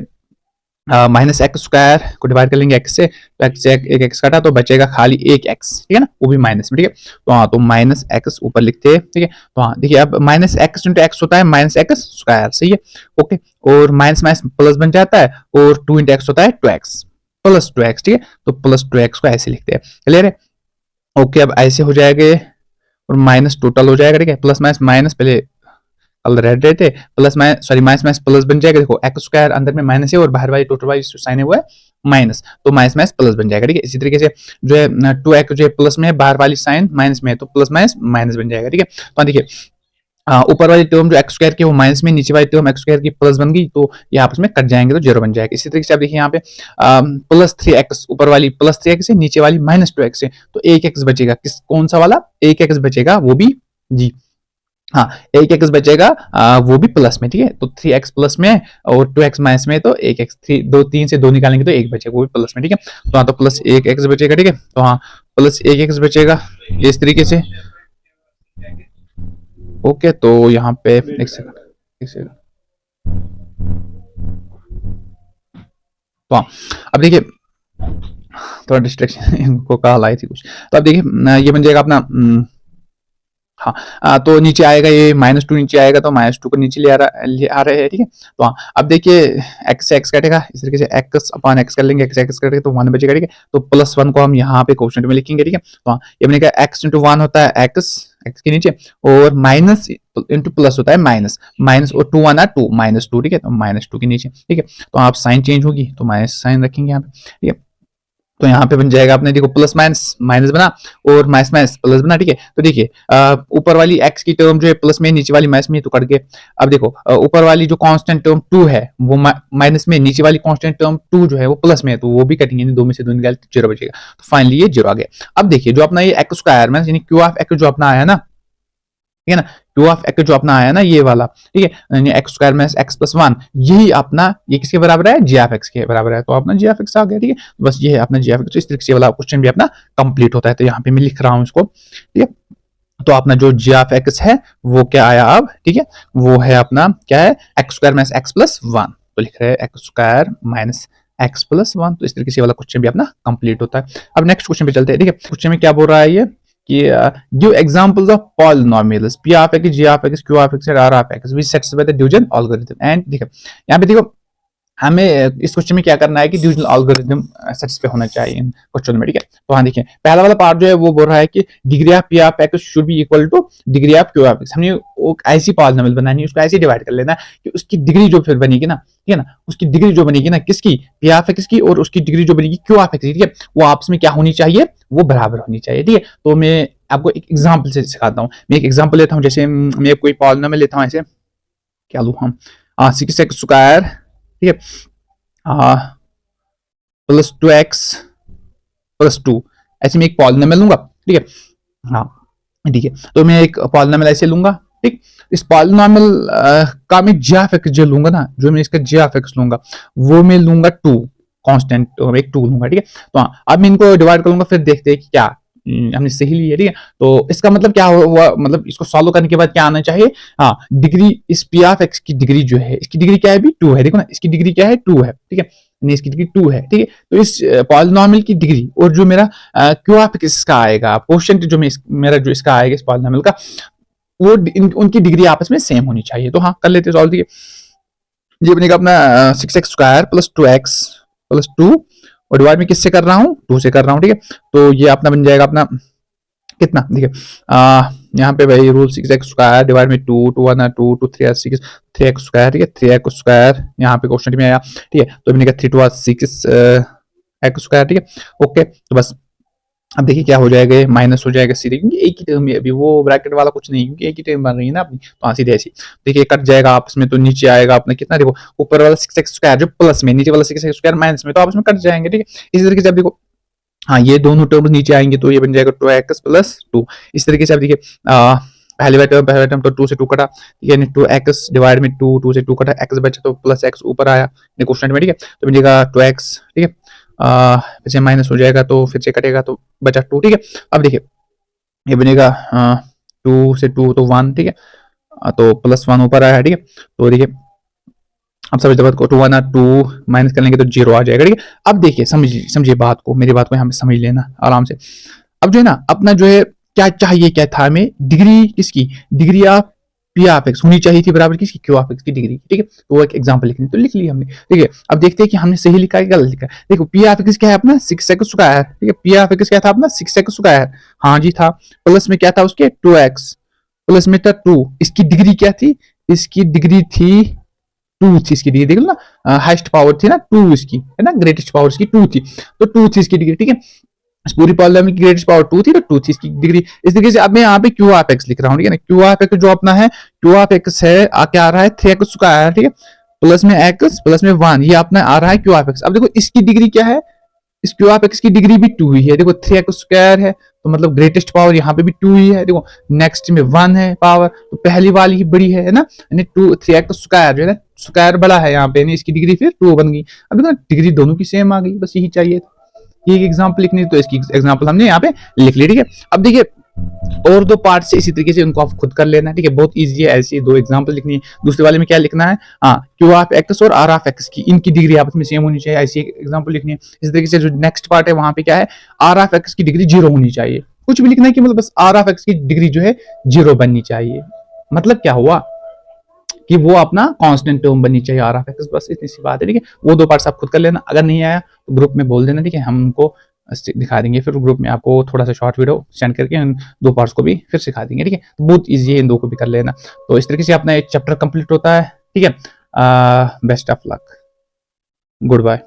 -x स्क्वायर को डिवाइड कर लेंगे x से, तो x से एक x काटा तो बचेगा खाली एक x। ठीक है ना, वो भी माइनस में। ठीक है, तो हाँ तो -x ऊपर लिखते हैं। ठीक है, तो हाँ देखिए अब -x इंटू x होता है -x स्क्वायर, सही है। ओके, और माइनस माइनस प्लस बन जाता है और 2 इंटू x होता है 2x प्लस 2x। ठीक है, तो प्लस 2x को ऐसे लिखते हैं। क्लियर है? ओके, अब ऐसे हो जाएगा और माइनस टोटल हो जाएगा। ठीक है, प्लस माइनस माइनस पहले कलर रेड रहते plus minus sorry minus minus plus बन जाएगा। देखो x स्क्वायर अंदर में माइनस है और बाहर वाली टोटल वाली साइन है वो है माइनस, तो माइनस माइनस प्लस बन जाएगा। ठीक है, इसी तरीके से जो है 2x जो है प्लस में है, बाहर वाली साइन माइनस में है, तो प्लस माइनस माइनस बन जाएगा। ठीक है, तो देखिए ऊपर वाली टर्म जो x स्क्वायर की वो माइनस में, नीचे वाली टर्म x स्क्वायर की प्लस बन गई, तो ये आपस में कट जाएंगे तो जीरो बन जाएगा। इसी तरीके से आप देखिए यहाँ पे +3x ऊपर वाली +3x है, नीचे वाली -2x है, तो एक x बचेगा। कौन सा वाला? एक x बचेगा, वो भी जी हाँ एक x बचेगा वो भी प्लस में। ठीक है, तो 3x प्लस में है और 2x माइनस में है, तो एक x 3 से 2 निकालेंगे तो एक बचेगा, वो भी प्लस में। ठीक है, तो हाँ तो प्लस एक x बचेगा। ठीक है, तो हाँ प्लस एक x बचेगा इस तरीके से। ओके, तो यहाँ पे एक सेकंड तो हाँ अब देखिए थोड़ा डिस्ट्रैक्शन इनको कॉल आई थी कुछ, तो अब देखिए ये बन जाएगा अपना हाँ तो नीचे आएगा ये -2 नीचे आएगा, तो -2 को नीचे ले आ रहे हैं। ठीक है, तो हाँ अब देखिए x से x कटेगा, इस तरीके से x अपॉन x कर लेंगे, x कटेगा तो 1 बचेगा। ठीक है, तो +1 को हम यहाँ पे कोशेंट में लिखेंगे। ठीक है, तो हाँ ये बनेगा x इंटू 1 होता है x के नीचे और माइनस इंटू प्लस होता है माइनस, माइनस और 2 1 2 -2। ठीक है, तो -2 के नीचे। ठीक है, तो आप साइन चेंज होगी तो माइनस साइन रखेंगे यहाँ पे। ठीक है, तो यहाँ पे बन जाएगा अपने देखो प्लस माइनस माइनस बना और माइनस माइनस प्लस बना। ठीक है, तो देखिए ऊपर वाली x की टर्म जो है प्लस में, नीचे वाली माइनस में, तो कट गए। अब देखो ऊपर वाली जो कांस्टेंट टर्म 2 है वो माइनस में, नीचे वाली कांस्टेंट टर्म 2 जो है वो प्लस में है, तो वो भी कटेंगे, दो में से दो निकाल जीरो बचेगा। तो फाइनली ये जीरो आ गया। अब देखिए जो अपना ये x स्क्वायर में यानी क्यू ऑफ x जो अपना आया ना, ठीक है ना, क्यू ऑफ एक्स जो अपना आया ना ये वाला, ठीक है, यानी एक्स स्क्वायर में एक्स प्लस 1, यही अपना ये किसके बराबर है? जी ऑफ एक्स के बराबर है, तो अपना जी ऑफ एक्स आ गया। ठीक है, तो बस ये है अपना जी ऑफ एक्स। तो इस तरीके से वाला क्वेश्चन भी अपना कंप्लीट होता है। तो यहाँ पे मैं लिख रहा हूँ इसको। ठीक है, तो अपना जो जी ऑफ एक्स है वो क्या आया अब? ठीक है, वो है अपना क्या है? X square minus x plus 1, तो लिख रहे हैं x square minus x plus 1। तो इस तरीके से वाला क्वेश्चन भी अपना कंप्लीट होता है। अब नेक्स्ट क्वेश्चन पे चलते हैं। ठीक है, क्वेश्चन में क्या बोल रहा है ये कि give examples of polynomials p of x, g of x, q of x, r of x which satisfy the division algorithm. And देखो यहाँ पे देखो हमें इस क्वेश्चन में क्या करना है कि डिवीजन एल्गोरिथम सेटिस्फाई होना चाहिए इन क्वेश्चन में। ठीक है, तो हाँ देखिए पहला वाला पार्ट जो है वो बोल रहा है कि degree of p of x should be equal two degree of q of x। हमने ऐसी पॉलिनोमियल बनानी है, उसको ऐसे डिवाइड कर लेना कि उसकी डिग्री जो फिर बनेगी ना, ठीक है ना, उसकी डिग्री जो बनेगी ना किसकी? p ऑफ x की, और उसकी डिग्री जो बनेगी q ऑफ x की। ठीक है, वो आपस में क्या होनी चाहिए? वो बराबर होनी चाहिए। ठीक है, तो मैं आपको एक एग्जांपल से सिखाता हूँ। मैं एक एग्जांपल लेता हूँ, जैसे मैं कोई पॉलिनोमियल लेता हूँ, ऐसे क्या लूँ हम 6x स्क्वायर, ठीक है, प्लस 2x प्लस 2, ऐसे मैं एक पॉलिनोमियल लूंगा। ठीक है, हाँ ठीक है, तो मैं एक पॉलिनोमियल ऐसे लूंगा। ठीक, इस पॉलिनोमियल का मैं जी ऑफ एक्स जो लूंगा ना, जो मैं इसका जी ऑफ एक्स लूंगा वो मैं लूंगा 2 कांस्टेंट, एक 2 लूंगा। ठीक है, तो हाँ अब मैं इनको डिवाइड करूंगा, फिर देखते हैं कि क्या हमने सही ली है। ठीक है, तो इसका मतलब क्या हुआ? मतलब इसको सॉल्व करने के बाद क्या आना चाहिए? हाँ डिग्री इस पी ऑफ एक्स की डिग्री जो है, इसकी डिग्री क्या है? भी 2 है। देखो ना, इसकी डिग्री क्या है? 2 है। ठीक है, इसकी डिग्री 2 है। ठीक है, तो इस पॉलिनोमियल की डिग्री और जो मेरा क्यू ऑफ एक्स का आएगा कोशेंट, जो मेरा जो इसका आएगा इस पॉलिनोमियल का, वो उनकी डिग्री आपस में सेम होनी चाहिए। तो हाँ कर लेते सॉल्व। ये बनेगा अपना 6x square plus 2x plus 2 और डिवाइड में किससे कर रहा हूँ? 2 से कर रहा हूँ। ठीक है, तो ये अपना बन जाएगा अपना कितना? देखिए यहाँ पे भाई रूल 6x स्क्वायर डिवाइड में 2 2 1 2 2 3 6 3x स्क्वायर। ठीक है, 3x स्क्वायर यहाँ पे क्वेश्चन में आया। ठीक है, तो बनेगा 3 2 6 x स्क्वायर। ठीक है, ओके, तो बस अब देखिए क्या हो जाएगा, ये माइनस हो जाएगा सीधे, क्योंकि एक ही टर्म है अभी, वो ब्रैकेट वाला कुछ नहीं, क्योंकि एक ही टर्म बन रही है ना अपनी, तो हाँ सीधे ऐसी। देखिए कट जाएगा आपस में, तो नीचे आएगा अपना कितना, देखो ऊपर वाला 6x² जो प्लस में, नीचे वाला 6x² माइनस में, तो आपस में कट जाएंगे, ठीक है। इसी तरीके से आप देखो, हाँ ये दोनों टर्म्स नीचे आएंगे तो ये बन जाएगा 2x प्लस 2। इस तरीके से आप देखिए पहले टर्म तो 2 से 2 कटा, ठीक है, 2x डिवाइड में 2, 2 से 2 कटा, x बचा तो प्लस x ऊपर आया क्वेश्चन में, ठीक है, तो बनेगा 2x, ठीक है, फिर से माइनस हो जाएगा तो फिर से कटेगा तो बचा 2, ठीक है। अब देखिए ये बनेगा 2 से 2 तो 1, ठीक है, तो प्लस 1 ऊपर आया, ठीक है। तो देखिए अब समझ बात को, 2 1 2 माइनस कर लेंगे तो 0 आ जाएगा, ठीक है। अब देखिए समझिए बात को, मेरी बात को यहाँ पे समझ लेना आराम से। अब जो है ना अपना जो है क्या चाहिए, क्या था हमें, डिग्री किसकी, degree of P of x होनी चाहिए थी बराबर किसकी, क्यू ऑफ एक्स की डिग्री, ठीक है। तो वो एक एग्जांपल लिखनी, तो लिख लिया हमने, ठीक है। अब देखते हैं कि हमने सही लिखा है गलत लिखा है। देखो पी ऑफ एक्स क्या है अपना 6x², ठीक है, पी ऑफ एक्स क्या था अपना 6x², हाँ जी था, प्लस में क्या था उसके 2x, प्लस में था 2, इसकी डिग्री क्या थी, इसकी डिग्री थी 2 थी, इसकी डिग्री देख लो ना, हाईएस्ट पावर थी ना 2 इसकी, है ना, ग्रेटेस्ट पावर इसकी 2 थी, तो 2 थी इसकी डिग्री, ठीक है। इस पूरी पॉलिनोमियल की ग्रेटेस्ट पावर 2 थी, तो 2 थी इसकी डिग्री। इस तरीके से अब मैं यहाँ पे क्यू ऑफ एक्स लिख रहा हूँ, ठीक है ना, क्यू ऑफ एक्स जो अपना है, क्यू ऑफ एक्स है क्या आ रहा है 3x², ठीक है, प्लस में x प्लस में 1, ये अपना आ रहा है क्यू ऑफ एक्स। अब देखो इसकी डिग्री क्या है, इस क्यू ऑफ एक्स की डिग्री भी 2 ही है, देखो 3x² है, तो मतलब ग्रेटेस्ट पावर यहाँ पे भी 2 ही है, देखो नेक्स्ट में 1 है पावर, तो पहली वाली ही बड़ी है ना, यानी 3x² जो है ना, स्क्वायर बड़ा है यहाँ पे, यानी इसकी डिग्री फिर 2 बन गई। अब देखो डिग्री दोनों की सेम आ गई, बस यही चाहिए था, ये एक एग्जांपल लिखनी, तो इसकी एग्जांपल हमने यहाँ पे लिख ली, ठीक है। अब देखिए और दो पार्ट से इसी तरीके से उनको आप खुद कर लेना है, ठीक है, बहुत इजी है, ऐसी दो एग्जांपल लिखनी है। दूसरे वाले में क्या लिखना है, हाँ क्यू ऑफ एक्स और आर ऑफ एक्स की, इनकी डिग्री आपस में सेम होनी चाहिए, ऐसी एग्जांपल लिखनी है। इस तरीके से जो नेक्स्ट पार्ट है वहां पे क्या है, आर ऑफ एक्स की डिग्री 0 होनी चाहिए, कुछ भी लिखना है कि मतलब बस आर ऑफ एक्स की डिग्री जो है 0 बननी चाहिए। मतलब क्या हुआ कि वो अपना कांस्टेंट टर्म बननी चाहिए आर ऑफ एक्स, बस इतनी सी बात है, ठीक है। वो दो पार्ट्स आप खुद कर लेना, अगर नहीं आया तो ग्रुप में बोल देना, ठीक है, हम उनको दिखा देंगे, फिर ग्रुप में आपको थोड़ा सा शॉर्ट वीडियो सेंड करके इन दो पार्ट्स को भी फिर सिखा देंगे, ठीक है। तो बहुत ईजी है, इन दो को भी कर लेना। तो इस तरीके से अपना एक चैप्टर कंप्लीट होता है, ठीक है। Best of luck, good bye.